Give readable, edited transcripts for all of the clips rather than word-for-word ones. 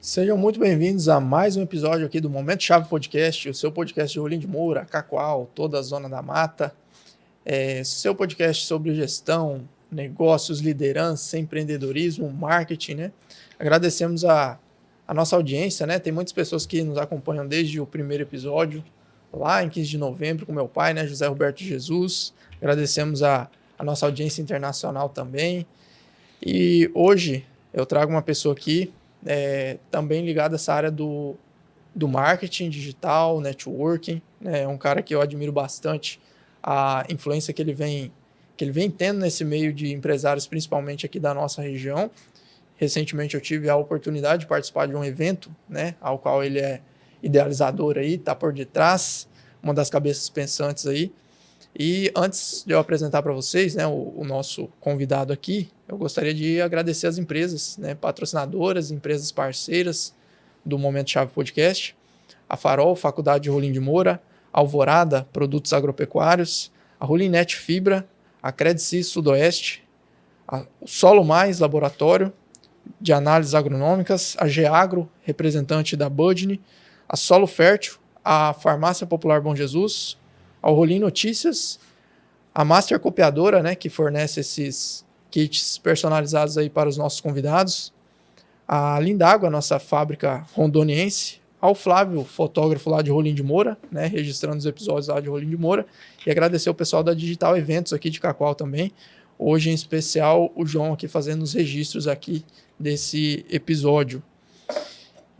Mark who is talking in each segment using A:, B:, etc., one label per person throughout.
A: Sejam muito bem-vindos a mais um episódio aqui do Momento Chave Podcast, o seu podcast de Rolim de Moura, Cacoal, toda a Zona da Mata. Seu podcast sobre gestão, negócios, liderança, empreendedorismo, marketing, né? Agradecemos a nossa audiência, né? Tem muitas pessoas que nos acompanham desde o primeiro episódio, lá em 15 de novembro, com meu pai, né? José Roberto Jesus. Agradecemos a nossa audiência internacional também. E hoje eu trago uma pessoa aqui também ligado a essa área do marketing digital, networking, né? É um cara que eu admiro bastante a influência que ele vem tendo nesse meio de empresários, principalmente aqui da nossa região. Recentemente eu tive a oportunidade de participar de um evento, né, ao qual ele é idealizador aí, está por detrás, uma das cabeças pensantes aí. E antes de eu apresentar para vocês, né, o nosso convidado aqui, eu gostaria de agradecer as empresas, né, patrocinadoras, empresas parceiras do Momento Chave Podcast, a Farol, Faculdade de Rolim de Moura, Alvorada, Produtos Agropecuários, a Rolinet Fibra, a Credcis Sudoeste, o Solo Mais Laboratório de Análises Agronômicas, a Geagro, representante da Budni, a Solo Fértil, a Farmácia Popular Bom Jesus, ao Rolim Notícias, a Master Copiadora, né, que fornece esses kits personalizados aí para os nossos convidados, a Lindágua, nossa fábrica rondoniense, ao Flávio, fotógrafo lá de Rolim de Moura, né, registrando os episódios lá de Rolim de Moura, e agradecer o pessoal da Digital Eventos aqui de Cacoal também, hoje em especial o João aqui fazendo os registros aqui desse episódio.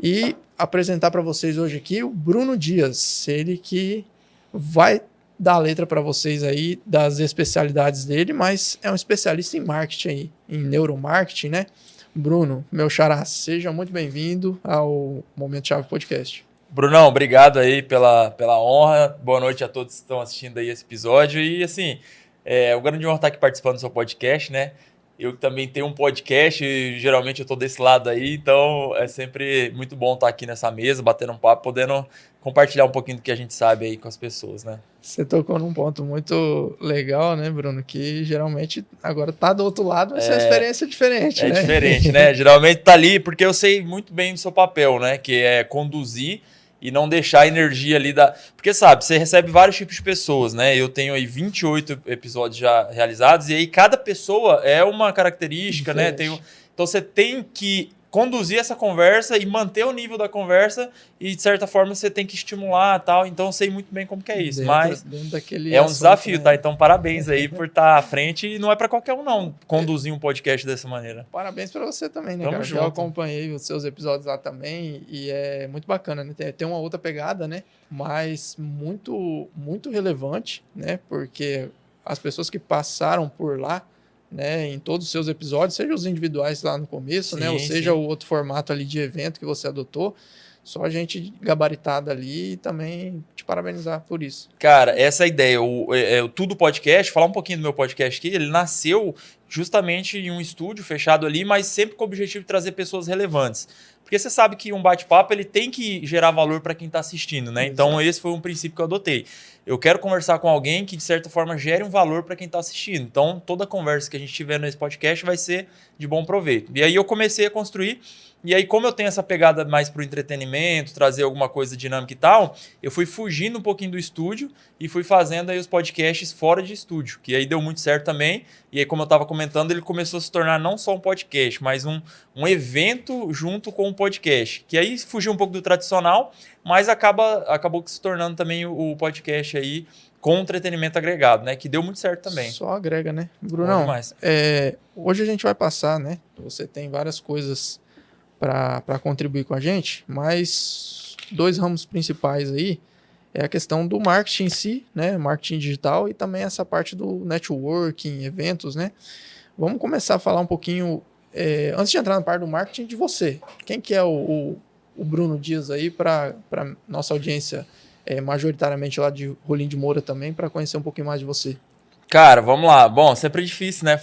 A: E apresentar para vocês hoje aqui o Bruno Dias, ele que vai dar a letra para vocês aí das especialidades dele, mas é um especialista em marketing aí, em neuromarketing, né? Bruno, meu xará, seja muito bem-vindo ao Momento Chave Podcast.
B: Brunão, obrigado aí pela honra. Boa noite a todos que estão assistindo aí esse episódio. E assim, o grande honra estar aqui participando do seu podcast, né? Eu também tenho um podcast e geralmente eu estou desse lado aí, então é sempre muito bom estar aqui nessa mesa, batendo um papo, podendo compartilhar um pouquinho do que a gente sabe aí com as pessoas, né?
A: Você tocou num ponto muito legal, né, Bruno? Que geralmente agora tá do outro lado, mas é uma experiência diferente, né?
B: É diferente, né? Geralmente tá ali porque eu sei muito bem do seu papel, né? Que é conduzir e não deixar a energia ali da... Porque, sabe, você recebe vários tipos de pessoas, né? Eu tenho aí 28 episódios já realizados e aí cada pessoa é uma característica, né? Então você tem que conduzir essa conversa e manter o nível da conversa e, de certa forma, você tem que estimular e tal. Então, eu sei muito bem como que é isso, mas é um desafio, tá? Então, parabéns aí por estar à frente e não é para qualquer um, não, conduzir um podcast dessa maneira.
A: Parabéns para você também, né,
B: Tamo
A: cara?
B: junto.
A: Eu acompanhei os seus episódios lá também e é muito bacana, né? Tem uma outra pegada, né? Mas muito, muito relevante, né? Porque as pessoas que passaram por lá, né, em todos os seus episódios, seja os individuais lá no começo, né, ou seja o outro formato ali de evento que você adotou, só a gente gabaritada ali e também te parabenizar por isso.
B: Cara, essa ideia, o Tudo Podcast, falar um pouquinho do meu podcast aqui, ele nasceu justamente em um estúdio fechado ali, mas sempre com o objetivo de trazer pessoas relevantes. Porque você sabe que um bate-papo ele tem que gerar valor para quem está assistindo, né?
A: Exato.
B: Então esse foi um princípio que eu adotei. Eu quero conversar com alguém que, de certa forma, gere um valor para quem está assistindo. Então, toda conversa que a gente tiver nesse podcast vai ser de bom proveito. E aí eu comecei a construir. E aí, como eu tenho essa pegada mais para o entretenimento, trazer alguma coisa dinâmica e tal, eu fui fugindo um pouquinho do estúdio e fui fazendo aí os podcasts fora de estúdio, que aí deu muito certo também. E aí, como eu estava comentando, ele começou a se tornar não só um podcast, mas um evento junto com um podcast. Que aí fugiu um pouco do tradicional, mas acabou se tornando também o podcast aí com entretenimento agregado, né? Que deu muito certo também.
A: Só agrega, né? Brunão, hoje a gente vai passar, né? Você tem várias coisas para contribuir com a gente, mas dois ramos principais aí é a questão do marketing em si, né? Marketing digital e também essa parte do networking, eventos, né? Vamos começar a falar um pouquinho, antes de entrar na parte do marketing, de você. Quem que é o Bruno Dias aí para nossa audiência majoritariamente lá de Rolim de Moura também, para conhecer um pouquinho mais de você?
B: Cara, vamos lá. Bom, sempre é difícil, né,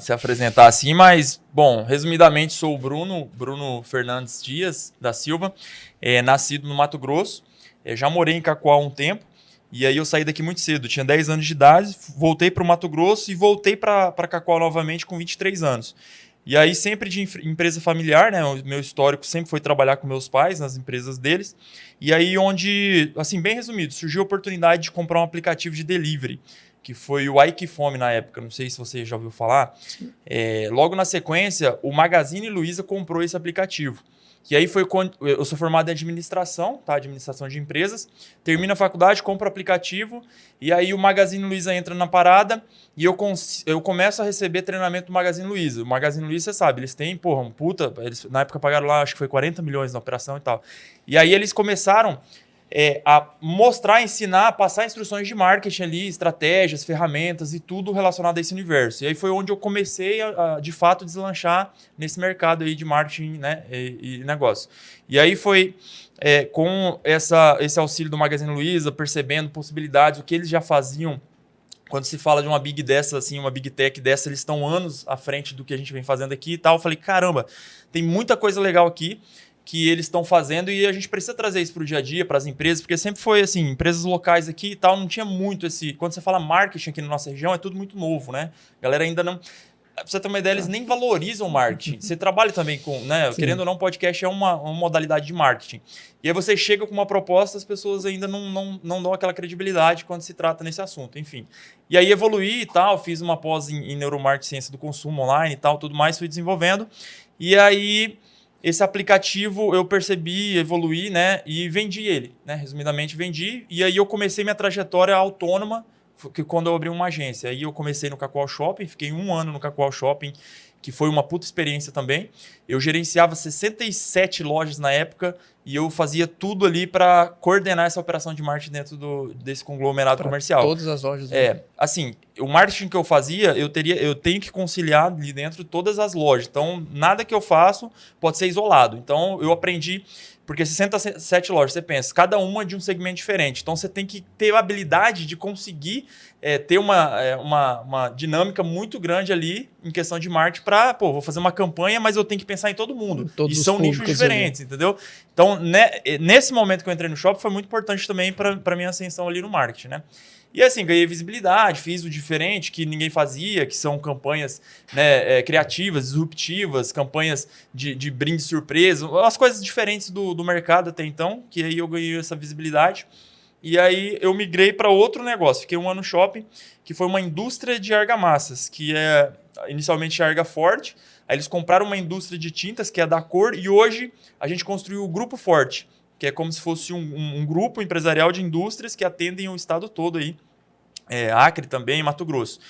B: se apresentar assim, mas, bom, resumidamente, sou o Bruno Fernandes Dias da Silva, nascido no Mato Grosso, já morei em Cacoal há um tempo, e aí eu saí daqui muito cedo, tinha 10 anos de idade, voltei para o Mato Grosso e voltei para Cacoal novamente com 23 anos. E aí sempre de empresa familiar, né? O meu histórico sempre foi trabalhar com meus pais nas empresas deles. E aí onde, assim, bem resumido, surgiu a oportunidade de comprar um aplicativo de delivery, que foi o iQfome na época, não sei se você já ouviu falar. Logo na sequência, o Magazine Luiza comprou esse aplicativo. E aí foi quando eu sou formado em administração, tá? Administração de empresas. Termino a faculdade, compro o aplicativo e aí o Magazine Luiza entra na parada e eu começo a receber treinamento do Magazine Luiza. O Magazine Luiza, você sabe, eles têm, eles na época pagaram lá, acho que foi 40 milhões na operação e tal. E aí eles começaram a mostrar, ensinar, passar instruções de marketing ali, estratégias, ferramentas e tudo relacionado a esse universo. E aí foi onde eu comecei a de fato, deslanchar nesse mercado aí de marketing, né, e negócio. E aí foi com esse auxílio do Magazine Luiza, percebendo possibilidades, o que eles já faziam. Quando se fala de uma big dessa, assim, uma big tech dessa, eles estão anos à frente do que a gente vem fazendo aqui e tal. Eu falei, caramba, tem muita coisa legal aqui que eles estão fazendo e a gente precisa trazer isso para o dia a dia, para as empresas, porque sempre foi assim, empresas locais aqui e tal, não tinha muito esse... Quando você fala marketing aqui na nossa região, é tudo muito novo, né? A galera ainda não... Pra você ter uma ideia, eles nem valorizam marketing. Você trabalha também com, né? Sim. Querendo ou não, podcast é uma modalidade de marketing. E aí você chega com uma proposta, as pessoas ainda não dão aquela credibilidade quando se trata nesse assunto, enfim. E aí evoluí e tal, fiz uma pós em neuromarketing, ciência do consumo online e tal, tudo mais, fui desenvolvendo. E aí... Esse aplicativo eu percebi, evoluí, né? E vendi ele, né? Resumidamente, vendi. E aí eu comecei minha trajetória autônoma, que quando eu abri uma agência. Aí eu comecei no Cacoal Shopping, fiquei 1 ano no Cacoal Shopping, que foi uma puta experiência também. Eu gerenciava 67 lojas na época e eu fazia tudo ali para coordenar essa operação de marketing dentro desse conglomerado comercial.
A: Todas as lojas.
B: Assim, o marketing que eu fazia, eu tenho que conciliar ali dentro todas as lojas. Então, nada que eu faço pode ser isolado. Então, eu aprendi... Porque 67 lojas, você pensa, cada uma de um segmento diferente. Então, você tem que ter a habilidade de conseguir ter uma dinâmica muito grande ali em questão de marketing para, vou fazer uma campanha, mas eu tenho que pensar em todo mundo. E são nichos diferentes, entendeu? Então, nesse momento que eu entrei no shopping, foi muito importante também para minha ascensão ali no marketing, né? E assim, ganhei visibilidade, fiz o diferente que ninguém fazia, que são campanhas, né, criativas, disruptivas, campanhas de brinde surpresa, as coisas diferentes do mercado até então, que aí eu ganhei essa visibilidade. E aí eu migrei para outro negócio, fiquei 1 ano no shopping, que foi uma indústria de argamassas, que é inicialmente a Arga Forte. Aí eles compraram uma indústria de tintas, que é da Cor, e hoje a gente construiu o Grupo Forte, que é como se fosse um grupo empresarial de indústrias que atendem o estado todo aí, Acre também, Mato Grosso.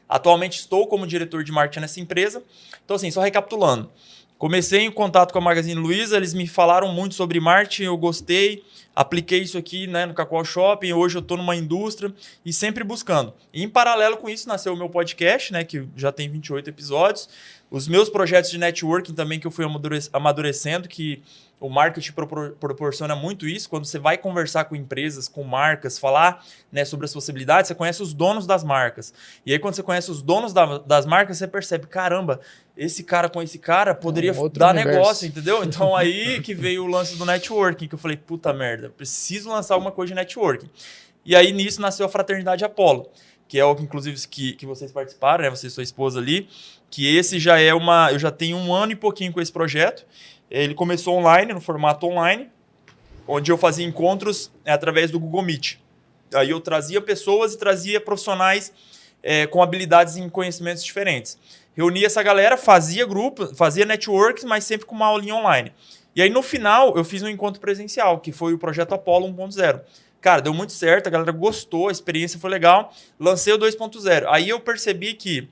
B: Atualmente estou como diretor de marketing nessa empresa. Então, assim, só recapitulando. Comecei em contato com a Magazine Luiza, eles me falaram muito sobre marketing, eu gostei, apliquei isso aqui, né, no Cacoal Shopping, hoje eu estou numa indústria e sempre buscando. E em paralelo com isso nasceu o meu podcast, né, que já tem 28 episódios, os meus projetos de networking também que eu fui amadurecendo, que o marketing proporciona muito isso. Quando você vai conversar com empresas, com marcas, falar, né, sobre as possibilidades, você conhece os donos das marcas. E aí, quando você conhece os donos das marcas, você percebe, caramba, esse cara com esse cara poderia dar negócio, entendeu? Então, aí que veio o lance do networking, que eu falei, puta merda, preciso lançar alguma coisa de networking. E aí, nisso, nasceu a Fraternidade Apollo, que é o que, inclusive, que vocês participaram, né? Você e sua esposa ali, que esse já é eu já tenho 1 ano e pouquinho com esse projeto. Ele começou online, no formato online, onde eu fazia encontros através do Google Meet. Aí eu trazia pessoas e trazia profissionais com habilidades em conhecimentos diferentes. Reunia essa galera, fazia grupo, fazia networks, mas sempre com uma aulinha online. E aí no final eu fiz um encontro presencial, que foi o Projeto Apollo 1.0. Cara, deu muito certo, a galera gostou, a experiência foi legal. Lancei o 2.0. Aí eu percebi que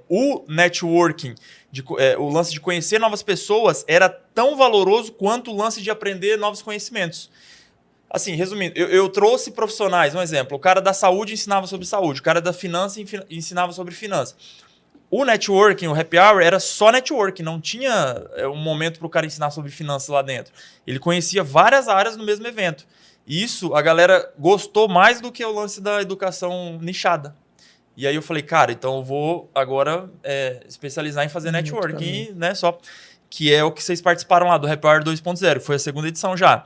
B: o networking, o lance de conhecer novas pessoas era tão valoroso quanto o lance de aprender novos conhecimentos. Assim, resumindo, eu trouxe profissionais, um exemplo, o cara da saúde ensinava sobre saúde, o cara da finança ensinava sobre finança. O networking, o happy hour, era só networking, não tinha um momento para o cara ensinar sobre finanças lá dentro. Ele conhecia várias áreas no mesmo evento. Isso a galera gostou mais do que o lance da educação nichada. E aí eu falei, cara, então eu vou agora especializar em fazer networking, né? Só que é o que vocês participaram lá do Happy Hour 2.0, foi a 2ª edição já.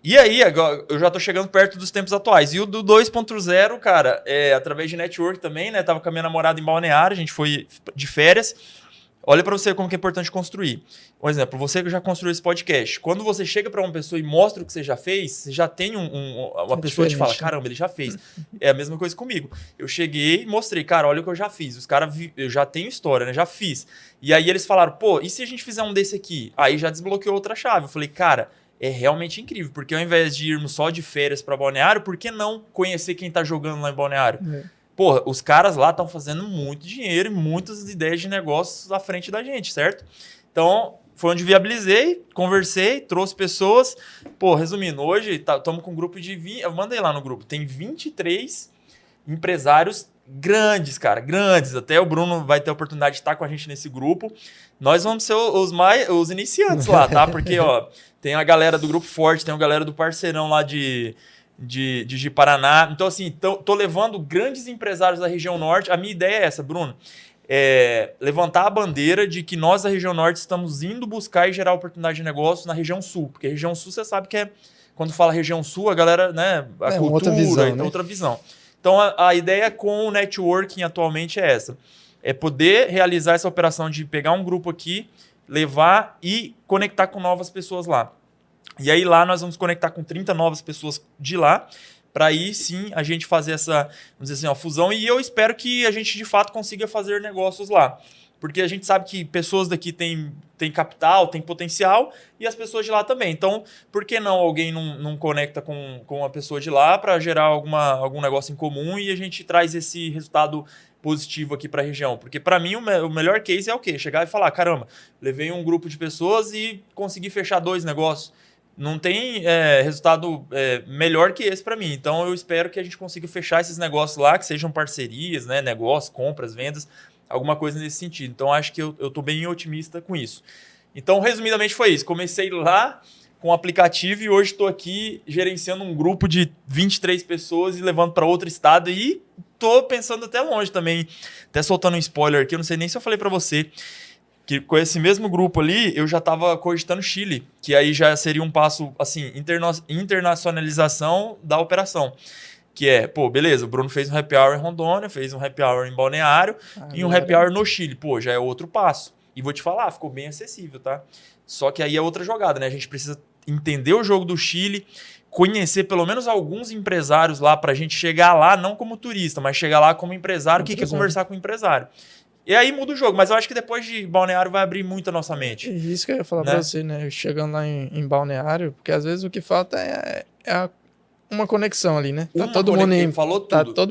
B: E aí, agora, eu já tô chegando perto dos tempos atuais. E o do 2.0, cara, através de network também, né? Tava com a minha namorada em Balneário, a gente foi de férias. olha para você como que é importante construir. Por exemplo, você que já construiu esse podcast, quando você chega para uma pessoa e mostra o que você já fez, você já tem uma pessoa que te fala, caramba, ele já fez. É a mesma coisa comigo. Eu cheguei e mostrei, cara, olha o que eu já fiz. Os caras, eu já tenho história, né? Já fiz. E aí eles falaram, pô, e se a gente fizer um desse aqui? Aí já desbloqueou outra chave. Eu falei, cara, é realmente incrível, porque ao invés de irmos só de férias para Balneário, por que não conhecer quem tá jogando lá em Balneário? Porra, os caras lá estão fazendo muito dinheiro e muitas ideias de negócios à frente da gente, certo? Então, foi onde viabilizei, conversei, trouxe pessoas. Pô, resumindo, hoje estamos com um grupo de 20... Eu mandei lá no grupo. Tem 23 empresários grandes, cara, grandes. Até o Bruno vai ter a oportunidade de estar com a gente nesse grupo. Nós vamos ser os iniciantes lá, tá? Porque, ó, tem a galera do Grupo Forte, tem a galera do Parceirão lá de Paraná. Então, assim, tô levando grandes empresários da região norte. A minha ideia é essa, Bruno. Levantar a bandeira de que nós da região norte estamos indo buscar e gerar oportunidade de negócio na região sul. Porque a região sul, você sabe que quando fala região sul, a galera, né, a cultura
A: outra visão, né?
B: Outra visão. Então, a ideia com o networking atualmente é essa. É poder realizar essa operação de pegar um grupo aqui, levar e conectar com novas pessoas lá. E aí lá nós vamos conectar com 30 novas pessoas de lá, para aí sim a gente fazer essa, vamos dizer assim, uma fusão. E eu espero que a gente de fato consiga fazer negócios lá. Porque a gente sabe que pessoas daqui têm capital, têm potencial, e as pessoas de lá também. Então, por que não alguém não conecta com uma pessoa de lá para gerar algum negócio em comum e a gente traz esse resultado positivo aqui para a região? Porque para mim o melhor case é o quê? Chegar e falar, caramba, levei um grupo de pessoas e consegui fechar 2 negócios. Não tem resultado melhor que esse para mim. Então, eu espero que a gente consiga fechar esses negócios lá, que sejam parcerias, né, negócios, compras, vendas, alguma coisa nesse sentido. Então, acho que eu estou bem otimista com isso. Então, resumidamente, foi isso. Comecei lá com o aplicativo e hoje estou aqui gerenciando um grupo de 23 pessoas e levando para outro estado. E estou pensando até longe também, até soltando um spoiler aqui, eu não sei nem se eu falei para você, que com esse mesmo grupo ali, eu já estava cogitando Chile, que aí já seria um passo, assim, internacionalização da operação. Que é, pô, beleza, o Bruno fez um happy hour em Rondônia, fez um happy hour em Balneário e um happy hour no Chile. Pô, já é outro passo. E vou te falar, ficou bem acessível, tá? Só que aí é outra jogada, né? A gente precisa entender o jogo do Chile, conhecer pelo menos alguns empresários lá pra gente chegar lá, não como turista, mas chegar lá como empresário que quer conversar com o empresário. E aí muda o jogo, mas eu acho que depois de Balneário vai abrir muito a nossa mente.
A: Isso que eu ia falar pra você, né? Chegando lá em Balneário, porque às vezes o que falta é uma conexão ali, né? Tá todo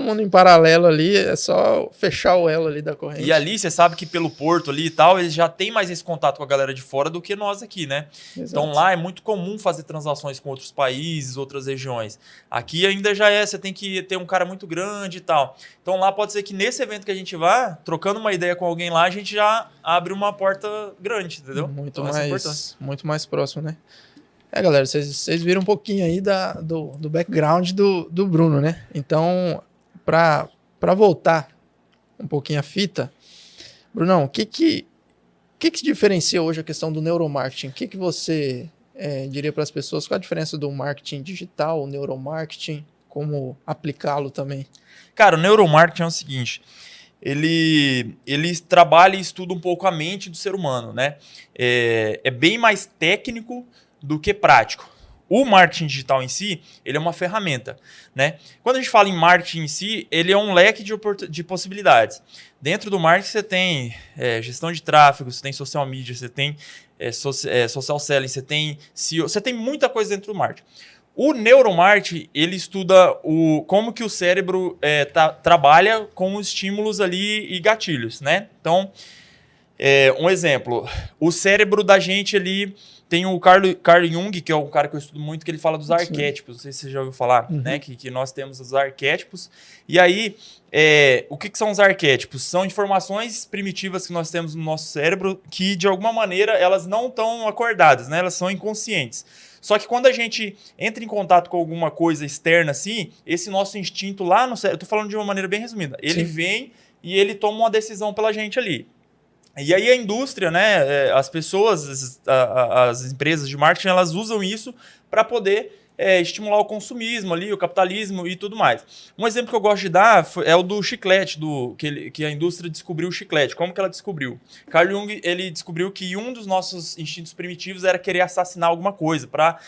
A: mundo em paralelo ali, é só fechar o elo ali da corrente.
B: E ali, você sabe que pelo porto ali e tal, eles já têm mais esse contato com a galera de fora do que nós aqui, né? Exato. Então lá é muito comum fazer transações com outros países, outras regiões. Aqui ainda já você tem que ter um cara muito grande e tal. Então lá pode ser que nesse evento que a gente vá, trocando uma ideia com alguém lá, a gente já abre uma porta grande, entendeu?
A: Muito mais próximo, né? Galera, vocês viram um pouquinho aí do background do Bruno, né? Então, para voltar um pouquinho a fita, Brunão, o que diferencia hoje a questão do neuromarketing? O que você diria para as pessoas? Qual a diferença do marketing digital, o neuromarketing, como aplicá-lo também?
B: Cara, o neuromarketing é o seguinte... Ele trabalha e estuda um pouco a mente do ser humano, né? É bem mais técnico do que prático. O marketing digital em si, ele é uma ferramenta, né? Quando a gente fala em marketing em si, ele é um leque de possibilidades. Dentro do marketing você tem gestão de tráfego, você tem social media, você tem social selling, você tem SEO, você tem muita coisa dentro do marketing. O neuromarketing, ele estuda como que o cérebro trabalha com os estímulos ali e gatilhos, né? Então, um exemplo, o cérebro da gente ali tem o Carl Jung, que é um cara que eu estudo muito, que ele fala dos arquétipos, não sei se você já ouviu falar, né? Que nós temos os arquétipos. E aí, o que são os arquétipos? São informações primitivas que nós temos no nosso cérebro que, de alguma maneira, elas não estão acordadas, né? Elas são inconscientes. Só que quando a gente entra em contato com alguma coisa externa assim, esse nosso instinto lá no cérebro, eu tô falando de uma maneira bem resumida, ele vem e ele toma uma decisão pela gente ali. E aí a indústria, né, as pessoas, as empresas de marketing, elas usam isso para poder estimular o consumismo ali, o capitalismo e tudo mais. Um exemplo que eu gosto de dar é o do chiclete, que a indústria descobriu o chiclete. Como que ela descobriu? Carl Jung, ele descobriu que um dos nossos instintos primitivos era querer assassinar alguma coisa, para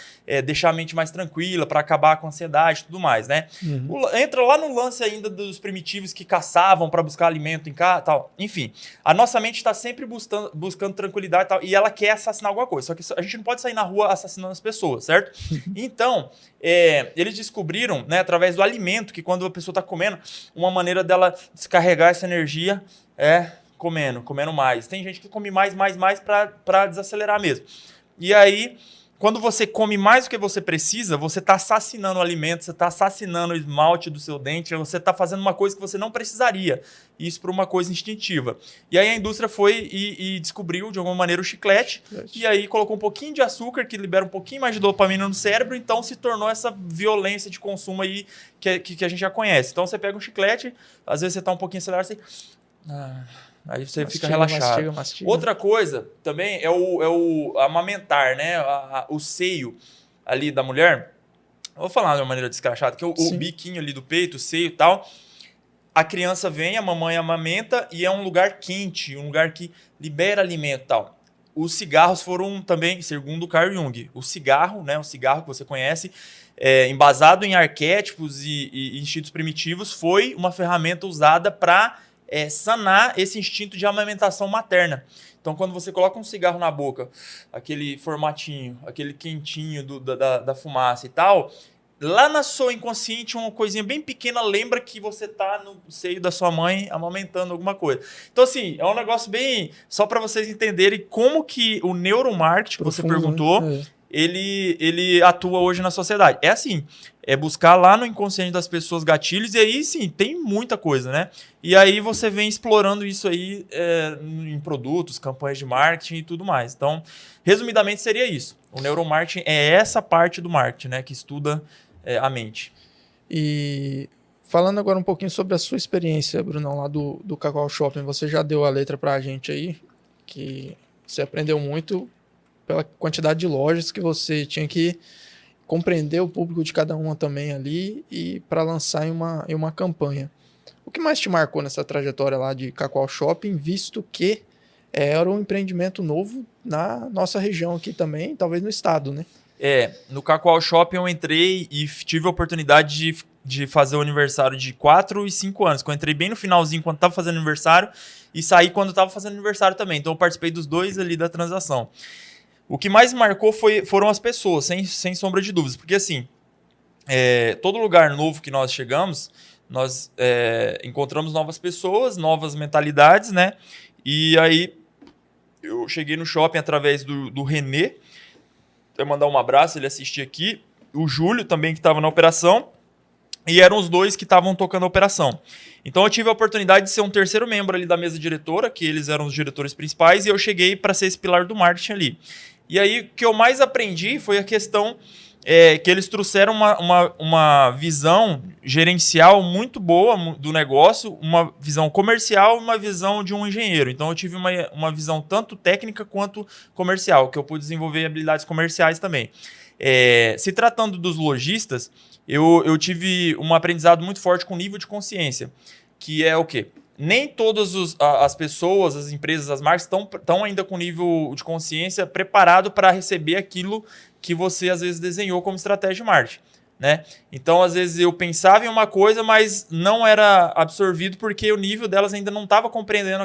B: deixar a mente mais tranquila, para acabar com a ansiedade e tudo mais, né? Entra lá no lance ainda dos primitivos que caçavam para buscar alimento em casa, tal. Enfim, a nossa mente está sempre buscando tranquilidade e tal, e ela quer assassinar alguma coisa. Só que a gente não pode sair na rua assassinando as pessoas, certo? Então, eles descobriram, né, através do alimento, que quando a pessoa está comendo, uma maneira dela descarregar essa energia é comendo mais. Tem gente que come mais para desacelerar mesmo. E aí, quando você come mais do que você precisa, você está assassinando o alimento, você está assassinando o esmalte do seu dente, você está fazendo uma coisa que você não precisaria. Isso por uma coisa instintiva. E aí a indústria foi e descobriu, de alguma maneira, o chiclete. E aí colocou um pouquinho de açúcar, que libera um pouquinho mais de dopamina no cérebro. Então se tornou essa violência de consumo aí que a gente já conhece. Então você pega um chiclete, às vezes você está um pouquinho acelerado, você... aí você fica relaxado. Mastiga. Outra coisa também é o amamentar, né? O seio ali da mulher. Eu vou falar de uma maneira descrachada, que é o biquinho ali do peito, o seio e tal. A criança vem, a mamãe amamenta e é um lugar quente, um lugar que libera alimento e tal. Os cigarros foram também, segundo Carl Jung, o cigarro, né? O cigarro que você conhece, embasado em arquétipos e instintos primitivos, foi uma ferramenta usada para sanar esse instinto de amamentação materna. Então, quando você coloca um cigarro na boca, aquele formatinho, aquele quentinho da fumaça e tal, lá na sua inconsciente, uma coisinha bem pequena lembra que você está no seio da sua mãe amamentando alguma coisa. Então, assim, é um negócio bem... Só para vocês entenderem como que o neuromarketing, que você perguntou, ele atua hoje na sociedade. É assim, é buscar lá no inconsciente das pessoas gatilhos, e aí sim, tem muita coisa, né? E aí você vem explorando isso aí em produtos, campanhas de marketing e tudo mais. Então, resumidamente seria isso. O neuromarketing é essa parte do marketing, né? Que estuda a mente.
A: E falando agora um pouquinho sobre a sua experiência, Brunão, lá do Cacau Shopping, você já deu a letra pra gente aí, que você aprendeu muito pela quantidade de lojas que você tinha que compreender o público de cada uma também ali e para lançar em uma campanha. O que mais te marcou nessa trajetória lá de Cacau Shopping, visto que era um empreendimento novo na nossa região aqui também, talvez no estado, né?
B: No Cacau Shopping eu entrei e tive a oportunidade de fazer o aniversário de 4 e 5 anos. Eu entrei bem no finalzinho quando estava fazendo aniversário e saí quando estava fazendo aniversário também. Então eu participei dos dois ali da transação. O que mais marcou foram as pessoas, sem sombra de dúvidas. Porque assim, todo lugar novo que nós chegamos, nós encontramos novas pessoas, novas mentalidades, né? E aí eu cheguei no shopping através do Renê. Eu mandar um abraço, ele assistia aqui. O Júlio também, que estava na operação. E eram os dois que estavam tocando a operação. Então eu tive a oportunidade de ser um terceiro membro ali da mesa diretora, que eles eram os diretores principais, e eu cheguei para ser esse pilar do marketing ali. E aí o que eu mais aprendi foi a questão que eles trouxeram uma visão gerencial muito boa do negócio, uma visão comercial e uma visão de um engenheiro. Então eu tive uma visão tanto técnica quanto comercial, que eu pude desenvolver habilidades comerciais também. Se tratando dos lojistas, eu tive um aprendizado muito forte com nível de consciência, que é o quê? Nem todas as pessoas, as empresas, as marcas estão ainda com nível de consciência preparado para receber aquilo que você às vezes desenhou como estratégia de marketing, né? Então, às vezes eu pensava em uma coisa, mas não era absorvido porque o nível delas ainda não estava compreendendo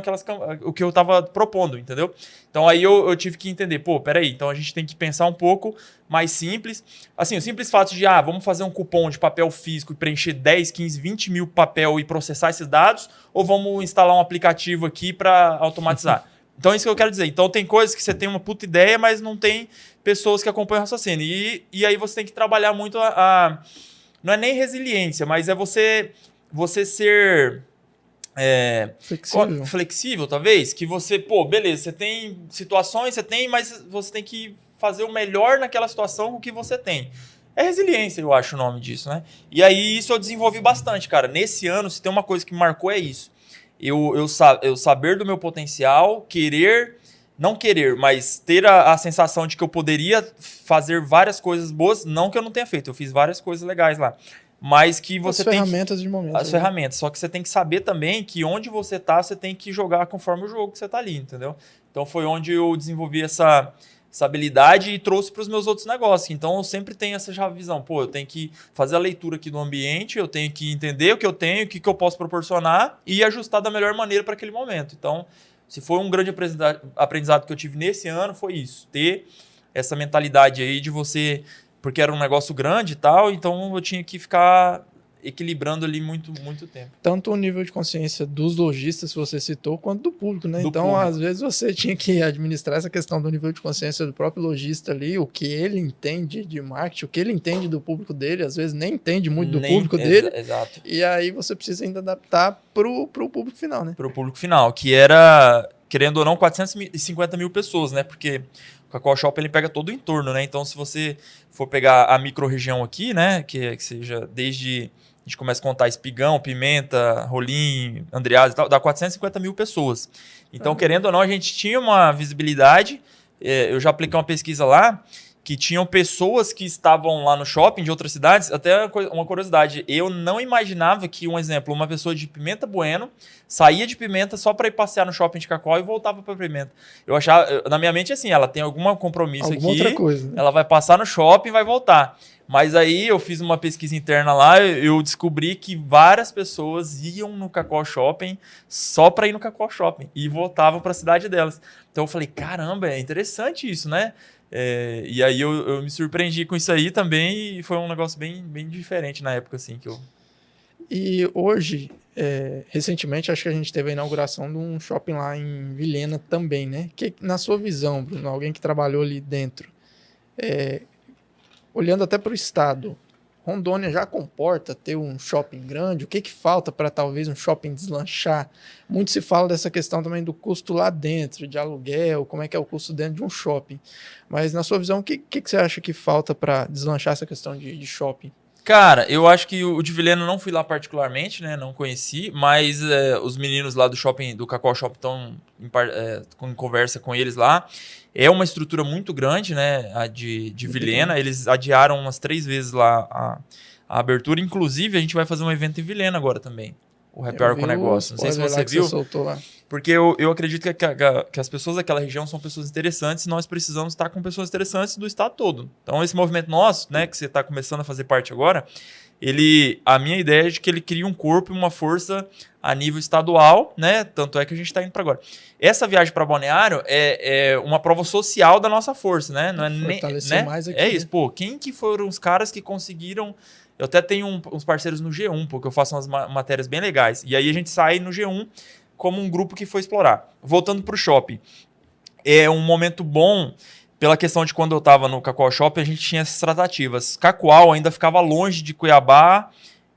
B: o que eu estava propondo, entendeu? Então, aí eu tive que entender, peraí, então a gente tem que pensar um pouco mais simples. Assim, o simples fato de, vamos fazer um cupom de papel físico e preencher 10, 15, 20 mil papel e processar esses dados, ou vamos instalar um aplicativo aqui para automatizar? Então, é isso que eu quero dizer. Então, tem coisas que você tem uma puta ideia, mas não tem pessoas que acompanham o raciocínio. E aí você tem que trabalhar muito não é nem resiliência, mas é você ser flexível, talvez. Que você, beleza, você tem situações, mas você tem que fazer o melhor naquela situação com o que você tem. É resiliência, eu acho o nome disso, né? E aí isso eu desenvolvi bastante, cara. Nesse ano, se tem uma coisa que me marcou, é isso. Eu saber do meu potencial, querer não querer, mas ter a sensação de que eu poderia fazer várias coisas boas, não que eu não tenha feito, eu fiz várias coisas legais lá. Mas que você tem
A: ferramentas de momento.
B: as ferramentas, só que você tem que saber também que onde você tá, você tem que jogar conforme o jogo que você tá ali, entendeu? Então foi onde eu desenvolvi essa habilidade e trouxe para os meus outros negócios. Então eu sempre tenho essa visão, pô, eu tenho que fazer a leitura aqui do ambiente, eu tenho que entender o que eu tenho, o que eu posso proporcionar e ajustar da melhor maneira para aquele momento. Então, se foi um grande aprendizado que eu tive nesse ano, foi isso, ter essa mentalidade aí de você, porque era um negócio grande e tal, então eu tinha que ficar equilibrando ali muito, muito tempo.
A: Tanto o nível de consciência dos lojistas que você citou, quanto do público, né?
B: Do
A: então,
B: público.
A: Às vezes, você tinha que administrar essa questão do nível de consciência do próprio lojista ali, o que ele entende de marketing, o que ele entende do público dele, às vezes nem entende muito do público dele.
B: Exato.
A: E aí você precisa ainda adaptar pro público final, né?
B: Pro público final, que era, querendo ou não, 450 mil pessoas, né? Porque o Cacau Shop ele pega todo o entorno, né? Então, se você for pegar a micro-região aqui, né? Que seja desde... A gente começa a contar Espigão, Pimenta, Rolim, Andreasa e tal, dá 450 mil pessoas. Então, querendo ou não, a gente tinha uma visibilidade. Eu já apliquei uma pesquisa lá, que tinham pessoas que estavam lá no shopping de outras cidades. Até uma curiosidade, eu não imaginava que, um exemplo, uma pessoa de Pimenta Bueno saía de Pimenta só para ir passear no shopping de Cacau e voltava para Pimenta. Eu achava, na minha mente, assim, ela tem algum compromisso aqui,
A: outra coisa, né?
B: Ela vai passar no shopping e vai voltar. Mas aí eu fiz uma pesquisa interna lá, eu descobri que várias pessoas iam no Cacau Shopping só para ir no Cacau Shopping e voltavam para a cidade delas. Então eu falei, caramba, é interessante isso, né? E aí eu me surpreendi com isso aí também e foi um negócio bem, bem diferente na época, assim, que eu...
A: E hoje, recentemente, acho que a gente teve a inauguração de um shopping lá em Vilhena também, né? Que, na sua visão, Bruno, alguém que trabalhou ali dentro, olhando até para o estado, Rondônia já comporta ter um shopping grande? O que falta para talvez um shopping deslanchar? Muito se fala dessa questão também do custo lá dentro, de aluguel, como é que é o custo dentro de um shopping. Mas na sua visão, o que você acha que falta para deslanchar essa questão de shopping?
B: Cara, eu acho que o de Vilhena eu não fui lá particularmente, né? Não conheci, mas os meninos lá do shopping, do Cacau Shopping, estão em conversa com eles lá. É uma estrutura muito grande, né? A de Vilhena. Eles adiaram umas 3 vezes lá a abertura. Inclusive, a gente vai fazer um evento em Vilhena agora também. O Happy Hour com Negócio. Não sei se você viu.
A: Você soltou lá.
B: Porque eu acredito que as pessoas daquela região são pessoas interessantes e nós precisamos estar com pessoas interessantes do estado todo. Então, esse movimento nosso, né, que você está começando a fazer parte agora, a minha ideia é de que ele cria um corpo e uma força a nível estadual, né? Tanto é que a gente está indo para agora. Essa viagem para Balneário é uma prova social da nossa força, né? Não é
A: fortalecer mais aqui.
B: É isso, pô. Quem que foram os caras que conseguiram... Eu até tenho uns parceiros no G1, porque eu faço umas matérias bem legais. E aí a gente sai no G1 como um grupo que foi explorar. Voltando para o shopping. É um momento bom, pela questão de quando eu estava no Cacau Shopping, a gente tinha essas tratativas. Cacoal ainda ficava longe de Cuiabá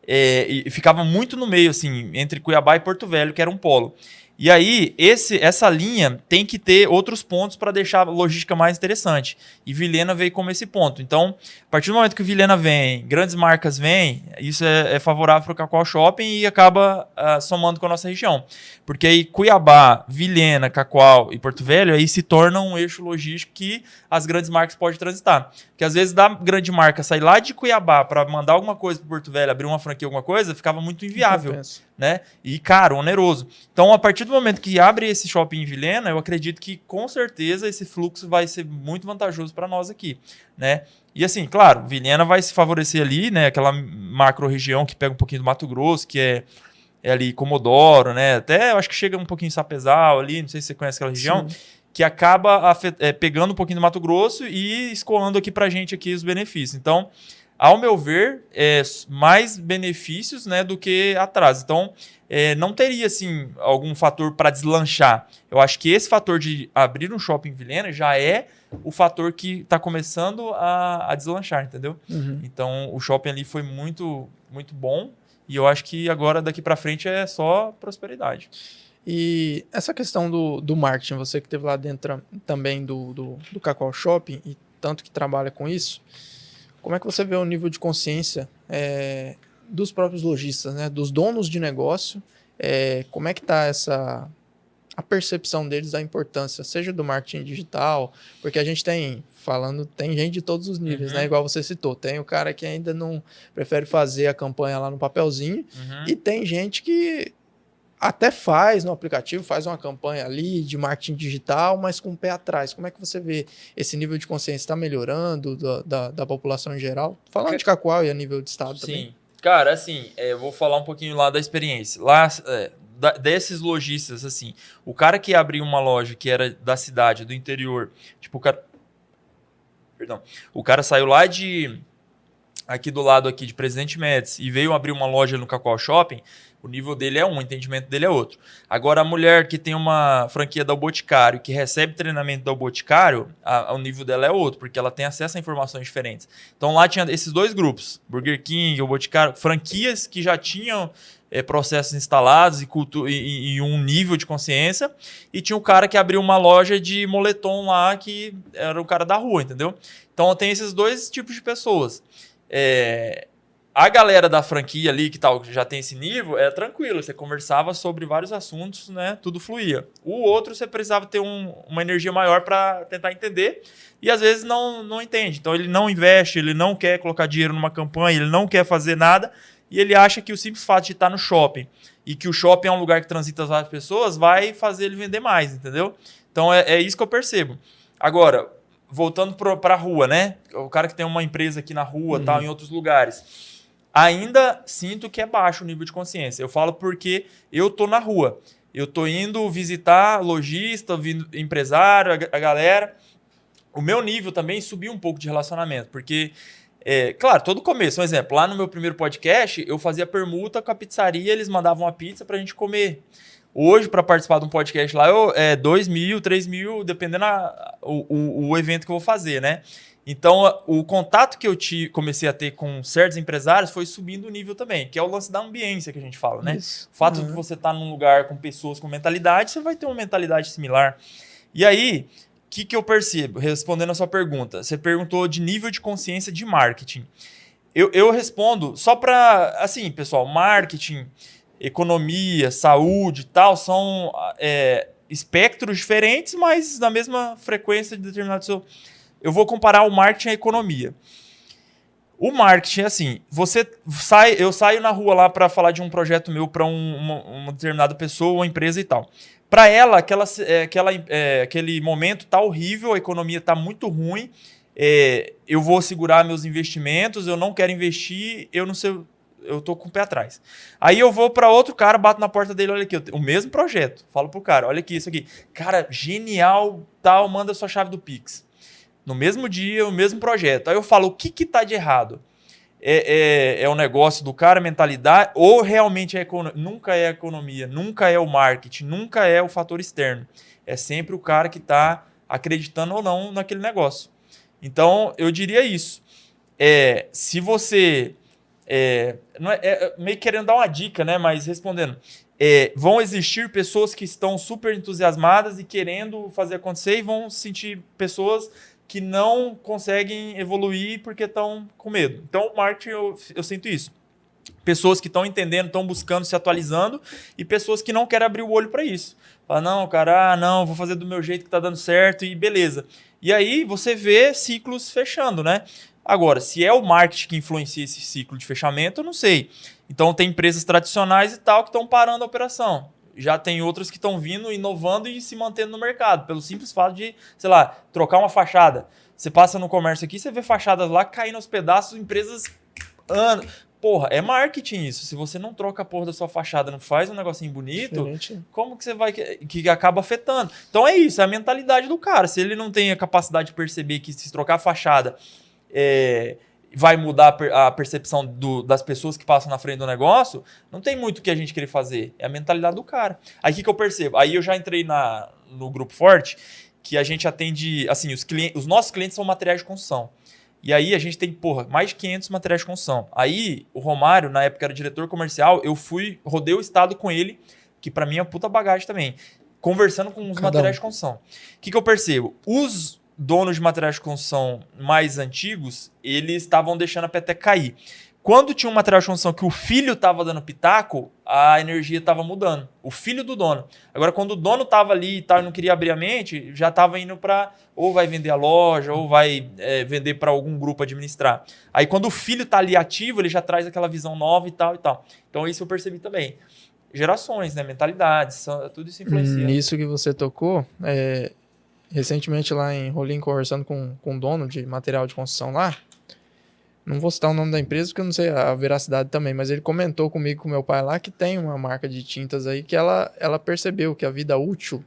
B: e ficava muito no meio, assim, entre Cuiabá e Porto Velho, que era um polo. E aí, essa linha tem que ter outros pontos para deixar a logística mais interessante. E Vilhena veio como esse ponto. Então, a partir do momento que Vilhena vem, grandes marcas vêm, isso é favorável para o Cacau Shopping e acaba somando com a nossa região. Porque aí Cuiabá, Vilhena, Cacau e Porto Velho aí se tornam um eixo logístico que as grandes marcas podem transitar. Porque às vezes da grande marca sair lá de Cuiabá para mandar alguma coisa para Porto Velho, abrir uma franquia, alguma coisa, ficava muito inviável. Né? E caro, oneroso. Então, a partir do momento que abre esse shopping em Vilhena, eu acredito que com certeza esse fluxo vai ser muito vantajoso para nós aqui, né? E assim, claro, Vilhena vai se favorecer ali, né? Aquela macro região que pega um pouquinho do Mato Grosso, que é ali Comodoro, né? Até eu acho que chega um pouquinho em Sapezal ali, não sei se você conhece aquela região. Sim. Que acaba pegando um pouquinho do Mato Grosso e escoando aqui pra gente aqui os benefícios. Então, ao meu ver, mais benefícios, né, do que atraso. Então, não teria assim, algum fator para deslanchar. Eu acho que esse fator de abrir um shopping em Vilhena já é o fator que está começando a deslanchar, entendeu? Uhum. Então, o shopping ali foi muito, muito bom e eu acho que agora, daqui para frente, é só prosperidade.
A: E essa questão do marketing, você que esteve lá dentro também do Cacau Shopping e tanto que trabalha com isso, como é que você vê o nível de consciência dos próprios lojistas, né? Dos donos de negócio? Como é que está a percepção deles da importância, seja do marketing digital, porque a gente tem gente de todos os níveis, né? Igual você citou, tem o cara que ainda não prefere fazer a campanha lá no papelzinho, e tem gente que até faz no aplicativo, faz uma campanha ali de marketing digital, mas com o pé atrás. Como é que você vê esse nível de consciência está melhorando da população em geral? Falando de Cacoal e a nível de estado também.
B: Sim. Cara, assim, eu vou falar um pouquinho lá da experiência. Lá, desses lojistas, assim, o cara que abriu uma loja que era da cidade, do interior, tipo, o cara saiu lá aqui do lado aqui de Presidente Médici e veio abrir uma loja no Cacoal Shopping, o nível dele é um, o entendimento dele é outro. Agora, a mulher que tem uma franquia da O Boticário, que recebe treinamento da O Boticário, o nível dela é outro, porque ela tem acesso a informações diferentes. Então, lá tinha esses dois grupos, Burger King, O Boticário, franquias que já tinham processos instalados e um nível de consciência, e tinha o cara que abriu uma loja de moletom lá, que era o cara da rua, entendeu? Então, tem esses dois tipos de pessoas. A galera da franquia ali, que já tem esse nível, é tranquilo. Você conversava sobre vários assuntos, né? Tudo fluía. O outro, você precisava ter uma energia maior para tentar entender. E às vezes não entende. Então ele não investe, ele não quer colocar dinheiro numa campanha, ele não quer fazer nada. E ele acha que o simples fato de estar no shopping e que o shopping é um lugar que transita várias pessoas vai fazer ele vender mais, entendeu? Então é isso que eu percebo. Agora, voltando para a rua, né? O cara que tem uma empresa aqui na rua, tal, em outros lugares. Ainda sinto que é baixo o nível de consciência. Eu falo porque eu tô na rua. Eu tô indo visitar lojista, empresário, a galera. O meu nível também subiu um pouco de relacionamento, porque, claro, todo começo. Um exemplo, lá no meu primeiro podcast, eu fazia permuta com a pizzaria, eles mandavam uma pizza pra gente comer. Hoje, para participar de um podcast lá, 2 mil, 3 mil, dependendo o evento que eu vou fazer, né? Então, o contato que eu comecei a ter com certos empresários foi subindo o nível também, que é o lance da ambiência que a gente fala, né? Isso. O fato de você estar num lugar com pessoas com mentalidade, você vai ter uma mentalidade similar. E aí, o que eu percebo? Respondendo a sua pergunta, você perguntou de nível de consciência de marketing. Eu respondo só para, assim, pessoal, marketing, economia, saúde e tal, são espectros diferentes, mas na mesma frequência de determinado... Eu vou comparar o marketing à economia. O marketing é assim, eu saio na rua lá para falar de um projeto meu para uma determinada pessoa, uma empresa e tal. Para ela, aquele momento tá horrível, a economia tá muito ruim, eu vou segurar meus investimentos, eu não quero investir, eu não sei... Eu tô com o pé atrás. Aí eu vou para outro cara, bato na porta dele, olha aqui, o mesmo projeto. Falo pro cara, olha aqui, isso aqui. Cara, genial, tal, manda a sua chave do Pix. No mesmo dia, o mesmo projeto. Aí eu falo, o que tá de errado? É o negócio do cara, a mentalidade, ou realmente nunca é a economia, nunca é o marketing, nunca é o fator externo. É sempre o cara que tá acreditando ou não naquele negócio. Então, eu diria isso. Se você... meio querendo dar uma dica, né? Mas respondendo, vão existir pessoas que estão super entusiasmadas e querendo fazer acontecer, e vão sentir pessoas que não conseguem evoluir porque estão com medo. Então, o marketing, eu sinto isso. Pessoas que estão entendendo, estão buscando, se atualizando, e pessoas que não querem abrir o olho para isso. Fala, não, cara, não, vou fazer do meu jeito que tá dando certo e beleza. E aí você vê ciclos fechando, né? Agora, se é o marketing que influencia esse ciclo de fechamento, eu não sei. Então, tem empresas tradicionais e tal que estão parando a operação. Já tem outras que estão vindo, inovando e se mantendo no mercado, pelo simples fato de, sei lá, trocar uma fachada. Você passa no comércio aqui, você vê fachadas lá caindo aos pedaços, empresas... Porra, é marketing isso. Se você não troca a porra da sua fachada, não faz um negocinho bonito, diferente. Como que você vai... que acaba afetando? Então é isso, é a mentalidade do cara. Se ele não tem a capacidade de perceber que se trocar a fachada... vai mudar a percepção das pessoas que passam na frente do negócio, não tem muito o que a gente querer fazer. É a mentalidade do cara. Aí o que eu percebo? Aí eu já entrei no Grupo Forte, que a gente atende... Assim, os nossos clientes são materiais de construção. E aí a gente tem, mais de 500 materiais de construção. Aí o Romário, na época, era diretor comercial, eu rodei o estado com ele, que pra mim é puta bagagem também, conversando com os materiais de construção. O que eu percebo? Os donos de materiais de construção mais antigos, eles estavam deixando a peteca cair. Quando tinha um material de construção que o filho estava dando pitaco, a energia estava mudando. O filho do dono. Agora, quando o dono estava ali e tal, e não queria abrir a mente, já estava indo para ou vai vender a loja, ou vai vender para algum grupo administrar. Aí, quando o filho está ali ativo, ele já traz aquela visão nova e tal e tal. Então, isso eu percebi também. Gerações, né? Mentalidades, tudo isso influencia.
A: Nisso que você tocou, recentemente lá em Rolim, conversando com o dono de material de construção lá, não vou citar o nome da empresa porque eu não sei a veracidade também, mas ele comentou comigo, com meu pai lá, que tem uma marca de tintas aí que ela percebeu que a vida útil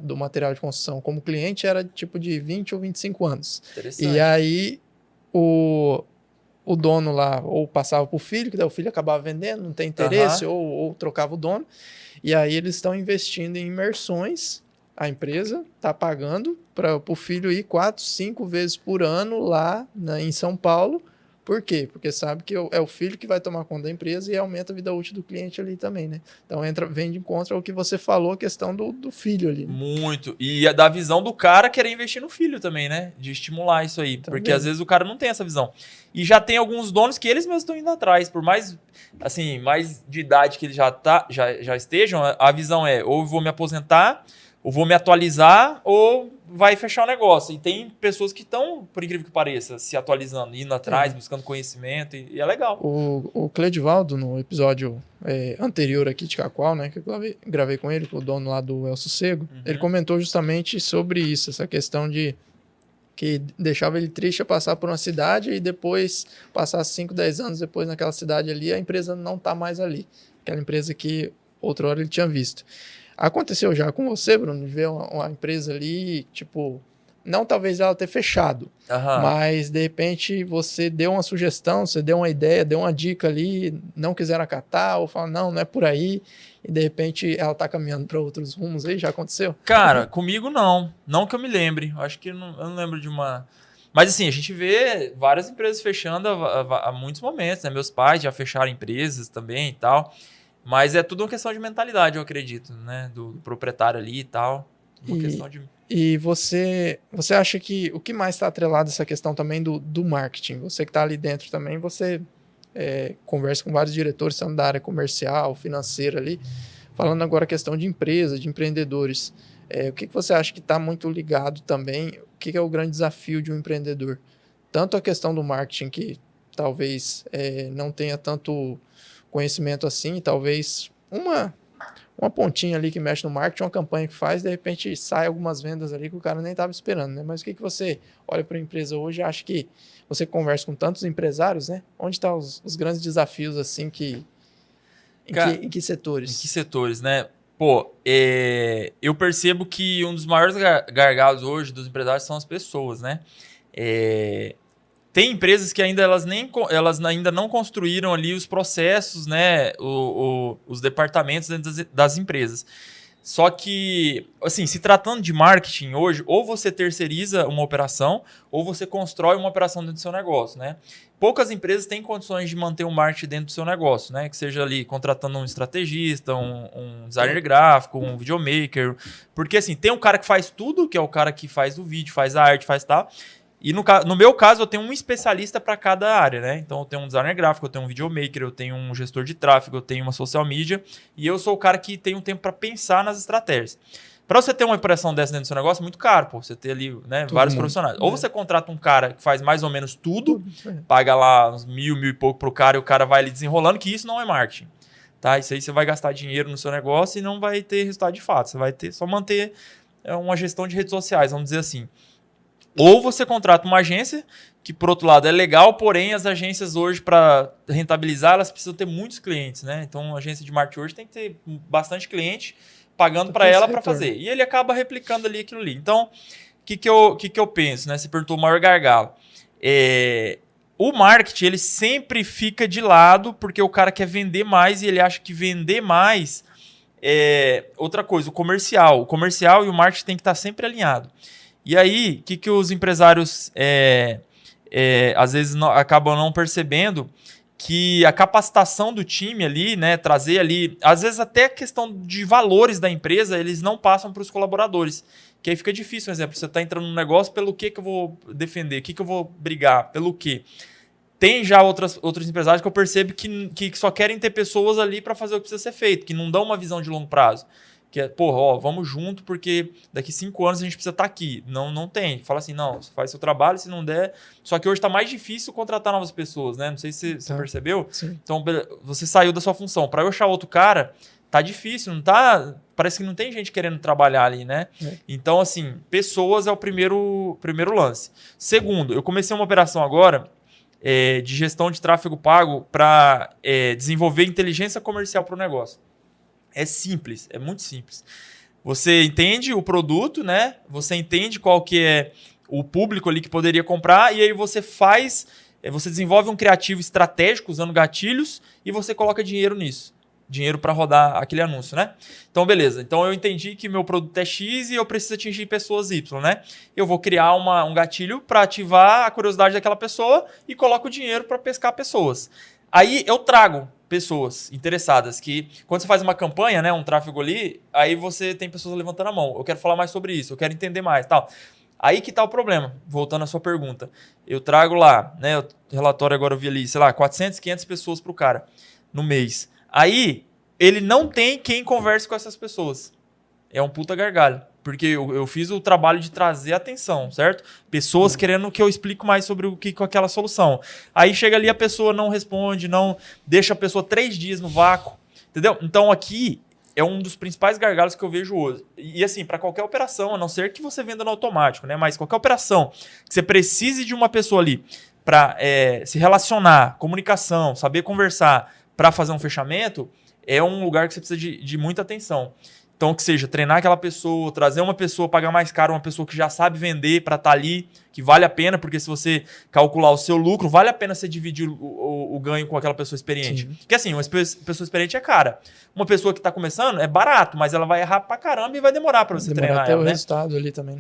A: do material de construção como cliente era tipo de 20 ou 25 anos.
B: Interessante.
A: E aí o dono lá ou passava para o filho, que daí o filho acabava vendendo, não tem interesse, ou trocava o dono. E aí eles estão investindo em imersões, a empresa está pagando para o filho ir 4, 5 vezes por ano lá em São Paulo. Por quê? Porque sabe que é o filho que vai tomar conta da empresa e aumenta a vida útil do cliente ali também, né? Então vem de encontro ao que você falou, a questão do filho ali. Né?
B: Muito. E da visão do cara querer investir no filho também, né? De estimular isso aí. Também. Porque às vezes o cara não tem essa visão. E já tem alguns donos que eles mesmos estão indo atrás. Por mais, assim, mais de idade que eles já estejam, a visão é ou eu vou me aposentar, ou vou me atualizar, ou vai fechar o negócio. E tem pessoas que estão, por incrível que pareça, se atualizando, indo atrás, buscando conhecimento, e é legal.
A: O Cledivaldo, no episódio anterior aqui de Cacoal, né, que eu gravei com ele, com o dono lá do El Sossego, ele comentou justamente sobre isso, essa questão de que deixava ele triste a passar por uma cidade e depois passar 5, 10 anos depois naquela cidade ali, a empresa não está mais ali. Aquela empresa que outra hora ele tinha visto. Aconteceu já com você, Bruno, de ver uma empresa ali, tipo, não talvez ela ter fechado, mas de repente você deu uma sugestão, você deu uma ideia, deu uma dica ali, não quiseram acatar, ou falaram, não é por aí, e de repente ela tá caminhando para outros rumos aí, já aconteceu?
B: Cara, comigo não. Não que eu me lembre. Acho que eu não lembro de uma... Mas assim, a gente vê várias empresas fechando há muitos momentos, né? Meus pais já fecharam empresas também e tal. Mas é tudo uma questão de mentalidade, eu acredito, né? Do proprietário ali e tal. Uma questão de...
A: E você acha que o que mais está atrelado a essa questão também do marketing? Você que está ali dentro também, você conversa com vários diretores, são da área comercial, financeira ali, falando agora a questão de empresa, de empreendedores. O que você acha que está muito ligado também? O que é o grande desafio de um empreendedor? Tanto a questão do marketing, que talvez não tenha tanto conhecimento assim, talvez uma pontinha ali que mexe no marketing, uma campanha que faz, de repente sai algumas vendas ali que o cara nem estava esperando, né? Mas o que você olha para a empresa hoje e acha que você conversa com tantos empresários, né? Onde estão os grandes desafios, assim, em que setores?
B: Em que setores, né? Pô, eu percebo que um dos maiores gargalos hoje dos empresários são as pessoas, né? Tem empresas que elas ainda não construíram ali os processos, né? Os departamentos dentro das empresas. Só que, assim, se tratando de marketing hoje, ou você terceiriza uma operação, ou você constrói uma operação dentro do seu negócio, né? Poucas empresas têm condições de manter um marketing dentro do seu negócio, né? Que seja ali contratando um estrategista, um designer gráfico, um videomaker. Porque, assim, tem um cara que faz tudo, que é o cara que faz o vídeo, faz a arte, faz tal. E no meu caso, eu tenho um especialista para cada área, né? Então, eu tenho um designer gráfico, eu tenho um videomaker, eu tenho um gestor de tráfego, eu tenho uma social media. E eu sou o cara que tem um tempo para pensar nas estratégias. Para você ter uma operação dessa dentro do seu negócio, é muito caro, pô. Você ter ali, né, vários profissionais. Ou você contrata um cara que faz mais ou menos tudo, paga lá uns 1.000 e pouco pro cara e o cara vai ali desenrolando, que isso não é marketing. Tá? Isso aí você vai gastar dinheiro no seu negócio e não vai ter resultado de fato. Você vai só manter uma gestão de redes sociais, vamos dizer assim. Ou você contrata uma agência, que por outro lado é legal, porém as agências hoje, para rentabilizar, elas precisam ter muitos clientes, né? Então, a agência de marketing hoje tem que ter bastante cliente pagando para ela para fazer. E ele acaba replicando ali aquilo ali. Então, o que eu penso, né? Você perguntou o maior gargalo. O marketing, ele sempre fica de lado porque o cara quer vender mais e ele acha que vender mais é outra coisa, o comercial. O comercial e o marketing tem que estar sempre alinhado. E aí, o que os empresários às vezes acabam não percebendo? Que a capacitação do time ali, né, trazer ali, às vezes até a questão de valores da empresa, eles não passam para os colaboradores. Que aí fica difícil, por exemplo, você está entrando num negócio, pelo que eu vou defender? O que eu vou brigar? Pelo quê? tem já outros empresários que eu percebo que só querem ter pessoas ali para fazer o que precisa ser feito, que não dão uma visão de longo prazo. Que é, porra, ó, vamos junto porque daqui 5 anos a gente precisa estar aqui. Não tem. Fala assim, não, você faz seu trabalho, se não der... Só que hoje está mais difícil contratar novas pessoas, né? Não sei se você percebeu.
A: Sim.
B: Então, você saiu da sua função. Para eu achar outro cara, tá difícil, não tá... Parece que não tem gente querendo trabalhar ali, né? Então, assim, pessoas é o primeiro lance. Segundo, eu comecei uma operação agora de gestão de tráfego pago para desenvolver inteligência comercial para o negócio. É simples, é muito simples. Você entende o produto, né? Você entende qual que é o público ali que poderia comprar e aí você desenvolve um criativo estratégico usando gatilhos e você coloca dinheiro nisso. Dinheiro para rodar aquele anúncio, né? Então, beleza. Então, eu entendi que meu produto é X e eu preciso atingir pessoas Y, né? Eu vou criar um gatilho para ativar a curiosidade daquela pessoa e coloco o dinheiro para pescar pessoas. Aí, eu trago pessoas interessadas que, quando você faz uma campanha, né, um tráfego ali, aí você tem pessoas levantando a mão. Eu quero falar mais sobre isso, eu quero entender mais, tal. Aí que tá o problema, voltando à sua pergunta. Eu trago lá, né, o relatório agora eu vi ali, sei lá, 400, 500 pessoas pro cara no mês. Aí, ele não tem quem converse com essas pessoas. É um puta gargalho. Porque eu fiz o trabalho de trazer atenção, certo? Pessoas querendo que eu explique mais sobre o que com aquela solução. Aí chega ali, a pessoa não responde, não deixa a pessoa 3 dias no vácuo. Entendeu? Então aqui é um dos principais gargalos que eu vejo hoje. E assim, para qualquer operação, a não ser que você venda no automático, né? Mas qualquer operação que você precise de uma pessoa ali para se relacionar, comunicação, saber conversar, para fazer um fechamento, é um lugar que você precisa de muita atenção. Então, que seja treinar aquela pessoa, trazer uma pessoa, pagar mais caro, uma pessoa que já sabe vender para estar ali, que vale a pena, porque se você calcular o seu lucro, vale a pena você dividir o ganho com aquela pessoa experiente. Sim. Porque assim, uma pessoa experiente é cara. Uma pessoa que está começando é barato, mas ela vai errar pra caramba e vai demorar para você treinar
A: até
B: ela,
A: o
B: né?
A: resultado ali também.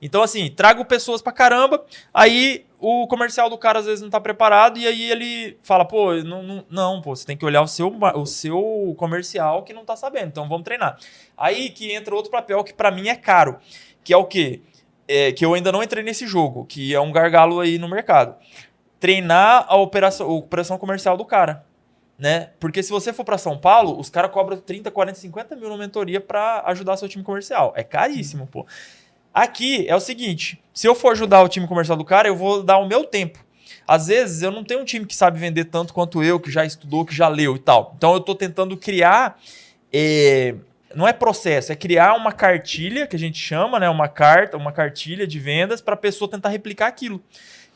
B: Então, assim, trago pessoas pra caramba, aí o comercial do cara às vezes não tá preparado e aí ele fala, pô, não, você tem que olhar o seu comercial que não tá sabendo, então vamos treinar. Aí que entra outro papel que pra mim é caro, que é o quê? Que eu ainda não entrei nesse jogo, que é um gargalo aí no mercado. Treinar a operação comercial do cara, né? Porque se você for para São Paulo, os caras cobram 30, 40, 50 mil na mentoria para ajudar seu time comercial. É caríssimo, pô. Aqui é o seguinte, se eu for ajudar o time comercial do cara, eu vou dar o meu tempo. Às vezes eu não tenho um time que sabe vender tanto quanto eu, que já estudou, que já leu e tal. Então eu tô tentando criar... não é processo, é criar uma cartilha, que a gente chama, né? Uma cartilha de vendas para a pessoa tentar replicar aquilo.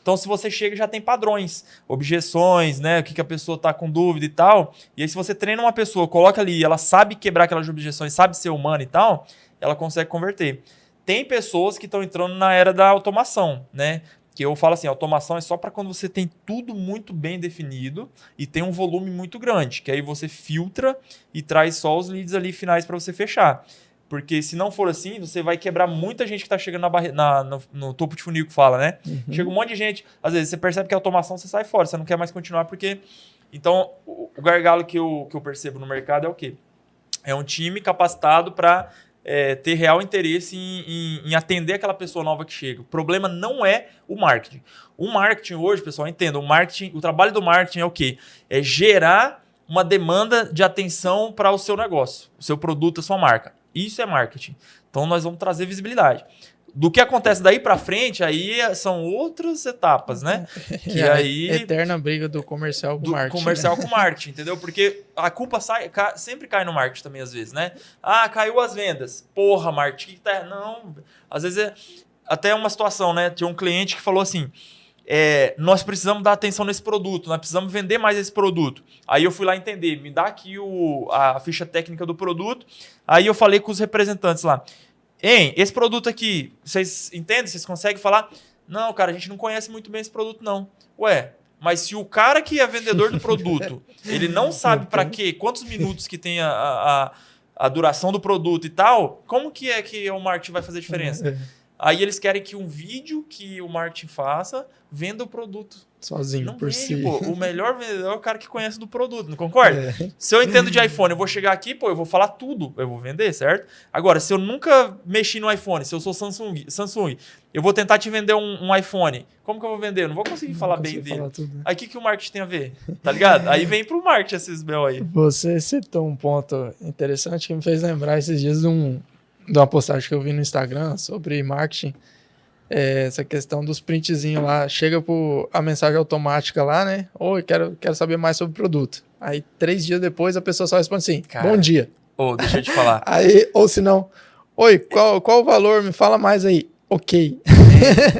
B: Então, se você chega, já tem padrões, objeções, né? O que a pessoa está com dúvida e tal. E aí, se você treina uma pessoa, coloca ali, ela sabe quebrar aquelas objeções, sabe ser humana e tal, ela consegue converter. Tem pessoas que estão entrando na era da automação, né? Que eu falo assim, automação é só para quando você tem tudo muito bem definido e tem um volume muito grande, que aí você filtra e traz só os leads ali finais para você fechar. Porque se não for assim, você vai quebrar muita gente que está chegando no topo de funil que fala, né? Uhum. Chega um monte de gente, às vezes você percebe que a automação você sai fora, você não quer mais continuar porque... Então, o gargalo que eu percebo no mercado é o quê? É um time capacitado para... ter real interesse em atender aquela pessoa nova que chega. O problema não é o marketing. O marketing hoje, pessoal, entenda, o trabalho do marketing é o quê? É gerar uma demanda de atenção para o seu negócio, o seu produto, a sua marca. Isso é marketing. Então, nós vamos trazer visibilidade. Do que acontece daí para frente, aí são outras etapas, né?
A: Que aí... eterna briga do comercial com o marketing.
B: Comercial com marketing, entendeu? Porque a culpa sempre cai no marketing também, às vezes, né? Ah, caiu as vendas. Porra, marketing. Não, às vezes é até uma situação, né? Tinha um cliente que falou assim, nós precisamos dar atenção nesse produto, nós precisamos vender mais esse produto. Aí eu fui lá entender, me dá aqui a ficha técnica do produto. Aí eu falei com os representantes lá. Esse produto aqui, vocês entendem? Vocês conseguem falar? Não, cara, a gente não conhece muito bem esse produto, não. Ué, mas se o cara que é vendedor do produto, ele não sabe para quê, quantos minutos que tem a duração do produto e tal, como que é que o marketing vai fazer diferença? Aí eles querem que um vídeo que o marketing faça venda o produto.
A: Sozinho,
B: Não
A: por
B: vende,
A: si.
B: pô. O melhor vendedor é o cara que conhece do produto, não concorda?
A: É.
B: Se eu entendo de iPhone, eu vou chegar aqui, pô, eu vou falar tudo, eu vou vender, certo? Agora, se eu nunca mexi no iPhone, se eu sou Samsung, eu vou tentar te vender um iPhone. Como que eu vou vender? Eu não vou conseguir falar bem dele.
A: Falar tudo, né?
B: Aí o que o marketing tem a ver? Tá ligado? Aí vem pro marketing esses BO aí.
A: Você citou um ponto interessante que me fez lembrar esses dias de uma postagem que eu vi no Instagram sobre marketing. Essa questão dos printzinhos lá. Chega a mensagem automática lá, né? Oi, quero saber mais sobre o produto. Aí 3 dias depois a pessoa só responde assim,
B: Cara,
A: bom dia.
B: Deixa eu te falar.
A: Aí, ou se não, oi, qual o valor? Me fala mais aí. Ok.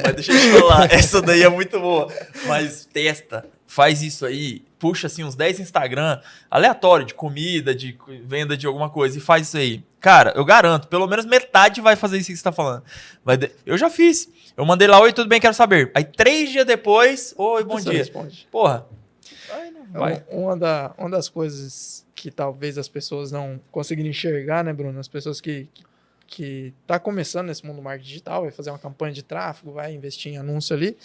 B: Mas deixa eu te falar, essa daí é muito boa. Mas testa, faz isso aí, puxa assim uns 10 Instagram, aleatório, de comida, de venda de alguma coisa, e faz isso aí. Cara, eu garanto, pelo menos metade vai fazer isso que você tá falando. Eu já fiz. Eu mandei lá, oi, tudo bem, quero saber. Aí 3 dias depois, oi, bom dia.
A: Responde.
B: Porra. Aí não vai.
A: Uma das coisas que talvez as pessoas não conseguirem enxergar, né, Bruno? As pessoas que tá começando nesse mundo do marketing digital, vai fazer uma campanha de tráfego, vai investir em anúncio ali,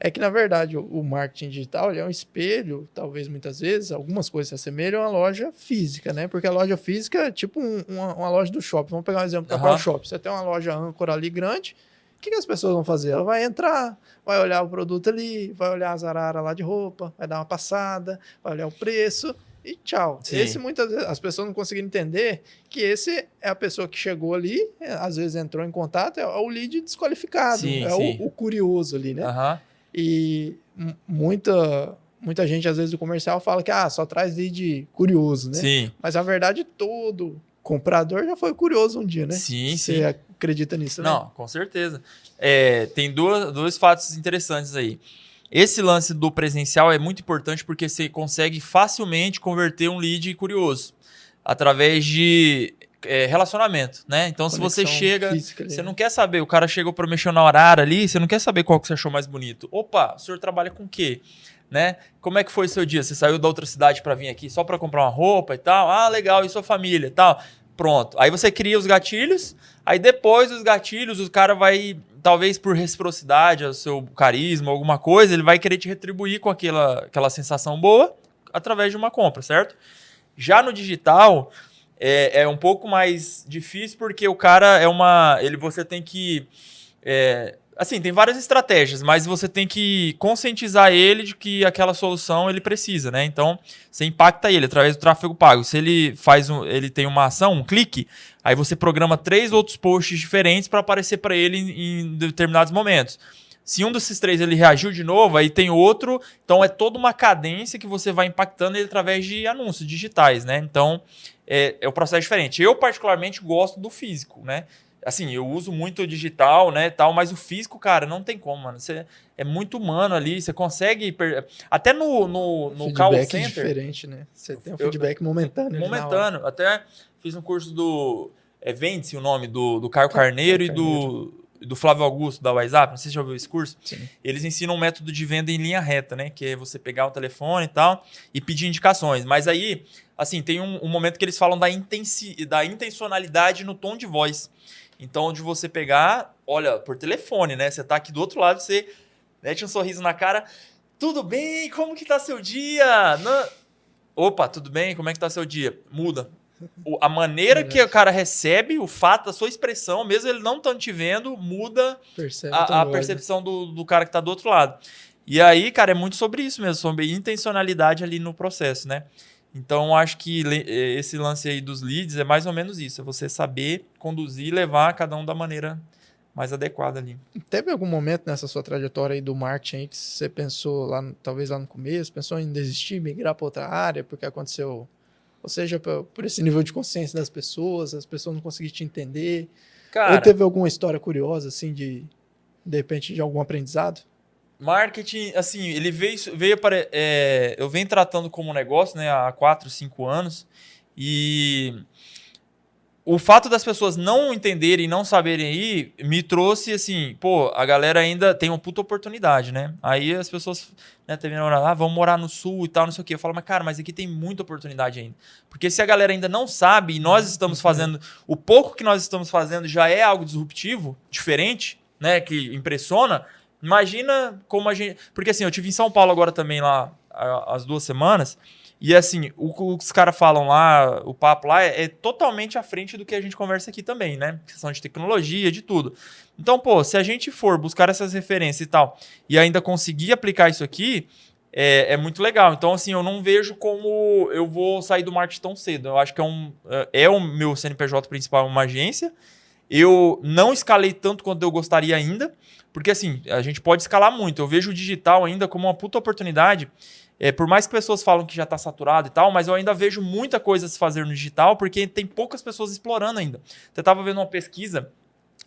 A: é que, na verdade, o marketing digital ele é um espelho, talvez muitas vezes, algumas coisas se assemelham à loja física, né? Porque a loja física é tipo uma loja do shopping. Vamos pegar um exemplo do shopping. Você tem uma loja âncora ali grande, o que as pessoas vão fazer? Ela vai entrar, vai olhar o produto ali, vai olhar as araras lá de roupa, vai dar uma passada, vai olhar o preço e tchau.
B: Sim.
A: Esse muitas vezes as pessoas não conseguem entender que esse é a pessoa que chegou ali, às vezes entrou em contato, é o lead desqualificado,
B: Sim,
A: o curioso ali, né?
B: Uhum.
A: E muita gente, às vezes, do comercial fala que só traz lead curioso, né?
B: Sim.
A: Mas, na verdade, todo comprador já foi curioso um dia, né?
B: Sim,
A: Você acredita nisso, né?
B: Não, com certeza. Tem dois fatos interessantes aí. Esse lance do presencial é muito importante porque você consegue facilmente converter um lead curioso através de relacionamento, né? Então, se você chega, você não quer saber, o cara chegou para mexer na horária ali, você não quer saber qual que você achou mais bonito. Opa, o senhor trabalha com o quê? Né? Como é que foi o seu dia? Você saiu da outra cidade para vir aqui só para comprar uma roupa e tal? Ah, legal, e sua família e tal? Pronto. Aí você cria os gatilhos, aí depois dos gatilhos, o cara vai, talvez por reciprocidade, o seu carisma, alguma coisa, ele vai querer te retribuir com aquela sensação boa através de uma compra, certo? Já no digital, é um pouco mais difícil porque o cara você tem que... assim, tem várias estratégias, mas você tem que conscientizar ele de que aquela solução ele precisa, né? Então, você impacta ele através do tráfego pago. Se ele ele tem uma ação, um clique, aí você programa 3 outros posts diferentes para aparecer para ele em determinados momentos. Se um desses 3 ele reagiu de novo, aí tem outro. Então, é toda uma cadência que você vai impactando ele através de anúncios digitais, né? Então, é um processo diferente. Eu, particularmente, gosto do físico, né? Assim, eu uso muito o digital, né, tal, mas o físico, cara, não tem como, mano. Você é muito humano ali, você consegue... Até no call center...
A: Feedback diferente, né? Você tem um feedback momentâneo.
B: Momentâneo. Até fiz um curso do... Vende-se o nome do Caio Carneiro e do Flávio Augusto, da WhatsApp. Não sei se você já ouviu esse curso.
A: Sim.
B: Eles ensinam um método de venda em linha reta, né? Que é você pegar o telefone e tal e pedir indicações. Mas aí, assim, tem um momento que eles falam da intencionalidade no tom de voz. Então, de você pegar, olha, por telefone, né? Você tá aqui do outro lado, você mete um sorriso na cara. Tudo bem? Como que tá seu dia? Opa, tudo bem? Como é que tá seu dia? Muda. A maneira que o cara recebe, o fato, a sua expressão, mesmo ele não estando te vendo, muda a percepção do cara que tá do outro lado. E aí, cara, é muito sobre isso mesmo, sobre intencionalidade ali no processo, né? Então, acho que esse lance aí dos leads é mais ou menos isso. É você saber conduzir e levar cada um da maneira mais adequada ali.
A: Teve algum momento nessa sua trajetória aí do marketing aí que você pensou, talvez lá no começo, pensou em desistir, migrar para outra área, porque aconteceu, ou seja, por esse nível de consciência das pessoas, as pessoas não conseguiam te entender?
B: Cara,
A: ou teve alguma história curiosa, assim, de repente, de algum aprendizado?
B: Marketing, assim, ele veio para... eu venho tratando como negócio, né, há 4, 5 anos, e o fato das pessoas não entenderem e não saberem aí me trouxe, assim, pô, a galera ainda tem uma puta oportunidade, né? Aí as pessoas, né, terminam, vamos morar no sul e tal, não sei o quê. Eu falo, mas cara, mas aqui tem muita oportunidade ainda. Porque se a galera ainda não sabe e nós estamos fazendo, o pouco que nós estamos fazendo já é algo disruptivo, diferente, né, que impressiona, imagina como a gente... Porque assim, eu tive em São Paulo agora também lá, as 2 semanas, e assim, o que os caras falam lá, o papo lá é totalmente à frente do que a gente conversa aqui também, né? Questão de tecnologia, de tudo. Então, pô, se a gente for buscar essas referências e tal, e ainda conseguir aplicar isso aqui, é muito legal. Então, assim, eu não vejo como eu vou sair do marketing tão cedo. Eu acho que é o meu CNPJ principal, uma agência. Eu não escalei tanto quanto eu gostaria ainda, porque assim, a gente pode escalar muito. Eu vejo o digital ainda como uma puta oportunidade. Por mais que pessoas falam que já está saturado e tal, mas eu ainda vejo muita coisa a se fazer no digital, porque tem poucas pessoas explorando ainda. Você estava vendo uma pesquisa,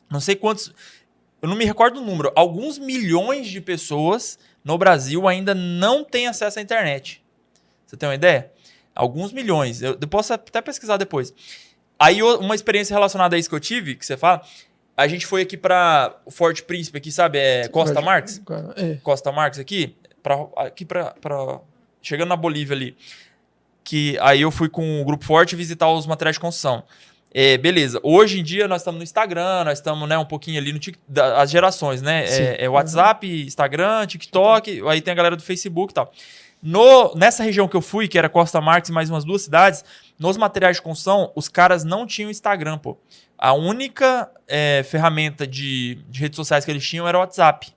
B: não sei quantos, eu não me recordo o número, alguns milhões de pessoas no Brasil ainda não têm acesso à internet. Você tem uma ideia? Alguns milhões. Eu posso até pesquisar depois. Aí uma experiência relacionada a isso que eu tive, que você fala, a gente foi aqui para o Forte Príncipe, aqui, sabe? Costa Marques? Costa Marques aqui. Chegando na Bolívia ali, que aí eu fui com o Grupo Forte visitar os materiais de construção. Beleza, hoje em dia nós estamos no Instagram, nós estamos, né, um pouquinho ali no as gerações, né? WhatsApp, Instagram, TikTok, aí tem a galera do Facebook e tal. Nessa região que eu fui, que era Costa Marques e mais umas 2 cidades, nos materiais de construção, os caras não tinham Instagram, pô. A única ferramenta de redes sociais que eles tinham era o WhatsApp.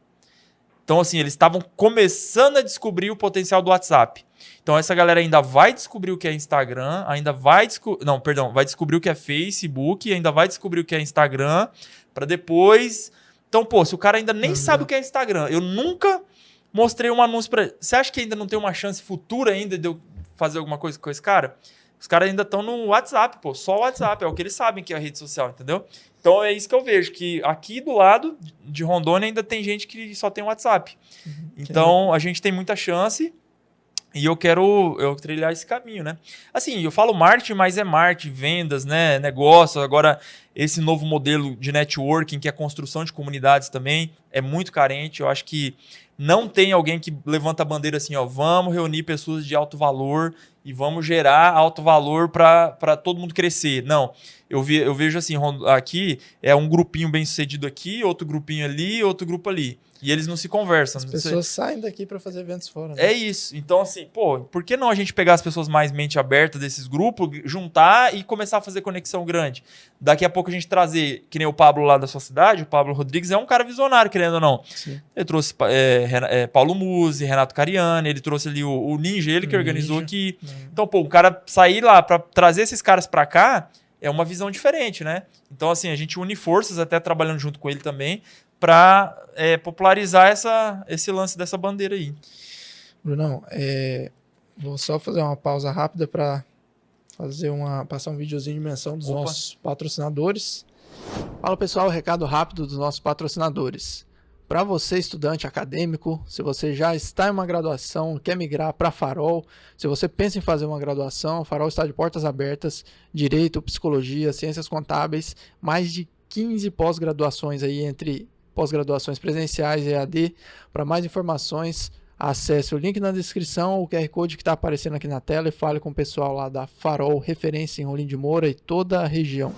B: Então, assim, eles estavam começando a descobrir o potencial do WhatsApp. Então, essa galera ainda vai descobrir o que é Instagram, vai descobrir o que é Facebook, ainda vai descobrir o que é Instagram, para depois... Então, pô, se o cara ainda nem sabe o que é Instagram, eu nunca mostrei um anúncio para... Você acha que ainda não tem uma chance futura ainda de eu fazer alguma coisa com esse cara? Os caras ainda estão no WhatsApp, pô, só o WhatsApp, é o que eles sabem que é a rede social, entendeu? Então é isso que eu vejo, que aqui do lado de Rondônia ainda tem gente que só tem WhatsApp. Então a gente tem muita chance e eu quero trilhar esse caminho, né? Assim, eu falo marketing, mas é marketing, vendas, né, negócio. Agora esse novo modelo de networking, que é a construção de comunidades também, é muito carente. Eu acho que não tem alguém que levanta a bandeira assim, ó, vamos reunir pessoas de alto valor e vamos gerar alto valor para todo mundo crescer. Não, eu vejo assim, aqui é um grupinho bem sucedido aqui, outro grupinho ali, outro grupo ali. E eles não se conversam.
A: As pessoas saem daqui para fazer eventos fora. Né?
B: É isso. Então, assim, pô, por que não a gente pegar as pessoas mais mente aberta desses grupos, juntar e começar a fazer conexão grande? Daqui a pouco a gente trazer, que nem o Pablo lá da sua cidade, o Pablo Rodrigues é um cara visionário, querendo ou não.
A: Sim.
B: Ele trouxe Paulo Musi, Renato Cariani, ele trouxe ali o Ninja, ele que organizou aqui. Então, pô, o cara sair lá para trazer esses caras para cá é uma visão diferente, né? Então, assim, a gente une forças, até trabalhando junto com ele também, para popularizar esse lance dessa bandeira aí.
A: Brunão, vou só fazer uma pausa rápida para passar um videozinho de menção dos nossos patrocinadores. Fala pessoal, recado rápido dos nossos patrocinadores. Para você, estudante acadêmico, se você já está em uma graduação, quer migrar para Farol, se você pensa em fazer uma graduação, Farol está de portas abertas, Direito, Psicologia, Ciências Contábeis, mais de 15 pós-graduações aí entre pós-graduações presenciais e EAD. Para mais informações, acesse o link na descrição, o QR Code que está aparecendo aqui na tela e fale com o pessoal lá da Farol, referência em Rolim de Moura e toda a região.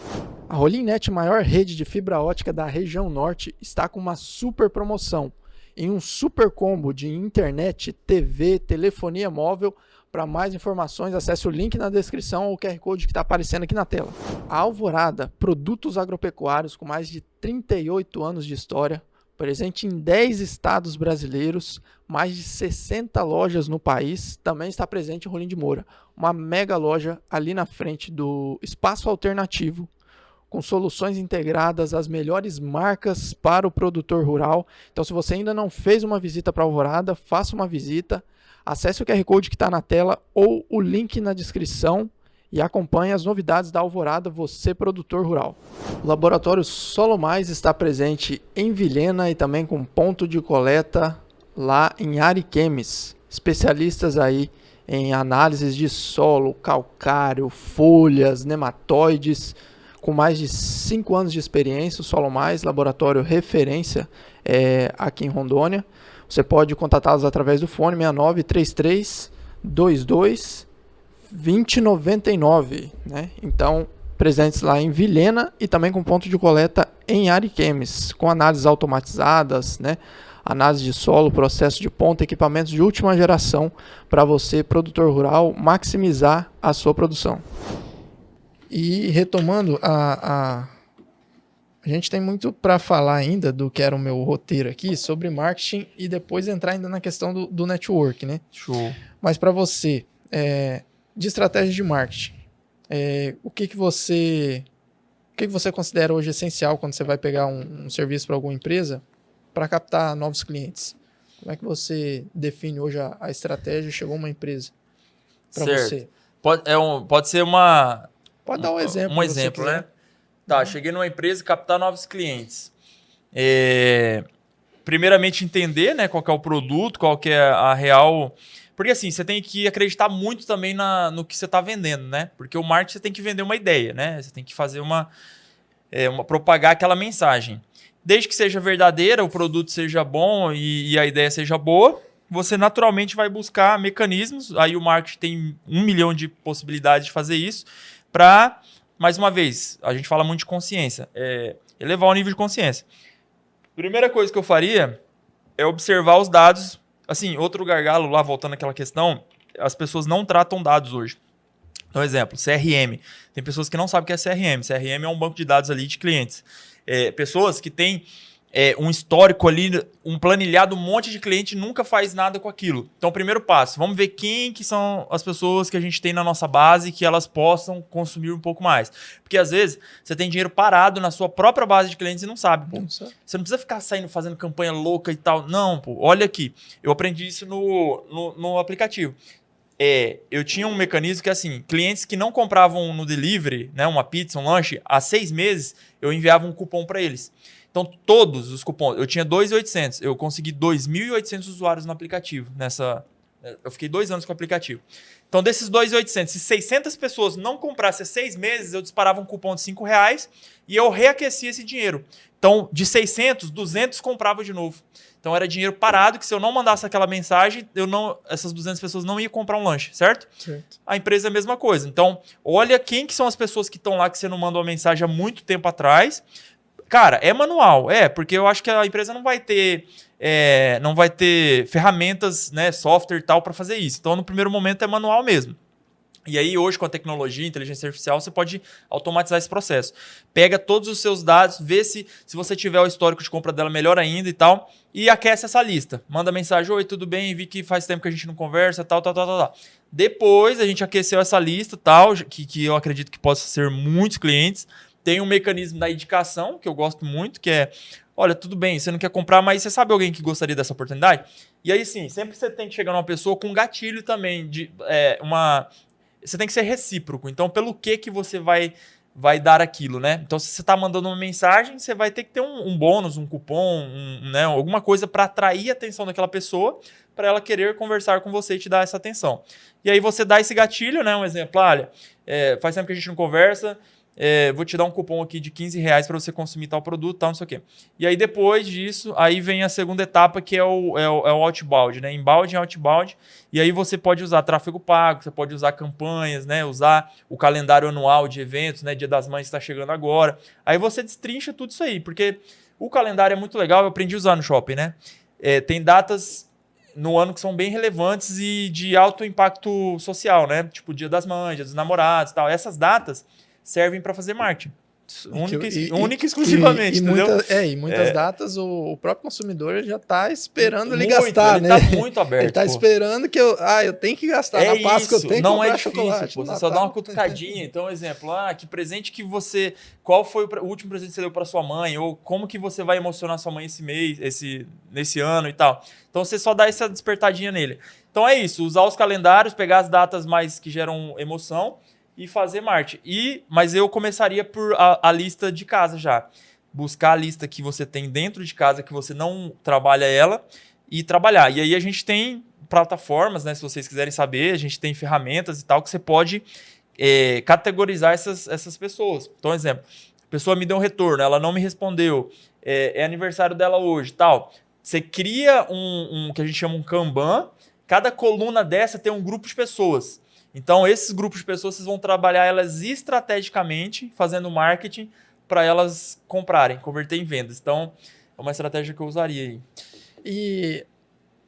A: A Rolimnet, maior rede de fibra ótica da região norte, está com uma super promoção. Em um super combo de internet, TV, telefonia móvel. Para mais informações, acesse o link na descrição ou o QR Code que está aparecendo aqui na tela. A Alvorada, produtos agropecuários com mais de 38 anos de história, presente em 10 estados brasileiros, mais de 60 lojas no país, também está presente em Rolim de Moura. Uma mega loja ali na frente do Espaço Alternativo, com soluções integradas, as melhores marcas para o produtor rural. Então, se você ainda não fez uma visita para a Alvorada, faça uma visita. Acesse o QR Code que está na tela ou o link na descrição e acompanhe as novidades da Alvorada, você produtor rural. O Laboratório Solo Mais está presente em Vilhena e também com ponto de coleta lá em Ariquemes. Especialistas aí em análises de solo, calcário, folhas, nematóides, com mais de 5 anos de experiência. O Solo Mais, laboratório referência aqui em Rondônia. Você pode contatá-los através do fone 6933 22 2099, né? Então, presentes lá em Vilhena e também com ponto de coleta em Arichemes, com análises automatizadas, né? Análise de solo, processo de ponta, equipamentos de última geração para você, produtor rural, maximizar a sua produção. E retomando, a gente tem muito para falar ainda do que era o meu roteiro aqui sobre marketing e depois entrar ainda na questão do network, né?
B: Show.
A: Mas para você, de estratégia de marketing, o que você considera hoje essencial quando você vai pegar um serviço para alguma empresa para captar novos clientes? Como é que você define hoje a estratégia? Chegou uma empresa para você.
B: Pode ser uma...
A: Pode dar um exemplo.
B: Um exemplo, né? Tá, cheguei numa empresa e captar novos clientes. Primeiramente entender, né, qual que é o produto, qual que é a real... Porque assim, você tem que acreditar muito também no que você está vendendo, né? Porque o marketing você tem que vender uma ideia, né? Você tem que fazer propagar aquela mensagem. Desde que seja verdadeira, o produto seja bom e a ideia seja boa, você naturalmente vai buscar mecanismos. Aí o marketing tem 1 milhão de possibilidades de fazer isso para, mais uma vez, a gente fala muito de consciência, elevar o nível de consciência. Primeira coisa que eu faria é observar os dados. Assim, outro gargalo lá, voltando àquela questão, as pessoas não tratam dados hoje. Então, exemplo, CRM. Tem pessoas que não sabem o que é CRM. CRM é um banco de dados ali de clientes. Pessoas que têm um histórico ali, um planilhado, um monte de cliente nunca faz nada com aquilo. Então, primeiro passo, vamos ver quem que são as pessoas que a gente tem na nossa base que elas possam consumir um pouco mais. Porque, às vezes, você tem dinheiro parado na sua própria base de clientes e não sabe. Pô. Você não precisa ficar saindo fazendo campanha louca e tal. Não, pô, olha aqui. Eu aprendi isso no aplicativo. Eu tinha um mecanismo que, assim, clientes que não compravam no delivery, né, uma pizza, um lanche, há 6 meses, eu enviava um cupom para eles. Então, todos os cupons, eu tinha 2.800, eu consegui 2.800 usuários no aplicativo. Eu fiquei 2 anos com o aplicativo. Então, desses 2.800, se 600 pessoas não comprassem há 6 meses, eu disparava um cupom de R$5 e eu reaquecia esse dinheiro. Então, de 600, 200 compravam de novo. Então, era dinheiro parado que se eu não mandasse aquela mensagem, essas 200 pessoas não iam comprar um lanche, certo? A empresa é a mesma coisa. Então, olha quem que são as pessoas que estão lá que você não mandou uma mensagem há muito tempo atrás. Cara, é manual, porque eu acho que a empresa não vai ter ferramentas, né, software e tal para fazer isso. Então, no primeiro momento é manual mesmo. E aí, hoje, com a tecnologia, inteligência artificial, você pode automatizar esse processo. Pega todos os seus dados, vê se você tiver o histórico de compra dela melhor ainda e tal, e aquece essa lista. Manda mensagem, oi, tudo bem? Vi que faz tempo que a gente não conversa, tal. Depois, a gente aqueceu essa lista, tal, que eu acredito que possa ser muitos clientes. Tem um mecanismo da indicação, que eu gosto muito, que é, olha, tudo bem, você não quer comprar, mas você sabe alguém que gostaria dessa oportunidade? E aí, sim, sempre você tem que chegar numa pessoa com gatilho também, você tem que ser recíproco. Então, pelo que você vai dar aquilo, né? Então, se você está mandando uma mensagem, você vai ter que ter um bônus, um cupom, né? Alguma coisa para atrair a atenção daquela pessoa, para ela querer conversar com você e te dar essa atenção. E aí você dá esse gatilho, né? Um exemplo, olha, faz tempo que a gente não conversa, vou te dar um cupom aqui de R$15 para você consumir tal produto, tal, não sei o quê. E aí, depois disso, aí vem a segunda etapa, que é o outbound, né? Inbound e outbound. E aí você pode usar tráfego pago, você pode usar campanhas, né? Usar o calendário anual de eventos, né? Dia das Mães está chegando agora. Aí você destrincha tudo isso aí, porque o calendário é muito legal, eu aprendi a usar no shopping, né? Tem datas no ano que são bem relevantes e de alto impacto social, né? Tipo Dia das Mães, Dia dos Namorados e tal. Essas datas servem para fazer marketing. Única e exclusivamente, entendeu?
A: Muitas datas o próprio consumidor já está esperando ele gastar,
B: ele
A: né?
B: Ele está muito aberto.
A: Ele está esperando que eu tenho que gastar. Na Páscoa eu tenho que
B: não
A: comprar
B: é difícil,
A: chocolate.
B: Você só dá uma cutucadinha. Então, exemplo, que presente que você... Qual foi o último presente que você deu para sua mãe? Ou como que você vai emocionar sua mãe esse mês, nesse ano e tal. Então, você só dá essa despertadinha nele. Então, é isso. Usar os calendários, pegar as datas mais que geram emoção e fazer marketing. Mas eu começaria por a lista de casa já. Buscar a lista que você tem dentro de casa, que você não trabalha ela, e trabalhar. E aí a gente tem plataformas, né? Se vocês quiserem saber, a gente tem ferramentas e tal, que você pode categorizar essas pessoas. Então, exemplo, a pessoa me deu um retorno, ela não me respondeu, é aniversário dela hoje, tal. Você cria um que a gente chama um Kanban, cada coluna dessa tem um grupo de pessoas. Então, esses grupos de pessoas, vocês vão trabalhar elas estrategicamente, fazendo marketing para elas comprarem, converter em vendas. Então, é uma estratégia que eu usaria aí.
A: E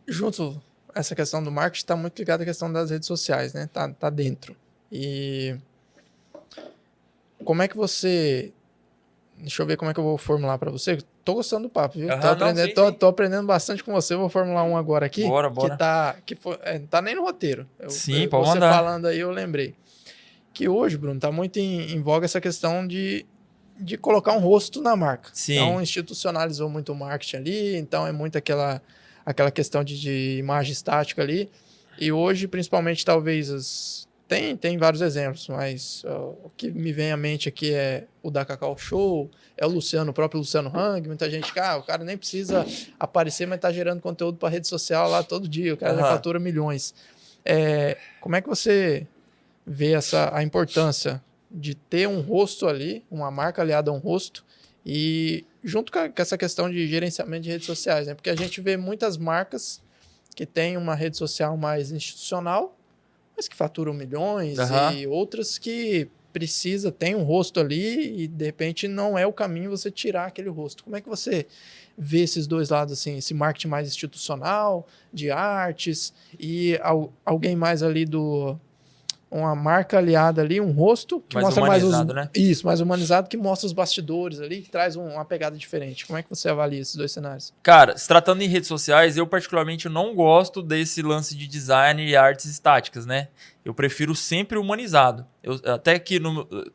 A: junto essa questão do marketing está muito ligada à questão das redes sociais, né? Tá dentro. E como é que você... Deixa eu ver como é que eu vou formular para você. Tô gostando do papo, viu? Tô aprendendo bastante com você. Vou formular um agora aqui.
B: Bora.
A: Não tá nem no roteiro.
B: Sim, pode
A: você
B: mandar.
A: falando aí, eu lembrei. Que hoje, Bruno, tá muito em voga essa questão de colocar um rosto na marca.
B: Sim.
A: Então, institucionalizou muito o marketing ali. Então, é muito aquela questão de imagem estática ali. E hoje, principalmente, talvez... Tem vários exemplos, mas o que me vem à mente aqui é o da Cacau Show, é o próprio Luciano Hang. Muita gente, o cara nem precisa aparecer, mas tá gerando conteúdo para rede social lá todo dia. O cara já fatura milhões. Como é que você vê a importância de ter um rosto ali, uma marca aliada a um rosto, e junto com essa questão de gerenciamento de redes sociais, né? Porque a gente vê muitas marcas que têm uma rede social mais institucional, mas que faturam milhões, e outras que tem um rosto ali e de repente não é o caminho você tirar aquele rosto. Como é que você vê esses dois lados, assim, esse marketing mais institucional, de artes, e alguém mais ali uma marca aliada ali, um rosto que
B: mais
A: mostra
B: humanizado, né?
A: Isso, mais humanizado, que mostra os bastidores ali, que traz uma pegada diferente. Como é que você avalia esses dois cenários?
B: Cara, se tratando em redes sociais, eu particularmente não gosto desse lance de design e artes estáticas, né? Eu prefiro sempre humanizado.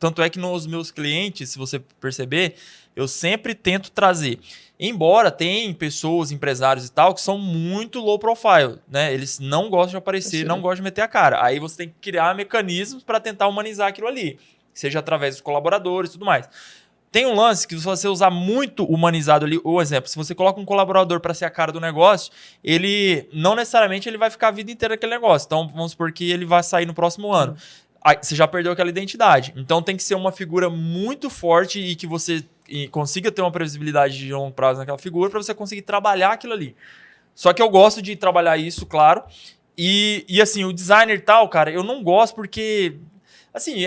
B: Tanto é que nos meus clientes, se você perceber, eu sempre tento trazer. Embora tem pessoas, empresários e tal, que são muito low profile, né? Eles não gostam de aparecer, não gostam de meter a cara. Aí você tem que criar mecanismos para tentar humanizar aquilo ali, seja através dos colaboradores e tudo mais. Tem um lance que se você usar muito humanizado ali, ou exemplo, se você coloca um colaborador para ser a cara do negócio, ele não necessariamente ele vai ficar a vida inteira naquele negócio. Então vamos supor que ele vai sair no próximo ano. Aí, você já perdeu aquela identidade. Então tem que ser uma figura muito forte e que você consiga ter uma previsibilidade de longo prazo naquela figura para você conseguir trabalhar aquilo ali. Só que eu gosto de trabalhar isso, claro. E assim, o designer e tal, cara, eu não gosto porque... Assim,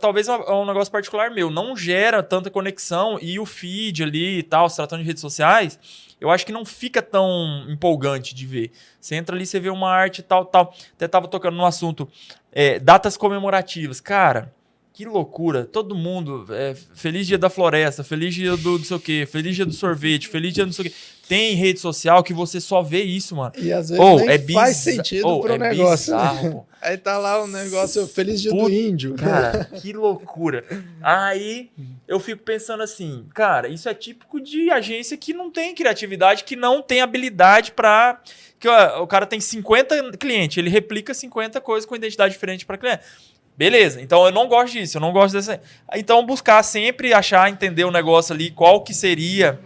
B: talvez é um negócio particular meu. Não gera tanta conexão e o feed ali e tal, se tratando de redes sociais, eu acho que não fica tão empolgante de ver. Você entra ali, você vê uma arte e tal. Até tava tocando no assunto. Datas comemorativas. Cara, que loucura. Todo mundo, feliz dia da floresta, feliz dia do não sei o quê, feliz dia do sorvete, feliz dia do não sei o quê. Tem rede social que você só vê isso, mano.
A: E às vezes nem faz sentido pro negócio.
B: Bizarro,
A: né? Aí tá lá o negócio, feliz dia do índio.
B: Cara, que loucura. Aí eu fico pensando assim, cara, isso é típico de agência que não tem criatividade, que não tem habilidade pra... Que o cara tem 50 clientes, ele replica 50 coisas com identidade diferente para cliente. Beleza, então eu não gosto disso, eu não gosto dessa... Então buscar sempre achar, entender o negócio ali, qual que seria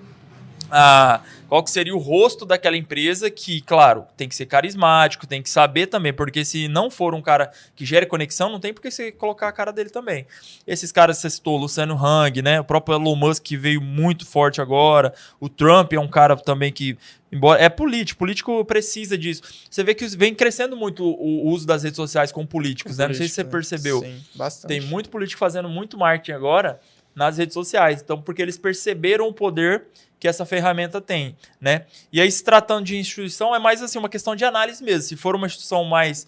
B: o rosto daquela empresa que, claro, tem que ser carismático, tem que saber também, porque se não for um cara que gere conexão, não tem por que você colocar a cara dele também. Esses caras, você citou, Luciano Hang, né? O próprio Elon Musk que veio muito forte agora, o Trump é um cara também que, embora é político precisa disso. Você vê que vem crescendo muito o uso das redes sociais com políticos, né? Não sei se você percebeu.
A: Sim, bastante.
B: Tem muito político fazendo muito marketing agora nas redes sociais, então porque eles perceberam o poder que essa ferramenta tem, né? E aí, se tratando de instituição, é mais assim uma questão de análise mesmo. Se for uma instituição mais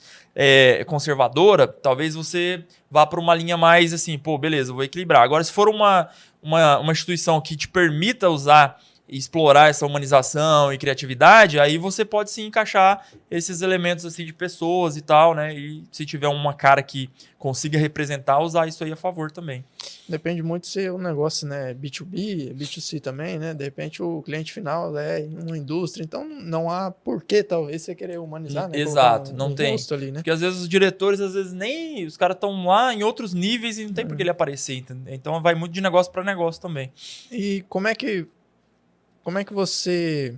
B: conservadora, talvez você vá para uma linha mais assim, pô, beleza, vou equilibrar. Agora, se for uma instituição que te permita usar e explorar essa humanização e criatividade, aí você pode sim encaixar esses elementos assim de pessoas e tal, né? E se tiver uma cara que consiga representar, usar isso aí a favor também.
A: Depende muito se o negócio, né, B2B, B2C também, né? De repente o cliente final é uma indústria, então não há porquê talvez você querer humanizar, né?
B: Exato, não tem.
A: Rosto ali, né?
B: Porque às vezes os diretores, nem os caras estão lá em outros níveis e não tem por que ele aparecer, entendeu? Então vai muito de negócio para negócio também.
A: E como é que você,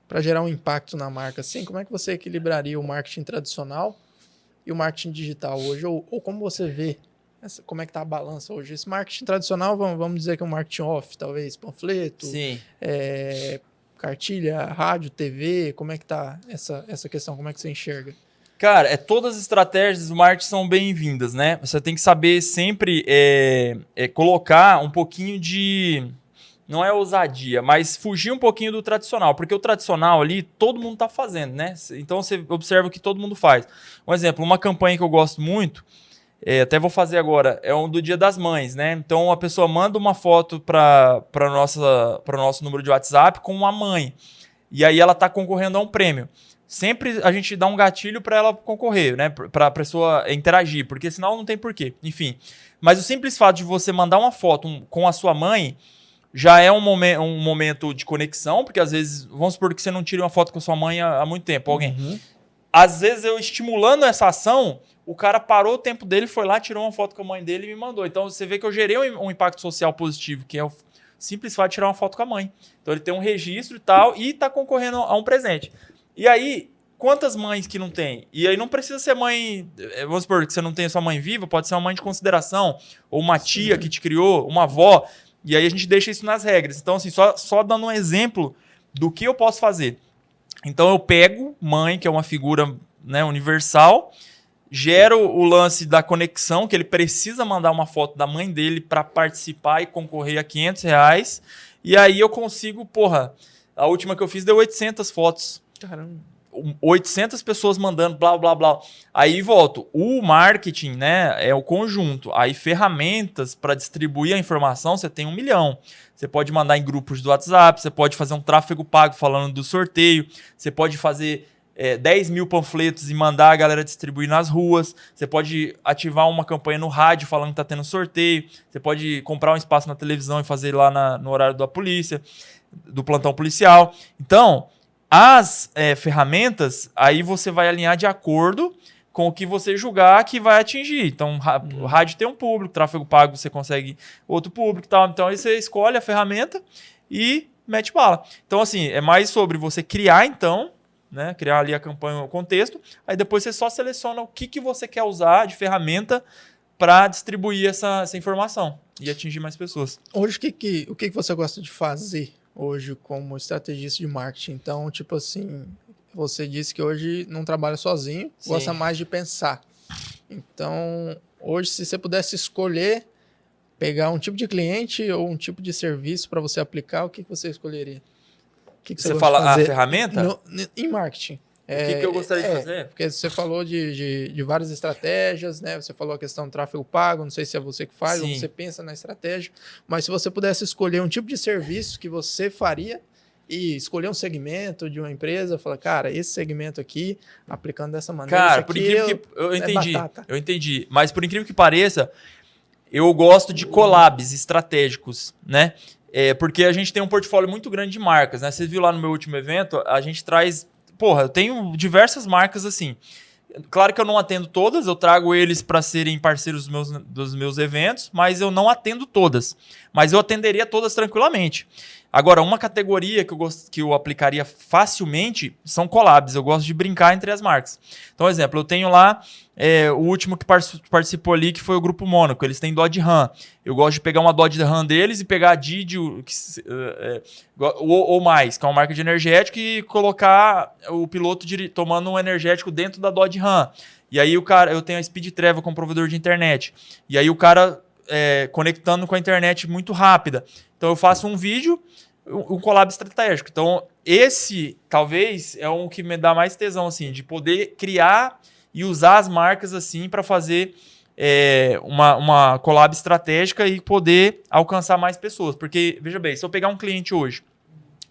A: para gerar um impacto na marca, assim, como é que você equilibraria o marketing tradicional e o marketing digital hoje? Ou como você vê, como é que tá a balança hoje? Esse marketing tradicional, vamos dizer que é um marketing off, talvez, panfleto,
B: Sim.
A: Cartilha, rádio, TV, como é que tá essa questão? Como é que você enxerga?
B: Cara, todas as estratégias do marketing são bem-vindas, né? Você tem que saber sempre colocar um pouquinho de... Não é ousadia, mas fugir um pouquinho do tradicional. Porque o tradicional ali, todo mundo tá fazendo, né? Então você observa o que todo mundo faz. Um exemplo, uma campanha que eu gosto muito, até vou fazer agora, é um do Dia das Mães, né? Então a pessoa manda uma foto para o nosso número de WhatsApp com uma mãe. E aí ela tá concorrendo a um prêmio. Sempre a gente dá um gatilho para ela concorrer, né? Para a pessoa interagir, porque senão não tem porquê. Enfim. Mas o simples fato de você mandar uma foto com a sua mãe já é um momento de conexão, porque às vezes, vamos supor que você não tire uma foto com a sua mãe há muito tempo, alguém.
A: Uhum.
B: Às vezes eu estimulando essa ação, o cara parou o tempo dele, foi lá, tirou uma foto com a mãe dele e me mandou. Então você vê que eu gerei um impacto social positivo, que é o simples fato de tirar uma foto com a mãe. Então ele tem um registro e tal, e está concorrendo a um presente. E aí, quantas mães que não tem? E aí não precisa ser mãe... Vamos supor que você não tem sua mãe viva, pode ser uma mãe de consideração, ou uma tia que te criou, uma avó. E aí a gente deixa isso nas regras. Então, assim, só dando um exemplo do que eu posso fazer. Então eu pego mãe, que é uma figura, né, universal, gero o lance da conexão, que ele precisa mandar uma foto da mãe dele para participar e concorrer a R$500. E aí eu consigo, a última que eu fiz deu 800 fotos.
A: Caramba.
B: 800 pessoas mandando, blá, blá, blá. Aí volto. O marketing, né, é o conjunto. Aí ferramentas para distribuir a informação, você tem 1 milhão. Você pode mandar em grupos do WhatsApp, você pode fazer um tráfego pago falando do sorteio, você pode fazer 10 mil panfletos e mandar a galera distribuir nas ruas, você pode ativar uma campanha no rádio falando que está tendo sorteio, você pode comprar um espaço na televisão e fazer lá no horário da polícia, do plantão policial. Então... As ferramentas, aí você vai alinhar de acordo com o que você julgar que vai atingir. Então, o rádio tem um público, tráfego pago você consegue outro público e tal. Então, aí você escolhe a ferramenta e mete bala. Então, assim, é mais sobre você criar, então, né? Criar ali a campanha, o contexto. Aí depois você só seleciona o que você quer usar de ferramenta para distribuir essa informação e atingir mais pessoas.
A: Hoje, o que você gosta de fazer? Hoje como estrategista de marketing. Então, tipo assim, você disse que hoje não trabalha sozinho,
B: Sim.
A: Gosta mais de pensar. Então, hoje, se você pudesse escolher pegar um tipo de cliente ou um tipo de serviço para você aplicar, o que você escolheria? O que
B: você fala a ferramenta?
A: Em marketing.
B: O que eu gostaria de fazer?
A: Porque você falou de várias estratégias, né? Você falou a questão do tráfego pago, não sei se é você que faz,
B: Sim.
A: ou você pensa na estratégia, mas se você pudesse escolher um tipo de serviço que você faria e escolher um segmento de uma empresa, falar, cara, esse segmento aqui, aplicando dessa maneira,
B: cara, por incrível que eu entendi, eu entendi, mas por incrível que pareça, eu gosto de collabs estratégicos, né? Porque a gente tem um portfólio muito grande de marcas, né? Você viu lá no meu último evento, a gente traz... eu tenho diversas marcas assim. Claro que eu não atendo todas, eu trago eles para serem parceiros dos meus eventos, mas eu não atendo todas. Mas eu atenderia todas tranquilamente. Agora, uma categoria que eu aplicaria facilmente são collabs. Eu gosto de brincar entre as marcas. Então, exemplo, eu tenho lá o último que participou ali, que foi o Grupo Mônaco. Eles têm Dodge Ram. Eu gosto de pegar uma Dodge Ram deles e pegar a Didi ou mais, que é uma marca de energético, e colocar o piloto tomando um energético dentro da Dodge Ram. E aí eu tenho a Speed Travel como provedor de internet. E aí o cara conectando com a internet muito rápida. Então eu faço um vídeo, um collab estratégico. Então esse talvez é um que me dá mais tesão, assim, de poder criar e usar as marcas assim para fazer uma collab estratégica e poder alcançar mais pessoas. Porque, veja bem, se eu pegar um cliente hoje,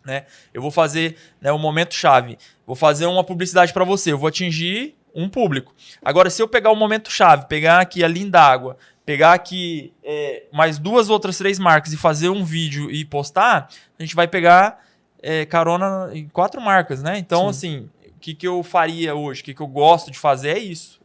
B: né, eu vou fazer o momento chave, vou fazer uma publicidade para você, eu vou atingir um público. Agora, se eu pegar o momento chave, pegar aqui a Lindágua, pegar aqui mais 2 outras 3 marcas e fazer um vídeo e postar, a gente vai pegar carona em 4 marcas, né? Então, assim, o que eu faria hoje, o que eu gosto de fazer é isso.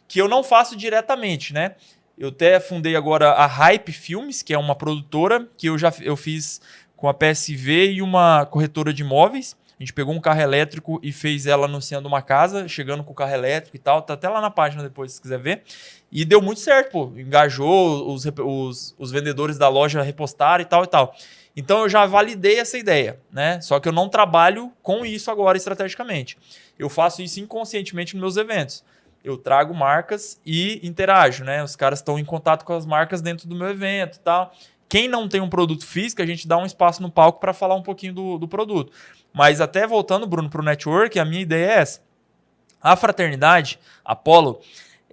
B: Que eu não faço diretamente, né? Eu até fundei agora a Hype Filmes, que é uma produtora que eu fiz com a PSV e uma corretora de imóveis. A gente pegou um carro elétrico e fez ela anunciando uma casa, chegando com o carro elétrico e tal. Tá até lá na página depois, se quiser ver. E deu muito certo, pô. Engajou, os vendedores da loja repostaram e tal e tal. Então eu já validei essa ideia, né? Só que eu não trabalho com isso agora estrategicamente. Eu faço isso inconscientemente nos meus eventos. Eu trago marcas e interajo, né? Os caras estão em contato com as marcas dentro do meu evento e tal. Quem não tem um produto físico, a gente dá um espaço no palco para falar um pouquinho do produto. Mas até voltando, Bruno, para o network, a minha ideia é essa. A fraternidade, Apollo,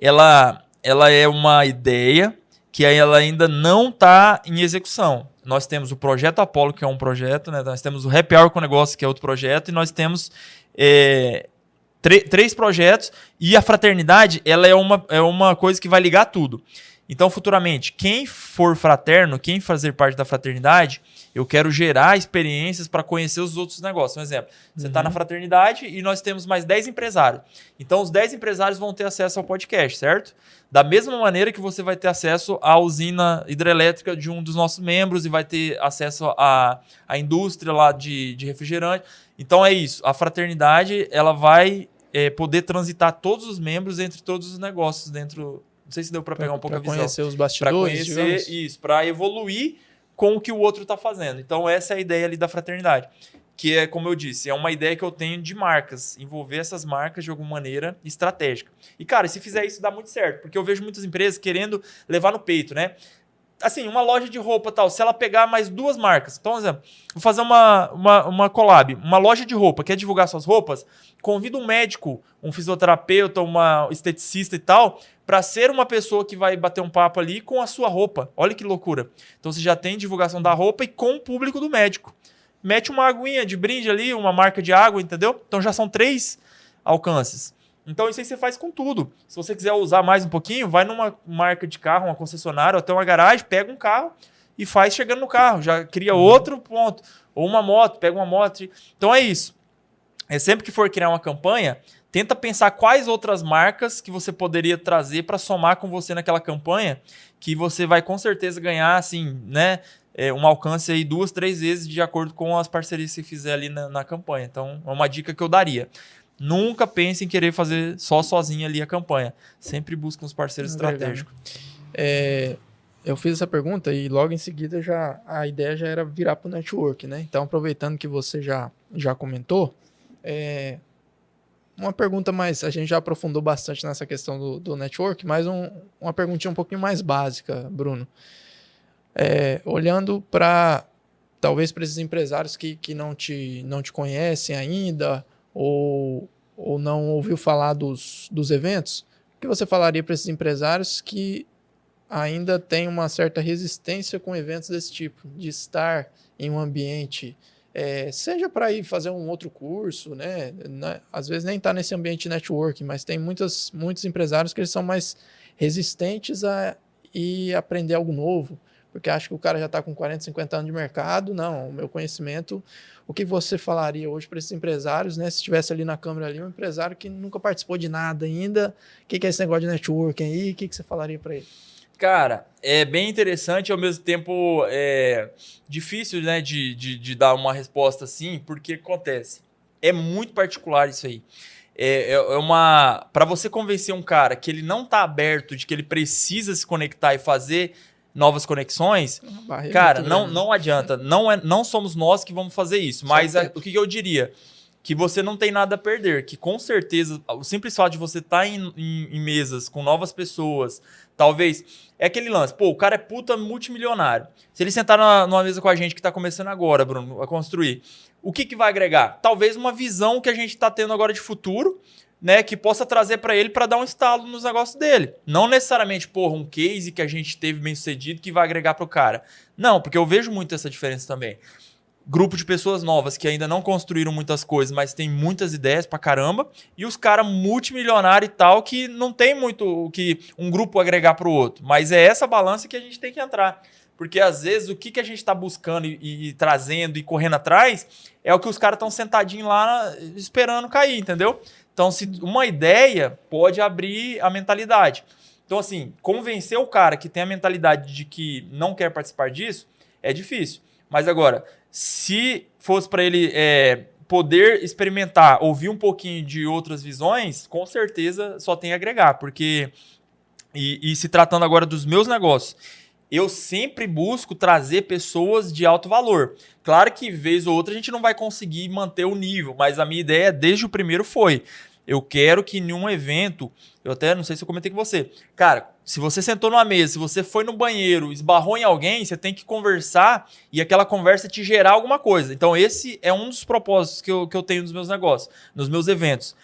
B: ela é uma ideia que ela ainda não está em execução. Nós temos o Projeto Apollo, que é um projeto, né? Nós temos o Happy Hour com Negócio, que é outro projeto, e nós temos 3 projetos, e a fraternidade ela é uma coisa que vai ligar tudo. Então, futuramente, quem for fraterno, quem fazer parte da fraternidade, eu quero gerar experiências para conhecer os outros negócios. Um exemplo, você está na fraternidade e nós temos mais 10 empresários. Então, os 10 empresários vão ter acesso ao podcast, certo? Da mesma maneira que você vai ter acesso à usina hidrelétrica de um dos nossos membros e vai ter acesso à indústria lá de refrigerante. Então, é isso. A fraternidade ela vai poder transitar todos os membros entre todos os negócios dentro. Não sei se deu para pegar um pouco a visão.
A: Para conhecer os bastidores,
B: para conhecer isso, para evoluir com o que o outro está fazendo. Então, essa é a ideia ali da fraternidade. Que é, como eu disse, é uma ideia que eu tenho de marcas. Envolver essas marcas de alguma maneira estratégica. E, cara, se fizer isso, dá muito certo. Porque eu vejo muitas empresas querendo levar no peito, né? Assim, uma loja de roupa tal, se ela pegar mais 2 marcas. Então, por exemplo, vou fazer uma collab. Uma loja de roupa, quer divulgar suas roupas? Convida um médico, um fisioterapeuta, uma esteticista e tal, para ser uma pessoa que vai bater um papo ali com a sua roupa. Olha que loucura. Então, você já tem divulgação da roupa e com o público do médico. Mete uma aguinha de brinde ali, uma marca de água, entendeu? Então, já são 3 alcances. Então, isso aí você faz com tudo. Se você quiser usar mais um pouquinho, vai numa marca de carro, uma concessionária, ou até uma garagem, pega um carro e faz chegando no carro. Já cria outro ponto. Ou uma moto, pega uma moto. Então, é isso. Sempre que for criar uma campanha, tenta pensar quais outras marcas que você poderia trazer para somar com você naquela campanha, que você vai com certeza ganhar, assim, né? Um alcance aí 2, 3 vezes de acordo com as parcerias que você fizer ali na campanha. Então, é uma dica que eu daria. Nunca pense em querer fazer sozinho ali a campanha. Sempre busque uns parceiros estratégicos.
A: Eu fiz essa pergunta e logo em seguida a ideia já era virar para o network, né? Então, aproveitando que você já comentou, uma pergunta mais... A gente já aprofundou bastante nessa questão do network, mas uma perguntinha um pouquinho mais básica, Bruno. Olhando talvez para esses empresários que não te conhecem ainda ou não ouviu falar dos eventos, o que você falaria para esses empresários que ainda têm uma certa resistência com eventos desse tipo, de estar em um ambiente, seja para ir fazer um outro curso, né? Às vezes nem está nesse ambiente de networking, mas tem muitos empresários que eles são mais resistentes a ir aprender algo novo, porque acho que o cara já está com 40, 50 anos de mercado. Não, o meu conhecimento... O que você falaria hoje para esses empresários, né? Se estivesse ali na câmera ali, um empresário que nunca participou de nada ainda, o que é esse negócio de networking aí? O que você falaria para ele?
B: Cara, é bem interessante e ao mesmo tempo difícil, né, de dar uma resposta assim, porque acontece. É muito particular isso aí. Para você convencer um cara que ele não está aberto, de que ele precisa se conectar e fazer novas conexões, cara, não adianta. Não somos nós que vamos fazer isso. Mas o que eu diria? Que você não tem nada a perder. Que com certeza, o simples fato de você estar em mesas com novas pessoas, talvez... É aquele lance. Pô, o cara é puta multimilionário. Se ele sentar numa mesa com a gente que está começando agora, Bruno, a construir, o que vai agregar? Talvez uma visão que a gente está tendo agora de futuro, né, que possa trazer para ele para dar um estalo nos negócios dele. Não necessariamente, um case que a gente teve bem sucedido que vai agregar para o cara. Não, porque eu vejo muito essa diferença também. Grupo de pessoas novas que ainda não construíram muitas coisas, mas tem muitas ideias pra caramba, e os caras multimilionários e tal, que não tem muito o que um grupo agregar pro outro. Mas é essa balança que a gente tem que entrar. Porque às vezes o que a gente está buscando e trazendo e correndo atrás é o que os caras estão sentadinhos lá esperando cair, entendeu? Então, se uma ideia pode abrir a mentalidade. Então, assim, convencer o cara que tem a mentalidade de que não quer participar disso é difícil. Mas agora, se fosse para ele poder experimentar, ouvir um pouquinho de outras visões, com certeza só tem a agregar, porque, e se tratando agora dos meus negócios, eu sempre busco trazer pessoas de alto valor. Claro que, vez ou outra, a gente não vai conseguir manter o nível, mas a minha ideia desde o primeiro foi, eu quero que em um evento, eu até não sei se eu comentei com você, cara, se você sentou numa mesa, se você foi no banheiro, esbarrou em alguém, você tem que conversar e aquela conversa te gerar alguma coisa. Então esse é um dos propósitos que eu tenho nos meus negócios, nos meus eventos.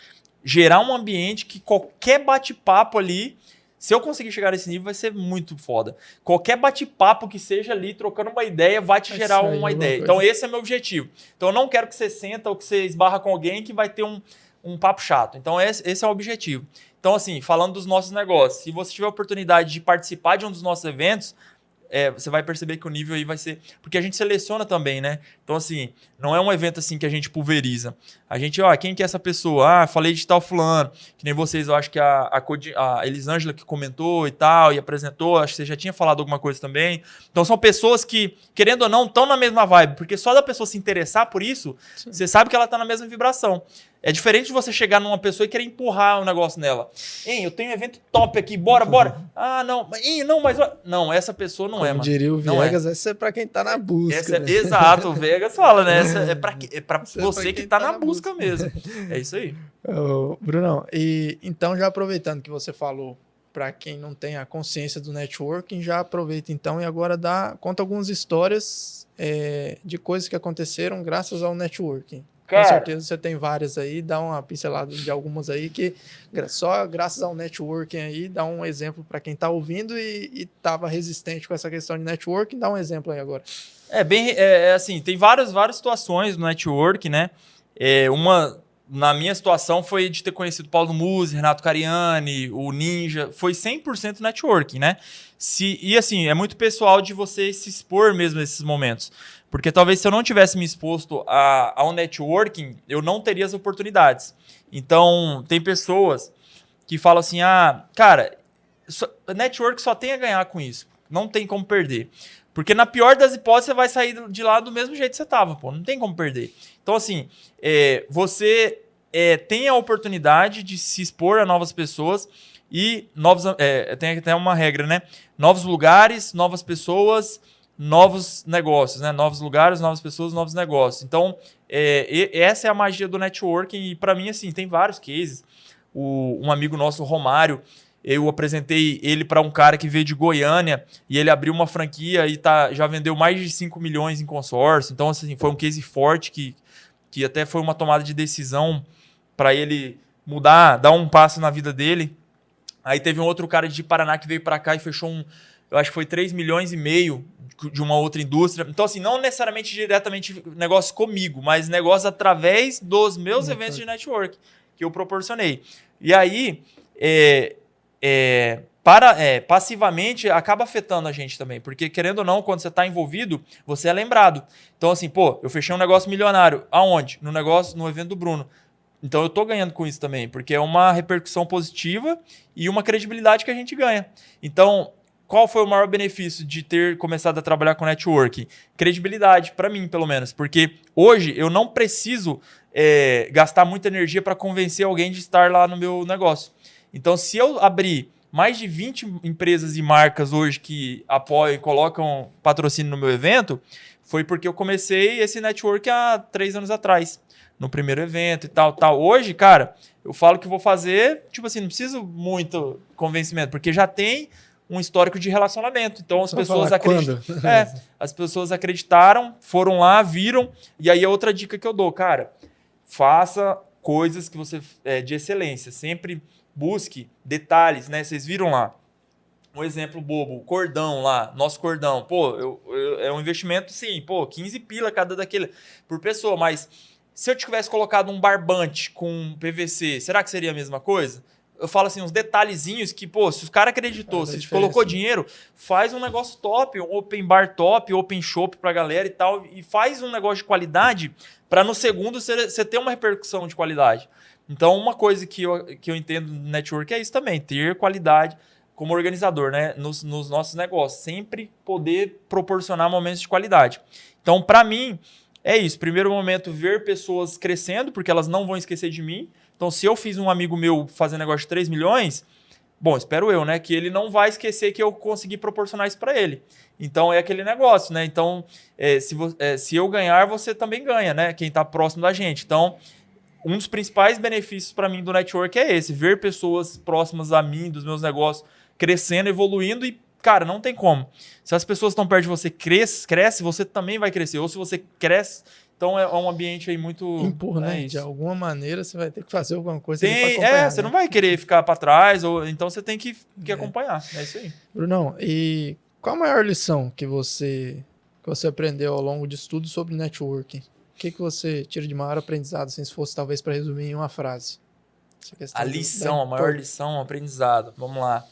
B: Gerar um ambiente que qualquer bate-papo ali, se eu conseguir chegar nesse nível, vai ser muito foda. Qualquer bate-papo que seja ali, trocando uma ideia, vai te gerar uma ideia. Então esse é meu objetivo. Então eu não quero que você senta ou que você esbarra com alguém que vai ter um papo chato. Então esse é o objetivo. Então, assim, falando dos nossos negócios, se você tiver a oportunidade de participar de um dos nossos eventos, você vai perceber que o nível aí vai ser... Porque a gente seleciona também, né? Então, assim, não é um evento assim que a gente pulveriza. A gente, quem que é essa pessoa? Ah, falei de tal fulano. Que nem vocês, eu acho que a Elisângela que comentou e tal, e apresentou, acho que você já tinha falado alguma coisa também. Então, são pessoas que, querendo ou não, estão na mesma vibe. Porque só da pessoa se interessar por isso, sim, você sabe que ela está na mesma vibração. É diferente de você chegar numa pessoa e querer empurrar um negócio nela. Hein, eu tenho um evento top aqui, bora. Ah, não. Não, mas... Não, essa pessoa não. Como
A: é, mano. Diria o Viegas, essa é pra quem tá na busca.
B: Né? Exato, o Viegas fala, né? Essa é pra você que tá na busca mesmo. É isso aí.
A: Brunão, e então já aproveitando que você falou para quem não tem a consciência do networking, já aproveita então e agora conta algumas histórias de coisas que aconteceram graças ao networking. Cara, com certeza você tem várias aí, dá uma pincelada de algumas aí que só graças ao networking aí, dá um exemplo para quem tá ouvindo e tava resistente com essa questão de networking, dá um exemplo aí agora.
B: Assim, tem várias situações no networking, né? Uma, na minha situação, foi de ter conhecido Paulo Musi, Renato Cariani, o Ninja, foi 100% networking, né? E assim, é muito pessoal de você se expor mesmo nesses momentos. Porque talvez se eu não tivesse me exposto ao networking, eu não teria as oportunidades. Então, tem pessoas que falam assim, cara, network só tem a ganhar com isso. Não tem como perder. Porque na pior das hipóteses, você vai sair de lá do mesmo jeito que você estava, pô. Não tem como perder. Então, assim, você tem a oportunidade de se expor a novas pessoas e tem até uma regra, né? Novos lugares, novas pessoas, novos negócios, né? Novos lugares, novas pessoas, novos negócios. Então, essa é a magia do networking e para mim, assim, tem vários cases. Um amigo nosso, o Romário, eu apresentei ele para um cara que veio de Goiânia e ele abriu uma franquia e já vendeu mais de 5 milhões em consórcio. Então, assim, foi um case forte que até foi uma tomada de decisão para ele mudar, dar um passo na vida dele. Aí teve um outro cara de Paraná que veio para cá e fechou eu acho que foi 3 milhões e meio de uma outra indústria. Então, assim, não necessariamente diretamente negócio comigo, mas negócio através dos meus eventos de network que eu proporcionei. E aí, passivamente, acaba afetando a gente também. Porque, querendo ou não, quando você está envolvido, você é lembrado. Então, assim, eu fechei um negócio milionário. Aonde? No evento do Bruno. Então, eu estou ganhando com isso também, porque é uma repercussão positiva e uma credibilidade que a gente ganha. Então, qual foi o maior benefício de ter começado a trabalhar com networking? Credibilidade, para mim, pelo menos. Porque hoje eu não preciso gastar muita energia para convencer alguém de estar lá no meu negócio. Então, se eu abrir mais de 20 empresas e marcas hoje que apoiam e colocam patrocínio no meu evento, foi porque eu comecei esse network há 3 anos atrás, no primeiro evento e tal. Hoje, cara, eu falo que vou fazer, tipo assim, não preciso muito convencimento, porque já tem um histórico de relacionamento. Então as pessoas as pessoas acreditaram, foram lá, viram. E aí é outra dica que eu dou, cara, faça coisas que você de excelência, sempre busque detalhes, né? Vocês viram lá um exemplo bobo, o cordão lá, nosso cordão, é um investimento, sim, 15 pila cada daquele por pessoa, mas se eu tivesse colocado um barbante com PVC, será que seria a mesma coisa? Eu falo assim, uns detalhezinhos que, se o cara acreditou, se colocou dinheiro, faz um negócio top, um open bar top, open shop pra galera e tal, e faz um negócio de qualidade para no segundo você ter uma repercussão de qualidade. Então, uma coisa que eu entendo no network é isso também, ter qualidade como organizador, né, nos nossos negócios, sempre poder proporcionar momentos de qualidade. Então, para mim, é isso. Primeiro momento, ver pessoas crescendo, porque elas não vão esquecer de mim. Então, se eu fiz um amigo meu fazer negócio de 3 milhões, bom, espero eu, né? Que ele não vai esquecer que eu consegui proporcionar isso para ele. Então, é aquele negócio, né? Então, se eu ganhar, você também ganha, né? Quem está próximo da gente. Então, um dos principais benefícios para mim do network é esse. Ver pessoas próximas a mim, dos meus negócios, crescendo, evoluindo e, cara, não tem como. Se as pessoas estão perto de você, cresce, você também vai crescer. Ou se você cresce, então é um ambiente aí muito...
A: Empurra, né?
B: Isso.
A: De alguma maneira você vai ter que fazer alguma coisa ali para acompanhar.
B: Você não vai querer ficar para trás, então você tem que acompanhar. É isso aí.
A: Brunão, e qual a maior lição que você aprendeu ao longo de estudo sobre networking? O que você tira de maior aprendizado, assim, se fosse talvez para resumir em uma frase?
B: A maior lição, aprendizado. Vamos lá.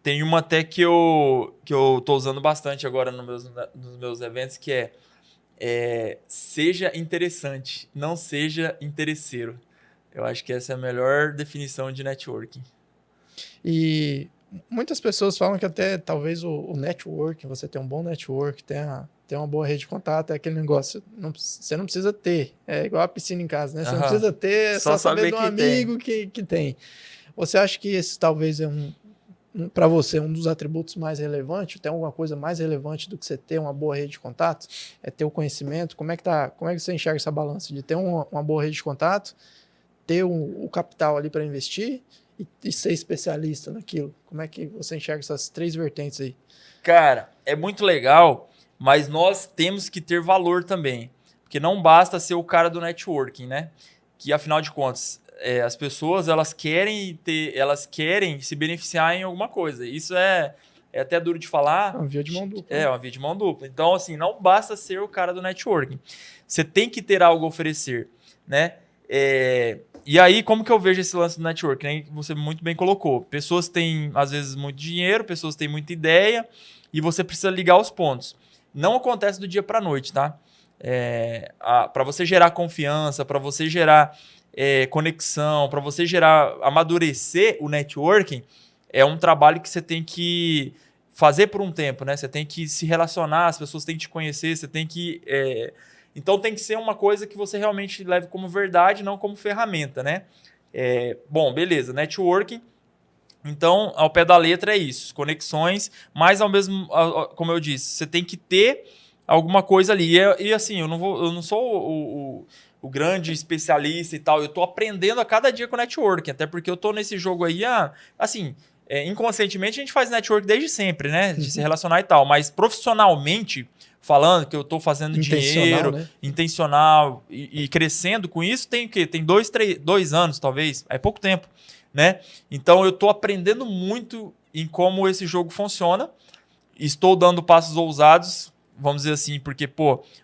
B: Tem uma até que eu tô usando bastante agora nos meus eventos, que seja interessante, não seja interesseiro. Eu acho que essa é a melhor definição de networking.
A: E muitas pessoas falam que até talvez o networking, você ter um bom network, ter uma boa rede de contato, é aquele negócio, você não precisa ter, é igual a piscina em casa, né? Você não precisa ter, é só saber de um amigo que tem. Você acha que esse talvez é para você, um dos atributos mais relevantes? Tem alguma coisa mais relevante do que você ter uma boa rede de contato? É ter o conhecimento? Como é que você enxerga essa balança de ter uma boa rede de contato, ter o capital ali para investir e ser especialista naquilo? Como é que você enxerga essas 3 vertentes aí?
B: Cara, é muito legal, mas nós temos que ter valor também. Porque não basta ser o cara do networking, né? Que, afinal de contas, as pessoas elas querem se beneficiar em alguma coisa. Isso é até duro de falar.
A: É uma via de mão dupla.
B: É uma via de mão dupla. Então, assim, não basta ser o cara do networking. Você tem que ter algo a oferecer, né? E aí, como que eu vejo esse lance do networking? Né? Você muito bem colocou. Pessoas têm, às vezes, muito dinheiro, pessoas têm muita ideia e você precisa ligar os pontos. Não acontece do dia para a noite, tá? Para você gerar confiança, para você gerar conexão, para você amadurecer o networking, é um trabalho que você tem que fazer por um tempo, né? Você tem que se relacionar, as pessoas têm que te conhecer, você tem que... Então tem que ser uma coisa que você realmente leve como verdade, não como ferramenta, né? Bom, beleza, networking. Então, ao pé da letra é isso, conexões, mas ao mesmo, como eu disse, você tem que ter alguma coisa ali. E assim, eu não sou o grande especialista e tal, eu tô aprendendo a cada dia com networking, até porque eu tô nesse jogo aí, assim, inconscientemente a gente faz network desde sempre, né? De se relacionar e tal, mas profissionalmente falando que eu tô fazendo dinheiro, né? Intencional e crescendo com isso, tem o quê? Tem 2 anos, talvez, é pouco tempo, né? Então eu tô aprendendo muito em como esse jogo funciona, estou dando passos ousados, vamos dizer assim, porque,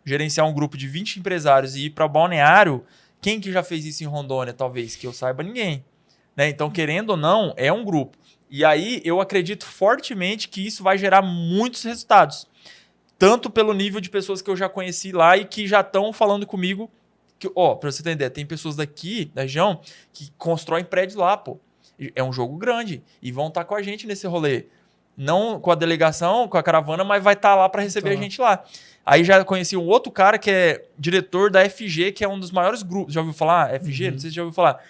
B: gerenciar um grupo de 20 empresários e ir para Balneário, quem que já fez isso em Rondônia, talvez? Que eu saiba, ninguém, né? Então, querendo ou não, é um grupo. E aí, eu acredito fortemente que isso vai gerar muitos resultados. Tanto pelo nível de pessoas que eu já conheci lá e que já estão falando comigo. Para você ter ideia, tem pessoas daqui, da região, que constroem prédios lá, É um jogo grande. E vão estar com a gente nesse rolê. Não com a delegação, com a caravana, mas vai estar lá para receber a gente lá. Aí já conheci um outro cara que é diretor da FG, que é um dos maiores grupos. Já ouviu falar? FG? Não sei se já ouviu falar.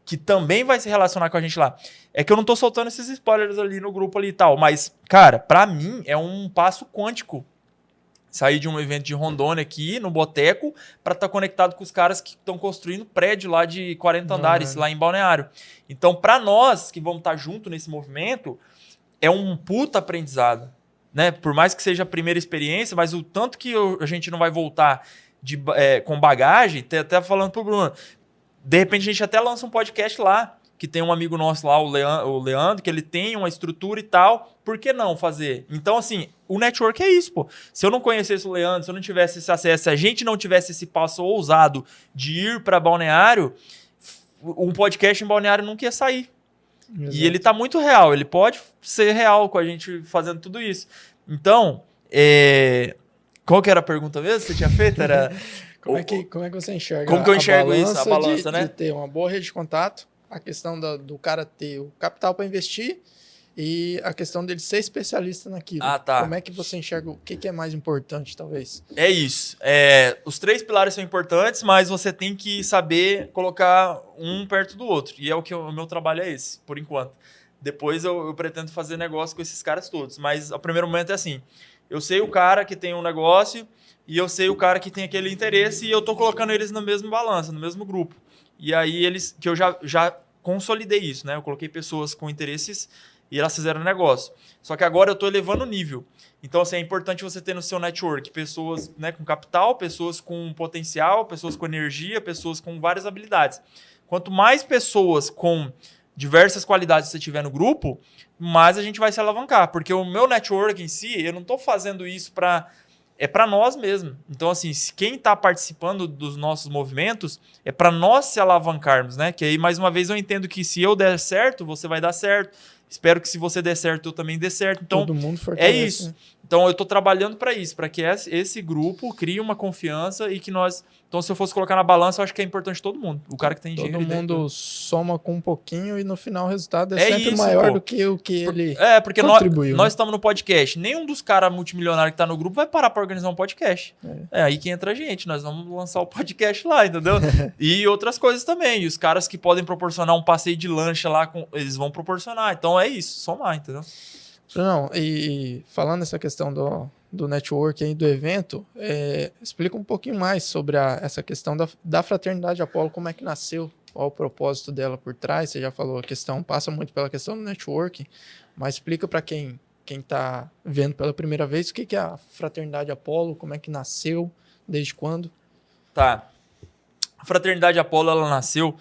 B: Que também vai se relacionar com a gente lá. É que eu não tô soltando esses spoilers ali no grupo ali e tal. Mas, cara, para mim é um passo quântico. Sair de um evento de Rondônia aqui, no Boteco, para estar conectado com os caras que estão construindo prédio lá de 40 andares, lá em Balneário. Então, para nós que vamos estar junto nesse movimento, é um puta aprendizado, né? Por mais que seja a primeira experiência, mas o tanto que a gente não vai voltar com bagagem, até falando pro Bruno, de repente a gente até lança um podcast lá, que tem um amigo nosso lá, o Leandro, que ele tem uma estrutura e tal, por que não fazer? Então, assim, o network é isso, Se eu não conhecesse o Leandro, se eu não tivesse esse acesso, se a gente não tivesse esse passo ousado de ir para Balneário, um podcast em Balneário nunca ia sair. Exato. E ele tá muito real, ele pode ser real com a gente fazendo tudo isso. Então, qual que era a pergunta mesmo que você tinha feito? Era...
A: como é que você enxerga?
B: Como que eu enxergo isso? A balança, né?
A: De ter uma boa rede de contato, a questão do cara ter o capital para investir E a questão dele ser especialista naquilo.
B: Ah, tá.
A: Como é que você enxerga o que é mais importante, talvez?
B: É isso. Os 3 pilares são importantes, mas você tem que saber colocar um perto do outro. E é o meu trabalho é esse, por enquanto. Depois eu pretendo fazer negócio com esses caras todos. Mas o primeiro momento é assim. Eu sei o cara que tem um negócio e eu sei o cara que tem aquele interesse e eu tô colocando eles na mesma balança, no mesmo grupo. E aí que eu já consolidei isso, né? Eu coloquei pessoas com interesses e elas fizeram negócio. Só que agora eu estou elevando o nível. Então, assim, é importante você ter no seu network pessoas, né, com capital, pessoas com potencial, pessoas com energia, pessoas com várias habilidades. Quanto mais pessoas com diversas qualidades você tiver no grupo, mais a gente vai se alavancar. Porque o meu network em si, eu não estou fazendo isso para... É para nós mesmo. Então, assim, quem está participando dos nossos movimentos é para nós se alavancarmos, né? Que aí, mais uma vez, eu entendo que se eu der certo, você vai dar certo. Espero que se você der certo, eu também dê certo. Então,
A: todo mundo fortalece,
B: é isso.
A: né?
B: Então, eu estou trabalhando para isso, para que esse grupo crie uma confiança e que nós... Então, se eu fosse colocar na balança, eu acho que é importante todo mundo. O cara que tem dinheiro...
A: Todo mundo soma com um pouquinho e no final o resultado é
B: É
A: sempre
B: isso,
A: maior
B: pô.
A: do que o que ele
B: porque
A: contribuiu.
B: nós estamos no podcast. Nenhum dos caras multimilionários que está no grupo vai parar para organizar um podcast. É aí que entra a gente. Nós vamos lançar o podcast lá, entendeu? E outras coisas também. E os caras que podem proporcionar um passeio de lancha lá, eles vão proporcionar. Então é isso, somar, entendeu?
A: Não, e falando essa questão do network aí, do evento, explica um pouquinho mais sobre essa questão da Fraternidade Apollo, como é que nasceu, qual o propósito dela por trás. Você já falou, a questão passa muito pela questão do networking, mas explica para quem está vendo pela primeira vez o que é a Fraternidade Apollo, como é que nasceu, desde quando.
B: Tá. A Fraternidade Apollo, ela nasceu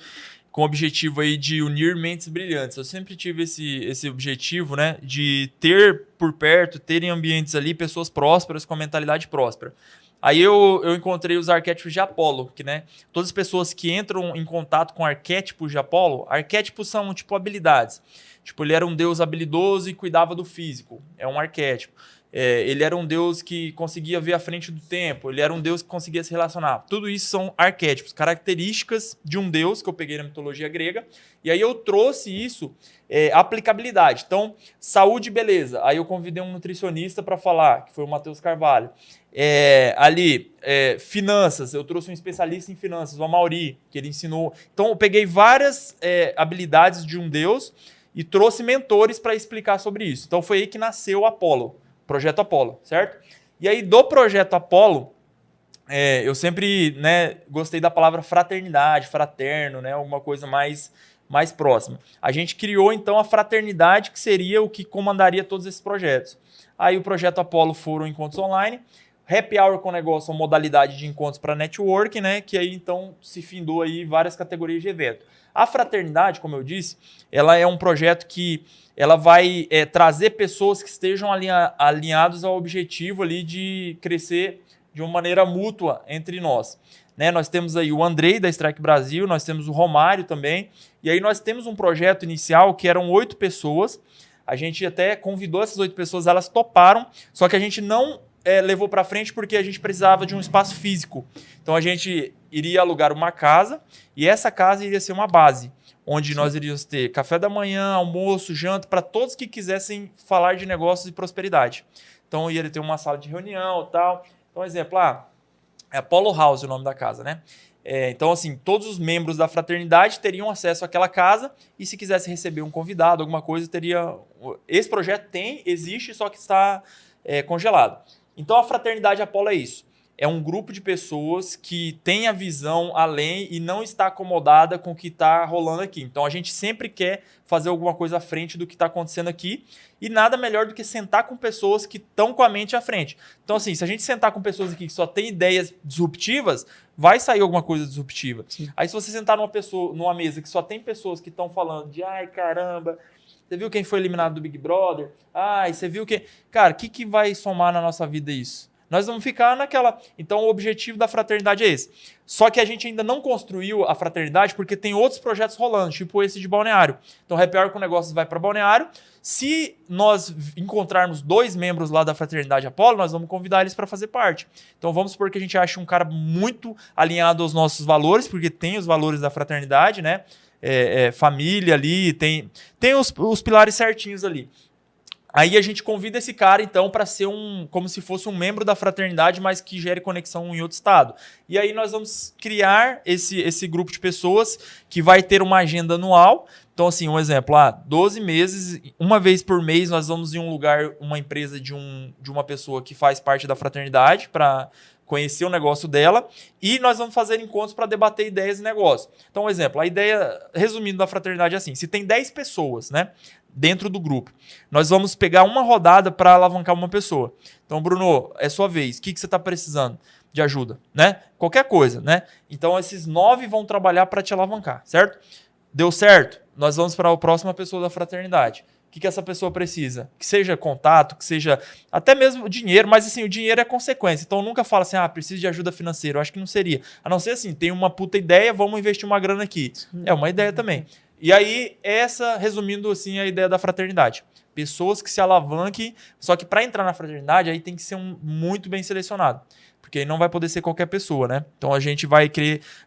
B: com o objetivo aí de unir mentes brilhantes. Eu sempre tive esse objetivo, né, de ter por perto, ter em ambientes ali pessoas prósperas com a mentalidade próspera. Aí eu encontrei os arquétipos de Apolo, que, né, todas as pessoas que entram em contato com arquétipos de Apolo, arquétipos são tipo habilidades. Tipo, ele era um deus habilidoso e cuidava do físico. É um arquétipo. Ele era um deus que conseguia ver à frente do tempo. Ele era um deus que conseguia se relacionar. Tudo isso são arquétipos, características de um deus que eu peguei na mitologia grega. E aí eu trouxe isso, aplicabilidade. Então, saúde e beleza. Aí eu convidei um nutricionista para falar, que foi o Matheus Carvalho. Finanças. Eu trouxe um especialista em finanças, o Amauri, que ele ensinou. Então, eu peguei várias habilidades de um deus e trouxe mentores para explicar sobre isso. Então, foi aí que nasceu o Apolo. Projeto Apolo, certo? E aí, do Projeto Apolo, eu sempre, né, gostei da palavra fraternidade, fraterno, né, alguma coisa mais próxima. A gente criou, então, a fraternidade, que seria o que comandaria todos esses projetos. Aí, o Projeto Apolo foram encontros online, Happy Hour com negócio, uma modalidade de encontros para network, né, que aí, então, se findou aí várias categorias de evento. A fraternidade, como eu disse, ela é um projeto que ela vai trazer pessoas que estejam alinhados ao objetivo ali de crescer de uma maneira mútua entre nós. Né? Nós temos aí o Andrei, da Strike Brasil, nós temos o Romário também, e aí nós temos um projeto inicial que eram 8 pessoas, a gente até convidou essas 8 pessoas, elas toparam, só que a gente não levou para frente porque a gente precisava de um espaço físico. Então a gente iria alugar uma casa, e essa casa iria ser uma base, onde nós iríamos ter café da manhã, almoço, janta, para todos que quisessem falar de negócios e prosperidade. Então, ia ter uma sala de reunião e tal. Então, exemplo, é Apollo House o nome da casa, né? Então, assim, todos os membros da fraternidade teriam acesso àquela casa e se quisesse receber um convidado, alguma coisa, teria... Esse projeto existe, só que está congelado. Então, a Fraternidade Apollo é isso. É um grupo de pessoas que tem a visão além e não está acomodada com o que está rolando aqui. Então, a gente sempre quer fazer alguma coisa à frente do que está acontecendo aqui e nada melhor do que sentar com pessoas que estão com a mente à frente. Então, assim, se a gente sentar com pessoas aqui que só têm ideias disruptivas, vai sair alguma coisa disruptiva. Sim. Aí, se você sentar numa mesa que só tem pessoas que estão falando de ai, caramba... Você viu quem foi eliminado do Big Brother? Ai, você viu quem... Cara, o que vai somar na nossa vida isso? Nós vamos ficar naquela... Então, o objetivo da fraternidade é esse. Só que a gente ainda não construiu a fraternidade porque tem outros projetos rolando, tipo esse de Balneário. Então, Happy Hour com Negócios vai para Balneário. Se nós encontrarmos 2 membros lá da Fraternidade Apollo, nós vamos convidar eles para fazer parte. Então, vamos supor que a gente ache um cara muito alinhado aos nossos valores, porque tem os valores da fraternidade, né? família ali, tem os pilares certinhos ali. Aí a gente convida esse cara, então, para ser como se fosse um membro da fraternidade, mas que gere conexão em outro estado. E aí nós vamos criar esse grupo de pessoas que vai ter uma agenda anual. Então, assim, um exemplo, 12 meses, uma vez por mês nós vamos em um lugar, uma empresa de uma pessoa que faz parte da fraternidade para conhecer o negócio dela, e nós vamos fazer encontros para debater ideias e negócios. Então, um exemplo, a ideia, resumindo, da fraternidade é assim, se tem 10 pessoas, né, dentro do grupo, nós vamos pegar uma rodada para alavancar uma pessoa. Então, Bruno, é sua vez, o que você está precisando de ajuda, né? Qualquer coisa, né? Então, esses 9 vão trabalhar para te alavancar, certo? Deu certo? Nós vamos para a próxima pessoa da fraternidade. O que essa pessoa precisa? Que seja contato, que seja até mesmo dinheiro, mas assim, o dinheiro é consequência. Então, eu nunca falo assim, preciso de ajuda financeira. Eu acho que não seria. A não ser assim, tem uma puta ideia, vamos investir uma grana aqui. É uma ideia também. E aí, resumindo assim, a ideia da fraternidade. Pessoas que se alavanquem, só que para entrar na fraternidade, aí tem que ser muito bem selecionado. Porque aí não vai poder ser qualquer pessoa, né? Então a gente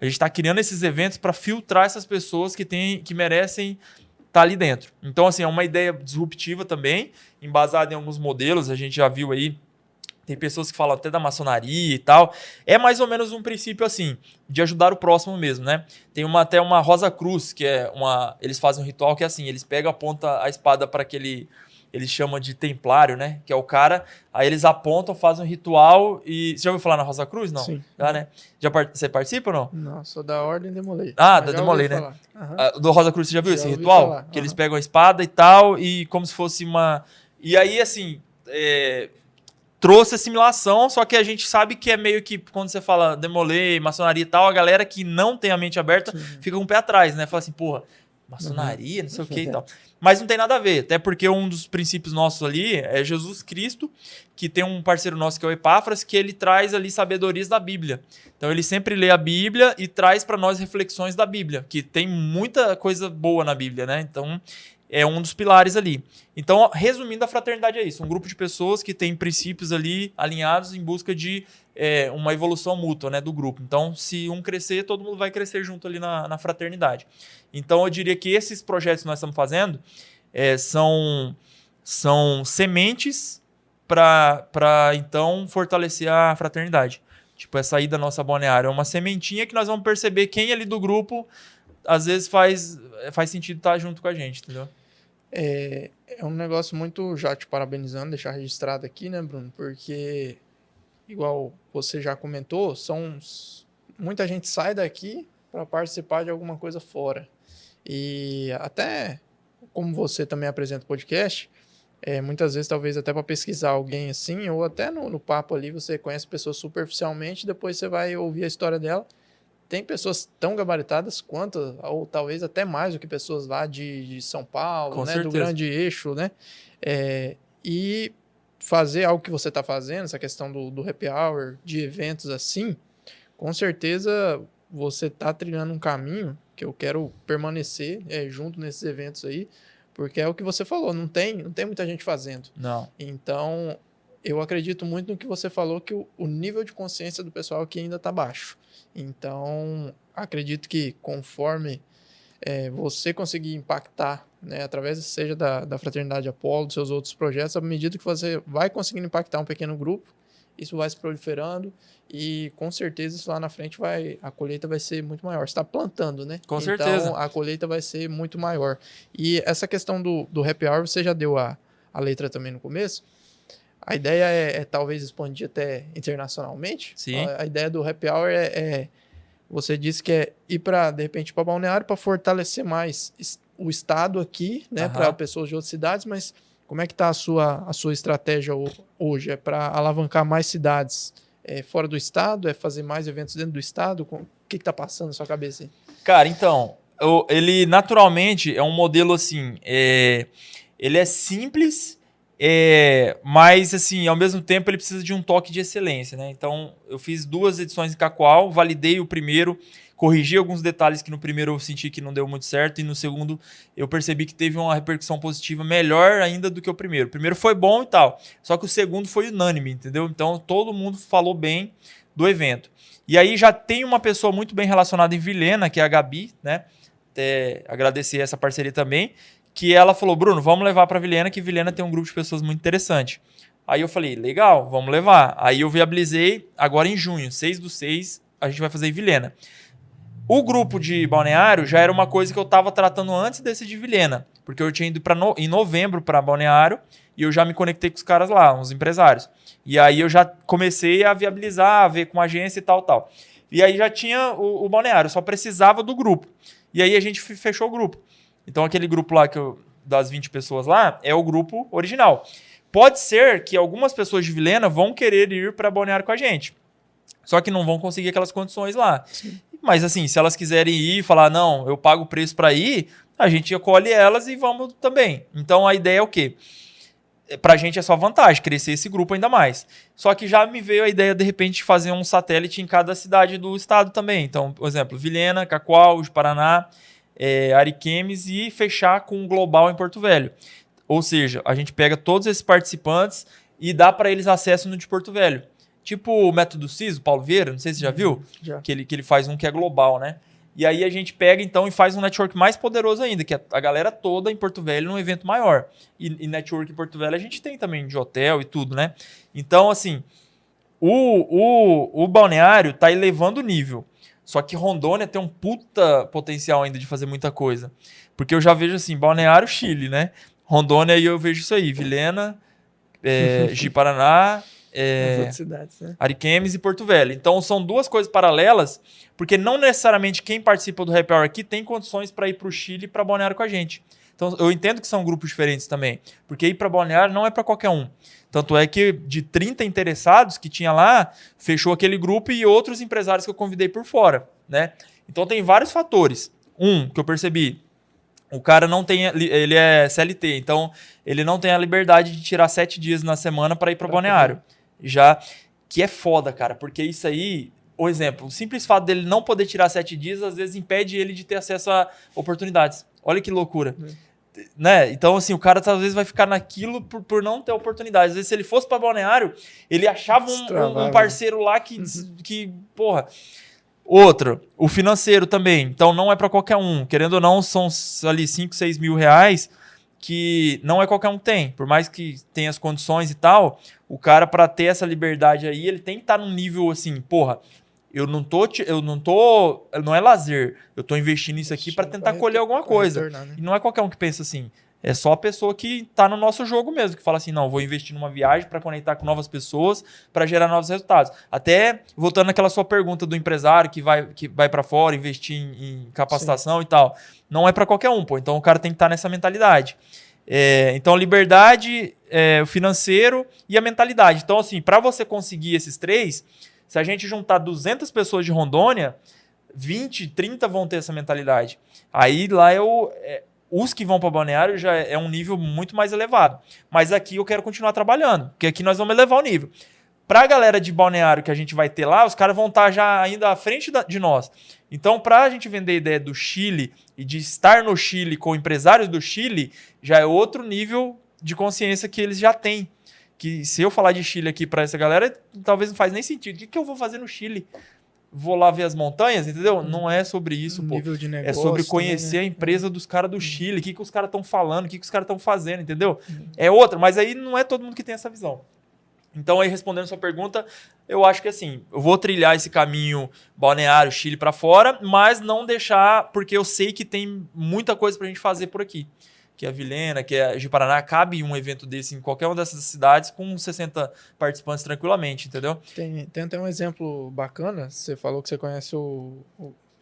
B: está criando esses eventos para filtrar essas pessoas que merecem estar ali dentro. Então, assim, é uma ideia disruptiva também, embasada em alguns modelos, a gente já viu aí, tem pessoas que falam até da maçonaria e tal. É mais ou menos um princípio assim, de ajudar o próximo mesmo, né? Tem até uma Rosa Cruz, que eles fazem um ritual que é assim, eles pegam, apontam a espada para aquele... Eles chamam de templário, né? Que é o cara. Aí eles apontam, fazem um ritual e... Você já ouviu falar na Rosa Cruz? Não?
A: Sim.
B: Já, né? Você participa ou não?
A: Não, sou da Ordem Demolei.
B: Da Demolei, né?
A: Uhum.
B: Do Rosa Cruz, você já viu
A: Já
B: esse
A: ouvi
B: ritual?
A: falar.
B: Que eles pegam a espada e tal, e como se fosse uma... E aí, assim... trouxe assimilação, só que a gente sabe que é meio que, quando você fala Demolei, maçonaria e tal, a galera que não tem a mente aberta fica com o pé atrás, né? Fala assim, porra, maçonaria, não sei o que e tal. Mas não tem nada a ver, até porque um dos princípios nossos ali é Jesus Cristo, que tem um parceiro nosso que é o Epáfras, que ele traz ali sabedorias da Bíblia. Então ele sempre lê a Bíblia e traz para nós reflexões da Bíblia, que tem muita coisa boa na Bíblia, né? Então é um dos pilares ali. Então, resumindo, a fraternidade é isso. Um grupo de pessoas que tem princípios ali alinhados em busca de uma evolução mútua, né, do grupo. Então, se um crescer, todo mundo vai crescer junto ali na fraternidade. Então, eu diria que esses projetos que nós estamos fazendo são sementes para, então, fortalecer a fraternidade. Tipo, essa aí da nossa balneária é uma sementinha que nós vamos perceber quem ali do grupo, às vezes, faz sentido estar junto com a gente, entendeu?
A: É um negócio muito, já te parabenizando, deixar registrado aqui, né, Bruno? Porque, igual você já comentou, muita gente sai daqui para participar de alguma coisa fora. E até, como você também apresenta o podcast, muitas vezes, talvez até para pesquisar alguém assim, ou até no papo ali, você conhece a pessoa superficialmente, depois você vai ouvir a história dela. Tem pessoas tão gabaritadas quanto, ou talvez até mais do que pessoas lá de São Paulo, né, do grande eixo, né? E fazer algo que você está fazendo, essa questão do happy hour, de eventos assim, com certeza você está trilhando um caminho que eu quero permanecer junto nesses eventos aí, porque é o que você falou, não tem muita gente fazendo.
B: Não.
A: Então, eu acredito muito no que você falou, que o nível de consciência do pessoal aqui ainda está baixo. Então, acredito que conforme você conseguir impactar, né, através seja da Fraternidade Apolo, dos seus outros projetos, à medida que você vai conseguindo impactar um pequeno grupo, isso vai se proliferando e com certeza isso lá na frente a colheita vai ser muito maior. Você está plantando, né?
B: Com certeza.
A: Então a colheita vai ser muito maior. E essa questão do happy hour, você já deu a letra também no começo. A ideia é talvez expandir até internacionalmente.
B: Sim.
A: A ideia do happy hour você disse que é ir para, de repente, para Balneário para fortalecer mais o estado aqui, né, para pessoas de outras cidades, mas como é que está a sua estratégia hoje? É para alavancar mais cidades fora do estado? É fazer mais eventos dentro do estado? O que está passando na sua cabeça aí?
B: Cara, então, ele naturalmente é um modelo assim, ele é simples, mas assim, ao mesmo tempo ele precisa de um toque de excelência, né? Então, eu fiz 2 edições em Cacoal, validei o primeiro, corrigi alguns detalhes que no primeiro eu senti que não deu muito certo e no segundo eu percebi que teve uma repercussão positiva melhor ainda do que o primeiro. O primeiro foi bom e tal, só que o segundo foi unânime, entendeu? Então todo mundo falou bem do evento. E aí já tem uma pessoa muito bem relacionada em Vilhena, que é a Gabi, né? até agradecer essa parceria também, que ela falou, Bruno, vamos levar para Vilhena, que Vilhena tem um grupo de pessoas muito interessante. Aí eu falei, legal, vamos levar. Aí eu viabilizei agora em junho, 6/6, a gente vai fazer em Vilhena. O grupo de Balneário já era uma coisa que eu estava tratando antes desse de Vilhena, porque eu tinha ido em novembro para Balneário e eu já me conectei com os caras lá, uns empresários. E aí eu já comecei a viabilizar, a ver com a agência e tal. E aí já tinha o Balneário, só precisava do grupo. E aí a gente fechou o grupo. Então aquele grupo lá das 20 pessoas lá é o grupo original. Pode ser que algumas pessoas de Vilhena vão querer ir para Balneário com a gente. Só que não vão conseguir aquelas condições lá. Sim. Mas assim, se elas quiserem ir e falar, não, eu pago o preço para ir, a gente acolhe elas e vamos também. Então a ideia é o quê? Pra gente é só vantagem, crescer esse grupo ainda mais. Só que já me veio a ideia, de repente, de fazer um satélite em cada cidade do estado também. Então, por exemplo, Vilhena, Cacoal, Paraná, Ariquemes e fechar com um global em Porto Velho. Ou seja, a gente pega todos esses participantes e dá para eles acesso no de Porto Velho. Tipo o método CIS, o Paulo Vieira, não sei se você já viu,
A: já.
B: Que ele faz um que é global, né? E aí a gente pega então e faz um network mais poderoso ainda, que é a galera toda em Porto Velho num evento maior. E network em Porto Velho a gente tem também de hotel e tudo, né? Então, assim, o balneário tá elevando o nível. Só que Rondônia tem um puta potencial ainda de fazer muita coisa. Porque eu já vejo assim, Balneário, Chile, né? Rondônia aí eu vejo isso aí, Vilhena, Ji-Paraná,
A: cidades, né?
B: Ariquemes e Porto Velho. Então são duas coisas paralelas, porque não necessariamente quem participa do Happy Hour aqui tem condições para ir para o Chile e para Balneário com a gente. Então eu entendo que são grupos diferentes também, porque ir para Balneário não é para qualquer um. Tanto é que de 30 interessados que tinha lá, fechou aquele grupo e outros empresários que eu convidei por fora, né? Então tem vários fatores. Um, que eu percebi, o cara não tem, ele é CLT, então ele não tem a liberdade de tirar 7 dias na semana para ir para Balneário. Já que é foda, cara, porque isso aí, por exemplo, o simples fato dele não poder tirar 7 dias, às vezes impede ele de ter acesso a oportunidades. Olha que loucura. Né? Então, assim, o cara às vezes vai ficar naquilo por não ter oportunidade. Às vezes, se ele fosse para Balneário, ele achava um parceiro lá que porra. Outro, o financeiro também. Então, não é para qualquer um. Querendo ou não, são ali 5, 6 mil reais que não é qualquer um que tem. Por mais que tenha as condições e tal, o cara, para ter essa liberdade aí, ele tem que estar num nível assim, porra, não é lazer, eu tô investindo nisso aqui para tentar colher alguma coisa. Retornar, né? E não é qualquer um que pensa assim. É só a pessoa que tá no nosso jogo mesmo, que fala assim, não, vou investir numa viagem para conectar com novas pessoas, para gerar novos resultados. Até, voltando naquela sua pergunta do empresário que vai para fora, investir em capacitação. Sim. E tal. Não é para qualquer um, pô. Então o cara tem que estar nessa mentalidade. Então, liberdade, o financeiro e a mentalidade. Então, assim, para você conseguir esses três, se a gente juntar 200 pessoas de Rondônia, 20, 30 vão ter essa mentalidade. Aí lá os que vão para Balneário já é um nível muito mais elevado. Mas aqui eu quero continuar trabalhando, porque aqui nós vamos elevar o nível. Para a galera de Balneário que a gente vai ter lá, os caras vão estar já ainda à frente de nós. Então, para a gente vender a ideia do Chile e de estar no Chile com empresários do Chile, já é outro nível de consciência que eles já têm. Que se eu falar de Chile aqui para essa galera, talvez não faz nem sentido. O que eu vou fazer no Chile? Vou lá ver as montanhas, entendeu? Não é sobre isso, pô.
A: Nível de negócio,
B: é sobre conhecer também, né? A empresa dos caras do Chile, o que os caras estão falando, o que os caras estão fazendo, entendeu? É outra, mas aí não é todo mundo que tem essa visão. Então, aí respondendo a sua pergunta, eu acho que assim, eu vou trilhar esse caminho Balneário, Chile para fora, mas não deixar, porque eu sei que tem muita coisa pra gente fazer por aqui. Que é a Vilhena, que é a Ji-Paraná, cabe um evento desse em qualquer uma dessas cidades com 60 participantes tranquilamente, entendeu?
A: Tem até um exemplo bacana, você falou que você conhece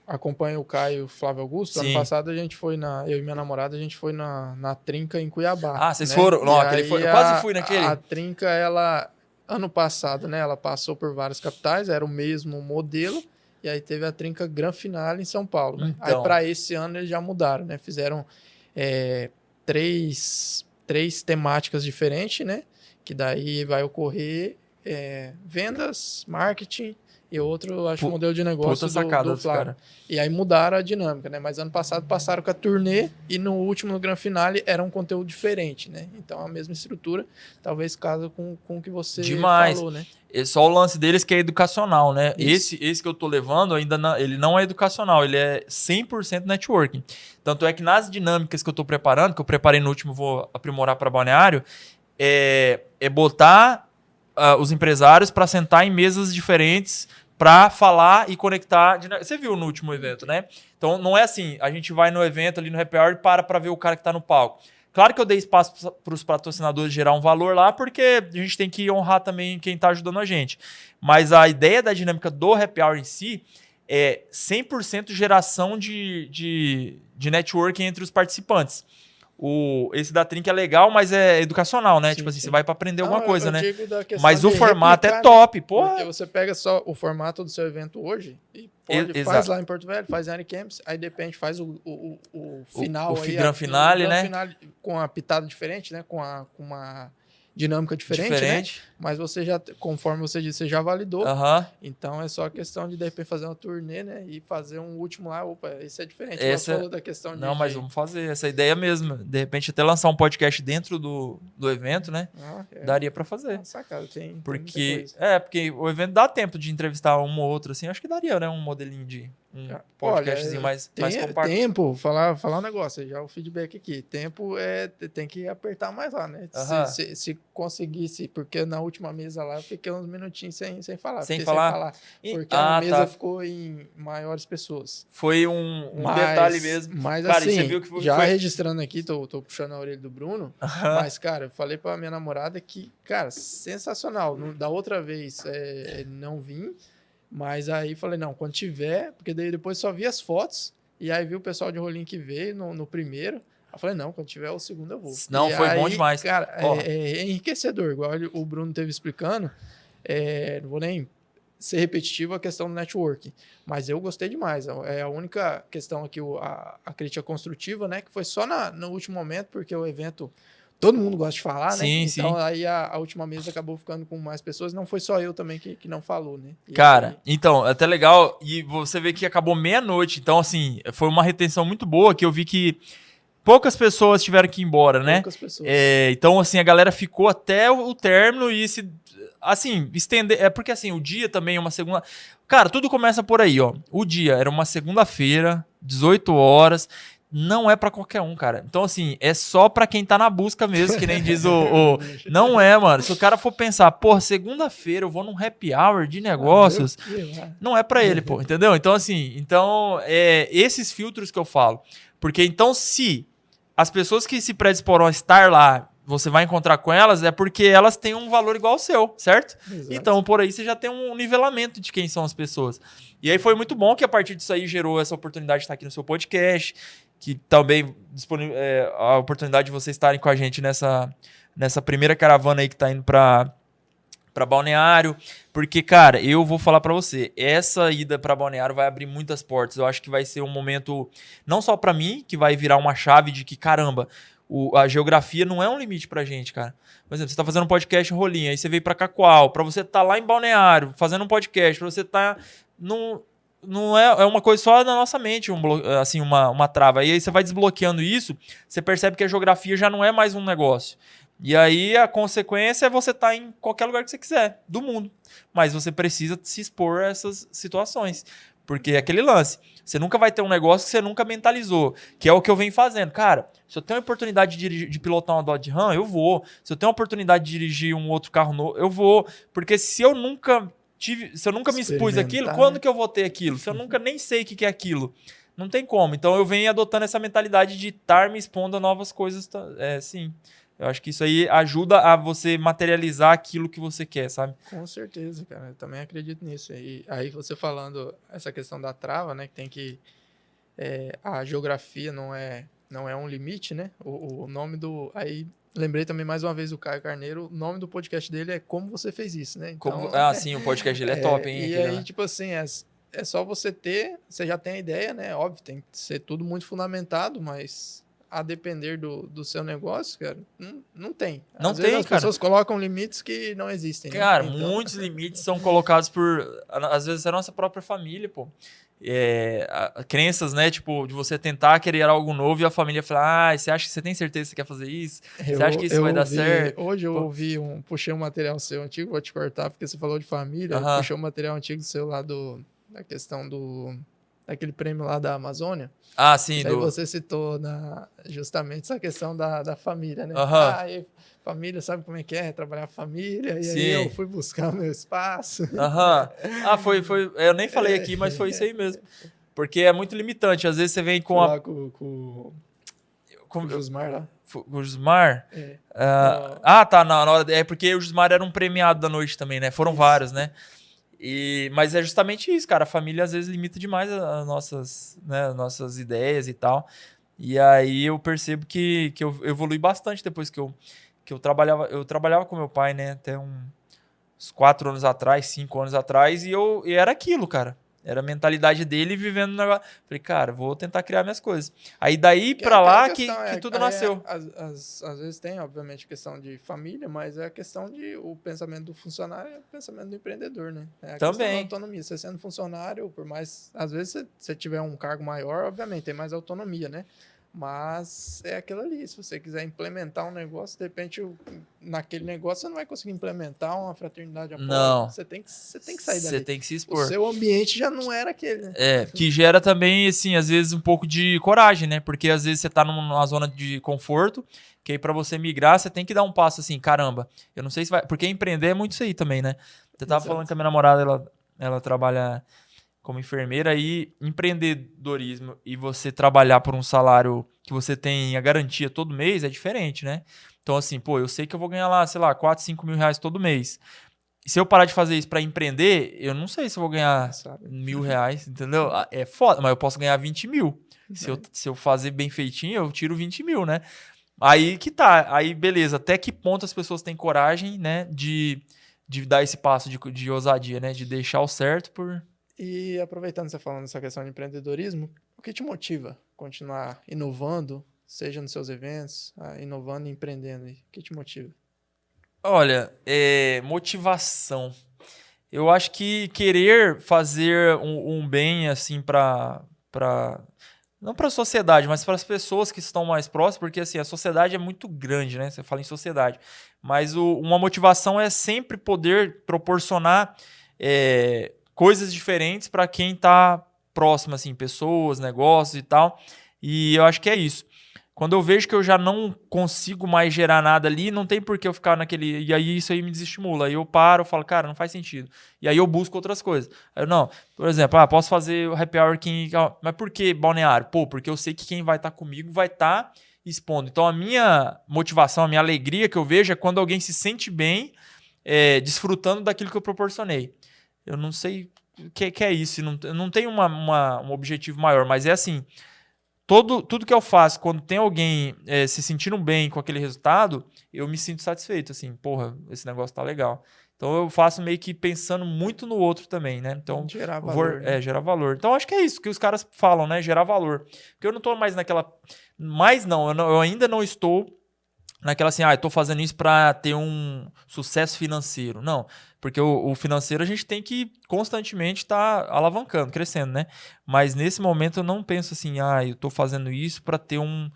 A: acompanha o Caio Flávio Augusto. Sim. Ano passado eu e minha namorada, a gente foi na Trinca em Cuiabá.
B: Ah, vocês foram? Não, aquele foi, eu quase fui naquele.
A: A Trinca, ano passado, né, ela passou por várias capitais, era o mesmo modelo, e aí teve a Trinca Gran Finale em São Paulo. Né? Então. Aí para esse ano eles já mudaram, né? Fizeram três temáticas diferentes, né? Que daí vai ocorrer vendas, marketing e outro, eu acho, modelo de negócio
B: sacada
A: do Flávio.
B: cara.
A: E aí mudaram a dinâmica, né? Mas ano passado passaram com a turnê e no último, no Grand Finale, era um conteúdo diferente, né? Então a mesma estrutura, talvez casa com o que você falou, né?
B: É só o lance deles que é educacional, né?
A: Isso.
B: Esse que eu tô levando, ainda não, ele não é educacional, ele é 100% networking. Tanto é que nas dinâmicas que eu tô preparando, que eu preparei no último, vou aprimorar para Balneário, é botar os empresários para sentar em mesas diferentes para falar e conectar. Você viu no último evento, né? Então não é assim, a gente vai no evento ali no happy hour e para ver o cara que tá no palco. Claro que eu dei espaço para os patrocinadores gerar um valor lá, porque a gente tem que honrar também quem está ajudando a gente. Mas a ideia da dinâmica do happy hour em si é 100% geração de networking entre os participantes. Esse da Trink é legal, mas é educacional, né?
A: Sim,
B: tipo assim,
A: sim.
B: você vai para aprender alguma coisa, né?
A: Mas
B: o formato é top, pô.
A: Porque você pega só o formato do seu evento hoje e faz lá em Porto Velho, faz em Ariquemes, aí depende, faz o final
B: o
A: aí.
B: Grand Finale, né?
A: Finale, com a pitada diferente, né? Com uma dinâmica diferente, né? Mas você já, conforme você disse, você já validou. Então é só questão de repente fazer uma turnê, né? E fazer um último lá. Opa, esse é diferente. Você falou da questão de...
B: Não, mas vamos fazer essa ideia mesmo. De repente até lançar um podcast dentro do evento, né? Daria pra fazer.
A: Sacada, tem
B: porque o evento dá tempo de entrevistar um ou outro, assim. Acho que daria, né? Um modelinho de... podcastzinho mais compacto.
A: Tempo, falar um negócio, já o feedback aqui. Tempo tem que apertar mais lá, né? Se conseguisse, porque na última mesa lá eu fiquei uns minutinhos sem falar.
B: Sem falar?
A: Porque a mesa ficou em maiores pessoas.
B: Foi um detalhe mesmo.
A: Mas
B: cara,
A: assim,
B: você viu que
A: já registrando aqui, tô puxando a orelha do Bruno, mas, cara, eu falei pra minha namorada que, cara, sensacional. Da outra vez não vim, mas aí falei, não, quando tiver, porque daí depois só vi as fotos, e aí vi o pessoal de rolinho que veio no primeiro. Eu falei, não, quando tiver o segundo eu vou.
B: Não, foi bom demais.
A: Cara, é enriquecedor, igual o Bruno teve explicando. Não vou nem ser repetitivo a questão do networking, mas eu gostei demais. É a única questão aqui, a crítica construtiva, né, que foi só no último momento, porque o evento... Todo mundo gosta de falar, né? Então aí a última mesa acabou ficando com mais pessoas. Não foi só eu também que não falou, né?
B: Cara, então, é até legal. E você vê que acabou meia-noite. Então, assim, foi uma retenção muito boa que eu vi que poucas pessoas tiveram que ir embora, né?
A: Poucas pessoas.
B: Então, assim, a galera ficou até o término e estender. É porque, assim, o dia também é uma segunda... Cara, tudo começa por aí, ó. O dia era uma segunda-feira, 18 horas... Não é pra qualquer um, cara. Então, assim, é só pra quem tá na busca mesmo, que nem diz Não é, mano. Se o cara for pensar, pô, segunda-feira eu vou num happy hour de negócios, não é pra ele, pô, entendeu? Então, assim, esses filtros que eu falo. Porque, então, se as pessoas que se predisporam a estar lá, você vai encontrar com elas, é porque elas têm um valor igual ao seu, certo?
A: Exato.
B: Então, por aí você já tem um nivelamento de quem são as pessoas. E aí foi muito bom que a partir disso aí gerou essa oportunidade de estar aqui no seu podcast, que também a oportunidade de vocês estarem com a gente nessa primeira caravana aí que tá indo para Balneário, porque, cara, eu vou falar para você, essa ida para Balneário vai abrir muitas portas. Eu acho que vai ser um momento, não só para mim, que vai virar uma chave de que, caramba, a geografia não é um limite pra gente, cara. Por exemplo, você tá fazendo um podcast em Rolinha, aí você veio pra Cacoal, pra você tá lá em Balneário, fazendo um podcast, pra você tá não é uma coisa só na nossa mente, assim, uma trava. E aí você vai desbloqueando isso, você percebe que a geografia já não é mais um negócio. E aí a consequência é você estar em qualquer lugar que você quiser, do mundo. Mas você precisa se expor a essas situações. Porque é aquele lance. Você nunca vai ter um negócio que você nunca mentalizou, que é o que eu venho fazendo. Cara, se eu tenho a oportunidade de pilotar uma Dodge Ram, eu vou. Se eu tenho a oportunidade de dirigir um outro carro novo, eu vou. Porque se eu nunca me expus aquilo, quando que eu vou ter aquilo? Se eu nunca nem sei o que é aquilo, não tem como. Então eu venho adotando essa mentalidade de estar me expondo a novas coisas. Sim. Eu acho que isso aí ajuda a você materializar aquilo que você quer, sabe?
A: Com certeza, cara. Eu também acredito nisso. E aí você falando essa questão da trava, né? Que tem que... a geografia não é um limite, né? O nome do... Aí lembrei também mais uma vez o Caio Carneiro. O nome do podcast dele é Como Você Fez Isso, né? Então,
B: sim, o podcast dele é top, hein?
A: E aí, tipo assim, é só você já tem a ideia, né? Óbvio, tem que ser tudo muito fundamentado, mas... a depender do seu negócio, cara, não tem.
B: Não
A: Às vezes
B: tem,
A: as
B: cara.
A: pessoas colocam limites que não existem, né?
B: Cara,
A: Então,
B: muitos limites são colocados por, às vezes, a nossa própria família, pô. Crenças, né? Tipo, de você tentar querer algo novo e a família falar, você acha que você tem certeza que você quer fazer isso? Você acha que isso vai dar certo?
A: Hoje eu
B: Pô,
A: ouvi puxei um material seu antigo, vou te cortar, porque você falou de família, eu
B: aham.
A: puxei um material antigo seu lá da questão daquele prêmio lá da Amazônia.
B: Ah,
A: E
B: sim,
A: daí você citou justamente essa questão da família, né?
B: Aham,
A: E família, sabe como é que é? Trabalhar a família. E aí eu
B: sim.
A: fui buscar o meu espaço.
B: Aham. Ah, foi. Eu nem falei aqui, mas foi isso aí mesmo. Porque é muito limitante. Às vezes você vem com
A: Fui
B: a.
A: lá com o Jusmar lá.
B: O Jusmar.
A: É. No-
B: Tá. Na hora. É porque o Jusmar era um premiado da noite também, né? Foram
A: Isso.
B: vários, né? Mas é justamente isso, cara. A família às vezes limita demais as nossas ideias e tal. E aí eu percebo que eu evolui bastante depois que eu trabalhava. Eu trabalhava com meu pai, né? Até uns 4 anos atrás, 5 anos atrás, e era aquilo, cara. Era a mentalidade dele vivendo no negócio. Falei, cara, vou tentar criar minhas coisas. Aí daí
A: Que é
B: pra
A: aquela
B: lá
A: questão,
B: que tudo nasceu.
A: às vezes tem, obviamente, a questão de família, mas é a questão de o pensamento do funcionário e o pensamento do empreendedor, né? É a questão da
B: Também.
A: autonomia. Você sendo funcionário, por mais, às vezes, você tiver um cargo maior, obviamente, tem mais autonomia, né? Mas é aquilo ali. Se você quiser implementar um negócio, de repente, naquele negócio, você não vai conseguir implementar uma fraternidade apoia.
B: Não.
A: Você tem que sair
B: Você
A: dali.
B: tem que se
A: O
B: expor.
A: seu ambiente já não era aquele, né?
B: Que gera também, assim, às vezes um pouco de coragem, né? Porque às vezes você tá numa zona de conforto, que aí pra você migrar, você tem que dar um passo assim, caramba, eu não sei se vai. Porque empreender é muito isso aí também, né? Você tava
A: Exato.
B: falando que a minha namorada, ela trabalha como enfermeira e empreendedorismo e você trabalhar por um salário que você tem a garantia todo mês é diferente, né? Então, assim, pô, eu sei que eu vou ganhar lá, sei lá, 4, 5 mil reais todo mês. E se eu parar de fazer isso pra empreender, eu não sei se eu vou
A: Não
B: ganhar
A: sabe.
B: 1.000 reais, entendeu? É foda, mas eu posso ganhar 20 mil.
A: Né?
B: Se eu fazer bem feitinho, eu tiro 20 mil, né? Aí que tá. Aí, beleza. Até que ponto as pessoas têm coragem, né, de dar esse passo de ousadia, né? De deixar o certo por.
A: E aproveitando você falando dessa questão de empreendedorismo, o que te motiva a continuar inovando, seja nos seus eventos, inovando e empreendendo? O que te motiva?
B: Olha, motivação. Eu acho que querer fazer um bem, assim, pra não para a sociedade, mas para as pessoas que estão mais próximas, porque assim, a sociedade é muito grande, né? Você fala em sociedade. Mas uma motivação é sempre poder proporcionar coisas diferentes para quem está próximo, assim, pessoas, negócios e tal. E eu acho que é isso. Quando eu vejo que eu já não consigo mais gerar nada ali, não tem por que eu ficar naquele. E aí isso aí me desestimula. Aí eu paro, eu falo, cara, não faz sentido. E aí eu busco outras coisas. Aí eu, não, por exemplo, posso fazer o happy hour aqui. Mas por que balneário? Pô, porque eu sei que quem vai estar comigo vai estar expondo. Então a minha motivação, a minha alegria que eu vejo é quando alguém se sente bem, desfrutando daquilo que eu proporcionei. Eu não sei o que é isso. Não tem um objetivo maior, mas é assim. Tudo que eu faço, quando tem alguém se sentindo bem com aquele resultado, eu me sinto satisfeito, assim, porra, esse negócio tá legal. Então eu faço meio que pensando muito no outro também, né? Então,
A: Gerar valor, né?
B: gerar valor. Então acho que é isso que os caras falam, né? Gerar valor. Porque eu não tô mais naquela. Mais não, eu ainda não estou naquela assim, eu tô fazendo isso para ter um sucesso financeiro. Não, porque o financeiro a gente tem que constantemente estar alavancando, crescendo, né? Mas nesse momento eu não penso assim, eu tô fazendo isso para ter um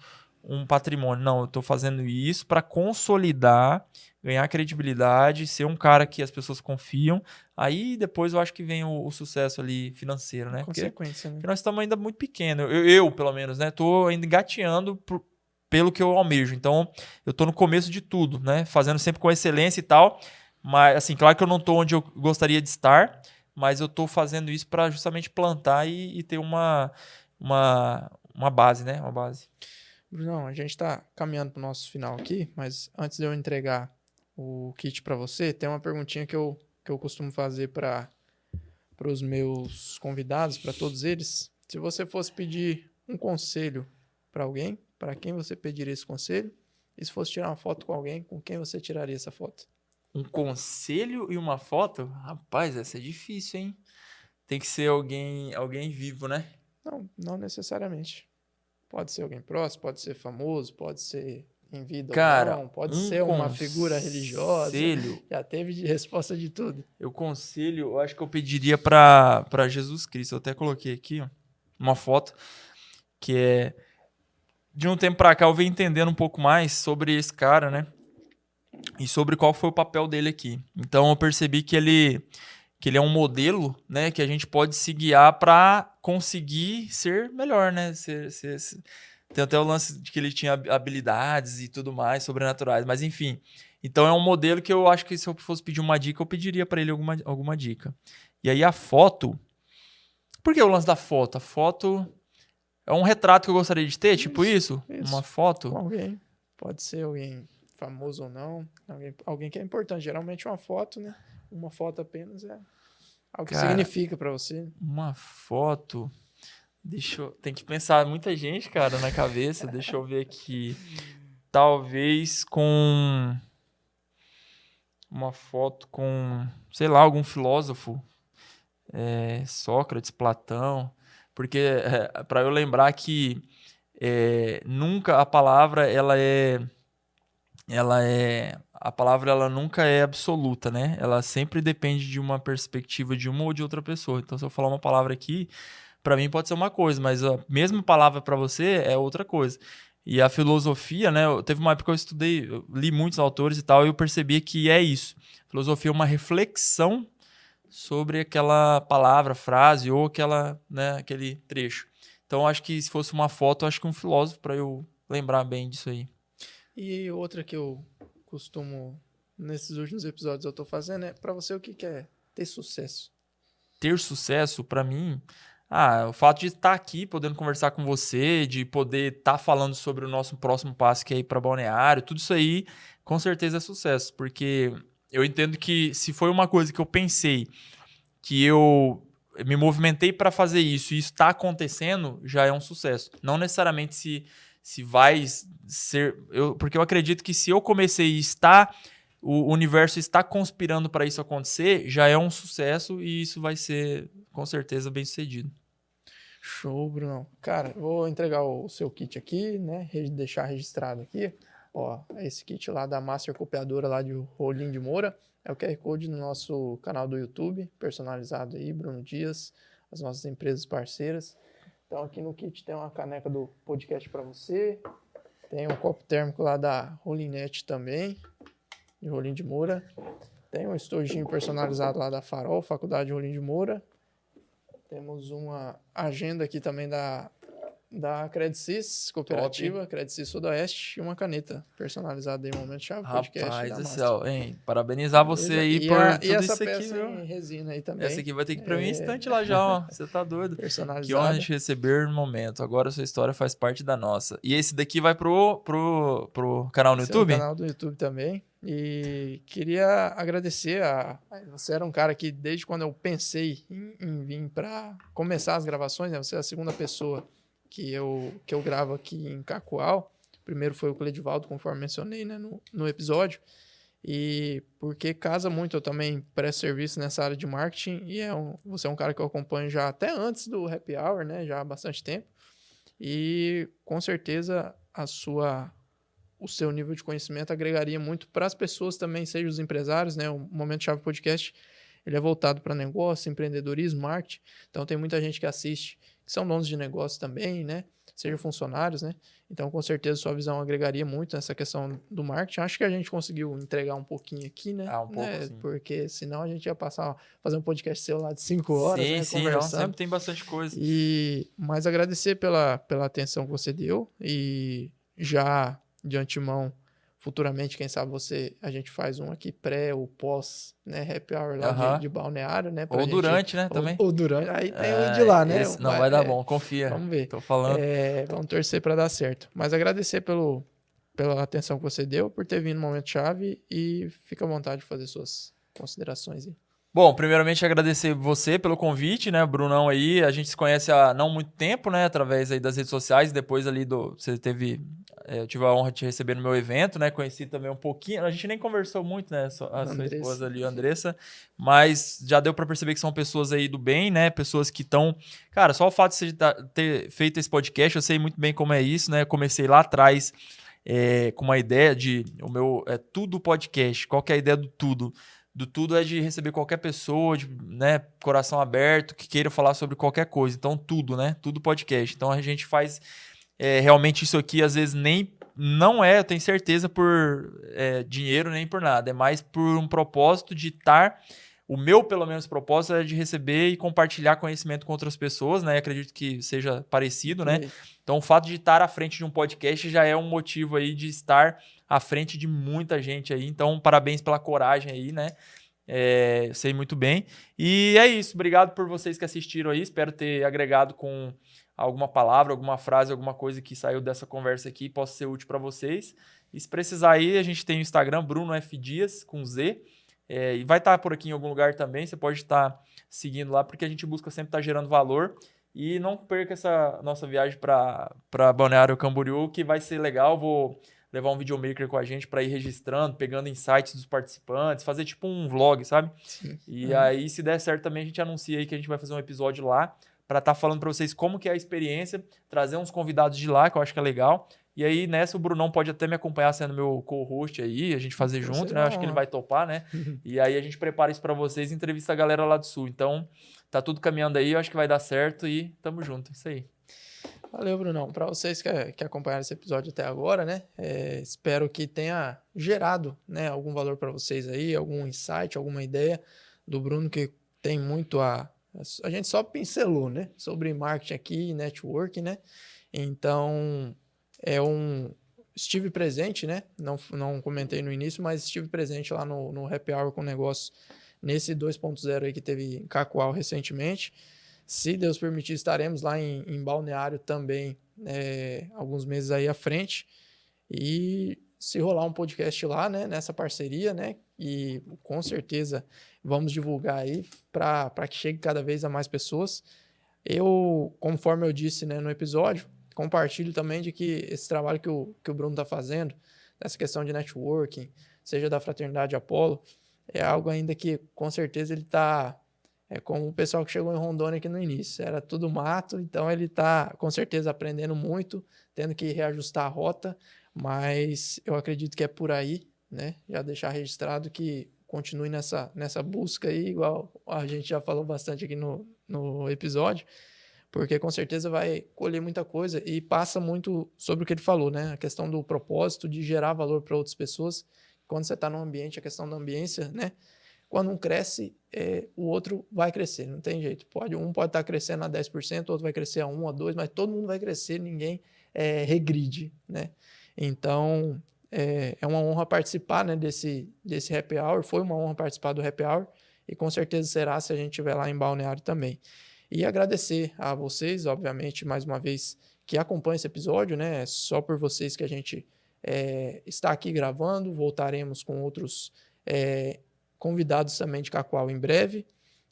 B: patrimônio. Não, eu tô fazendo isso para consolidar, ganhar credibilidade, ser um cara que as pessoas confiam. Aí depois eu acho que vem o sucesso ali financeiro, né?
A: Consequência, né?
B: Porque nós estamos ainda muito pequenos. Eu, pelo menos, né? Tô ainda engateando pelo que eu almejo. Então, eu tô no começo de tudo, né? Fazendo sempre com excelência e tal. Mas, assim, claro que eu não tô onde eu gostaria de estar, mas eu tô fazendo isso para justamente plantar e ter uma base, né? Uma base.
A: Brunão, a gente tá caminhando pro nosso final aqui, mas antes de eu entregar o kit para você, tem uma perguntinha que eu costumo fazer para os meus convidados, para todos eles. Se você fosse pedir um conselho para alguém, para quem você pediria esse conselho? E se fosse tirar uma foto com alguém, com quem você tiraria essa foto?
B: Um conselho e uma foto? Rapaz, essa é difícil, hein? Tem que ser alguém vivo, né?
A: Não necessariamente. Pode ser alguém próximo, pode ser famoso, pode ser em vida
B: Cara,
A: ou não, pode ser uma figura religiosa.
B: conselho,
A: Já teve resposta de tudo.
B: eu acho que eu pediria pra Jesus Cristo. Eu até coloquei aqui, ó, uma foto que é de um tempo pra cá eu venho entendendo um pouco mais sobre esse cara, né? E sobre qual foi o papel dele aqui. Então eu percebi que ele é um modelo, né, que a gente pode se guiar para conseguir ser melhor, né? Tem até o lance de que ele tinha habilidades e tudo mais sobrenaturais, mas enfim. Então é um modelo que eu acho que se eu fosse pedir uma dica, eu pediria para ele alguma dica. E aí a foto. Por que o lance da foto? A foto é um retrato que eu gostaria de ter, tipo isso? Uma foto.
A: Com alguém. Pode ser alguém famoso ou não. Alguém que é importante. Geralmente uma foto, né? Uma foto apenas é algo que significa para você.
B: Uma foto. Tem que pensar muita gente, cara, na cabeça. Deixa eu ver aqui. Talvez com uma foto com, sei lá, algum filósofo. Sócrates, Platão. Porque para eu lembrar que nunca a palavra a palavra ela nunca é absoluta, né? Ela sempre depende de uma perspectiva de uma ou de outra pessoa. Então, se eu falar uma palavra aqui, para mim pode ser uma coisa, mas a mesma palavra para você é outra coisa. E a filosofia, né? Teve uma época que eu li muitos autores e tal, e eu percebi que é isso. Filosofia é uma reflexão sobre aquela palavra, frase ou aquele trecho. Então, acho que se fosse uma foto, acho que um filósofo para eu lembrar bem disso aí.
A: E outra que eu costumo, nesses últimos episódios eu tô fazendo, para você o que é ter sucesso?
B: Ter sucesso, para mim, o fato de estar aqui, podendo conversar com você, de poder estar falando sobre o nosso próximo passo, que é ir para Balneário, tudo isso aí, com certeza é sucesso, porque eu entendo que se foi uma coisa que eu pensei, que eu me movimentei para fazer isso e isso está acontecendo, já é um sucesso. Não necessariamente se vai ser... porque eu acredito que se eu comecei e o universo está conspirando para isso acontecer, já é um sucesso e isso vai ser, com certeza, bem sucedido.
A: Show, Bruno. Cara, vou entregar o seu kit aqui, né? Deixar registrado aqui. Ó, esse kit lá da Master Copiadora lá de Rolim de Moura. É o QR Code no nosso canal do YouTube, personalizado aí, Bruno Dias, as nossas empresas parceiras. Então aqui no kit tem uma caneca do podcast para você. Tem um copo térmico lá da Rolinete também, de Rolim de Moura. Tem um estojinho personalizado lá da Farol, Faculdade Rolim de Moura. Temos uma agenda aqui também da Credit Suisse, cooperativa, Credit Suisse Sudoeste, e uma caneta personalizada em Momento Chave, podcast.
B: Rapaz do céu, hein? Parabenizar você aí por tudo
A: essa
B: isso aqui,
A: peça
B: viu?
A: em resina aí também.
B: Essa aqui vai ter que ir pra mim instante lá já, ó. Você tá doido.
A: Personalizada.
B: Que honra de receber no momento. Agora a sua história faz parte da nossa. E esse daqui vai pro canal no YouTube?
A: No canal do YouTube também. E queria agradecer você era um cara que desde quando eu pensei em vir para começar as gravações, né? Você é a segunda pessoa que eu gravo aqui em Cacoal. O primeiro foi o Cledivaldo, conforme mencionei, né, no episódio. E porque casa muito, eu também presto serviço nessa área de marketing e você é um cara que eu acompanho já até antes do Happy Hour, né, já há bastante tempo. E com certeza o seu nível de conhecimento agregaria muito para as pessoas também, seja os empresários, né? O Momento Chave Podcast, ele é voltado para negócio, empreendedorismo, marketing. Então tem muita gente que assiste, que são donos de negócio também, né? Seja funcionários, né? Então com certeza sua visão agregaria muito nessa questão do marketing. Acho que a gente conseguiu entregar um pouquinho aqui, né?
B: Um pouco, sim.
A: Porque senão a gente ia fazer um podcast seu lá de 5 horas,
B: sim,
A: né?
B: Sim,
A: conversando.
B: Sempre tem bastante coisa.
A: Mas agradecer pela atenção que você deu e já de antemão, futuramente, quem sabe a gente faz um aqui pré ou pós, né, Happy Hour lá de Balneário, né?
B: Ou durante, né, também.
A: Ou durante, aí tem o de lá, né?
B: Não, vai dar bom, confia.
A: Vamos ver.
B: Tô falando.
A: Vamos torcer para dar certo. Mas agradecer pela atenção que você deu, por ter vindo no Momento Chave e fica à vontade de fazer suas considerações aí.
B: Bom, primeiramente agradecer você pelo convite, né, Brunão aí, a gente se conhece há não muito tempo, né, através aí das redes sociais, depois ali você eu tive a honra de te receber no meu evento, né, conheci também um pouquinho, a gente nem conversou muito, né, a sua esposa ali, a Andressa, mas já deu para perceber que são pessoas aí do bem, né, pessoas que estão, cara, só o fato de você ter feito esse podcast, eu sei muito bem como é isso, né, eu comecei lá atrás com uma ideia o meu Tudo Podcast, qual que é a ideia do Tudo? Do Tudo é de receber qualquer pessoa, né, coração aberto, que queira falar sobre qualquer coisa. Então, tudo, né? Tudo podcast. Então, a gente faz realmente isso aqui, às vezes, não é, eu tenho certeza, por dinheiro nem por nada. É mais por um propósito de estar. O meu, pelo menos, propósito é de receber e compartilhar conhecimento com outras pessoas, né? Acredito que seja parecido, né? Então, o fato de estar à frente de um podcast já é um motivo aí de estar à frente de muita gente aí. Então, parabéns pela coragem aí, né? Sei muito bem. E é isso. Obrigado por vocês que assistiram aí. Espero ter agregado com alguma palavra, alguma frase, alguma coisa que saiu dessa conversa aqui possa ser útil para vocês. E se precisar aí, a gente tem o Instagram, Bruno F. Dias, com Z. E vai estar por aqui em algum lugar também. Você pode estar seguindo lá, porque a gente busca sempre estar gerando valor. E não perca essa nossa viagem para Balneário Camboriú, que vai ser legal. Vou levar um videomaker com a gente para ir registrando, pegando insights dos participantes, fazer tipo um vlog, sabe?
A: Sim.
B: E aí, se der certo também, a gente anuncia aí que a gente vai fazer um episódio lá para estar falando para vocês como que é a experiência, trazer uns convidados de lá, que eu acho que é legal. E aí, nessa, o Brunão pode até me acompanhar sendo meu co-host aí, a gente fazer junto, né? Eu acho que ele vai topar, né? E aí a gente prepara isso para vocês e entrevista a galera lá do Sul. Então, tá tudo caminhando aí, eu acho que vai dar certo e tamo junto, isso aí.
A: Valeu, Brunão. Para vocês que acompanharam esse episódio até agora, né? Espero que tenha gerado, né, algum valor para vocês aí, algum insight, alguma ideia do Bruno, que tem muito a gente só pincelou, né? Sobre marketing aqui, network, né? Então, estive presente, né? Não comentei no início, mas estive presente lá no Happy Hour com negócio nesse 2.0 aí que teve em Cacoal recentemente. Se Deus permitir, estaremos lá em Balneário também, alguns meses aí à frente. E se rolar um podcast lá, né, nessa parceria, né, e com certeza vamos divulgar aí para que chegue cada vez a mais pessoas. Conforme eu disse, né, no episódio, compartilho também de que esse trabalho que o Bruno está fazendo, essa questão de networking, seja da Fraternidade Apollo, é algo ainda que com certeza ele está... como o pessoal que chegou em Rondônia aqui no início, era tudo mato, então ele está com certeza aprendendo muito, tendo que reajustar a rota, mas eu acredito que é por aí, né? Já deixar registrado que continue nessa busca aí, igual a gente já falou bastante aqui no episódio, porque com certeza vai colher muita coisa e passa muito sobre o que ele falou, né? A questão do propósito, de gerar valor para outras pessoas. Quando você está num ambiente, a questão da ambiência, né? Quando um cresce, o outro vai crescer, não tem jeito. Um pode estar crescendo a 10%, o outro vai crescer a 1%, a 2%, mas todo mundo vai crescer, ninguém regride, né? Então, é uma honra participar, né, desse Happy Hour, foi uma honra participar do Happy Hour, e com certeza será se a gente estiver lá em Balneário também. E agradecer a vocês, obviamente, mais uma vez, que acompanham esse episódio, né? É só por vocês que a gente está aqui gravando, voltaremos com outros convidados também de Cacoal em breve,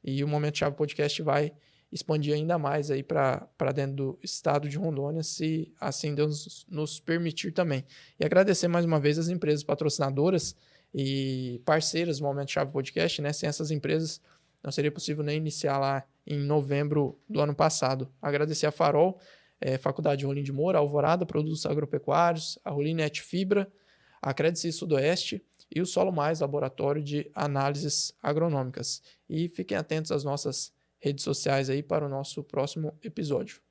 A: e o Momento Chave Podcast vai expandir ainda mais aí para dentro do estado de Rondônia, se assim Deus nos permitir também. E agradecer mais uma vez as empresas patrocinadoras e parceiras do Momento Chave Podcast, né? Sem essas empresas não seria possível nem iniciar lá em novembro do ano passado. Agradecer a Farol, Faculdade Rolim de Moura, Alvorada, Produtos Agropecuários, a Rolinete Fibra, a Crédito Sudoeste e o Solo Mais, Laboratório de Análises Agronômicas. E fiquem atentos às nossas redes sociais aí para o nosso próximo episódio.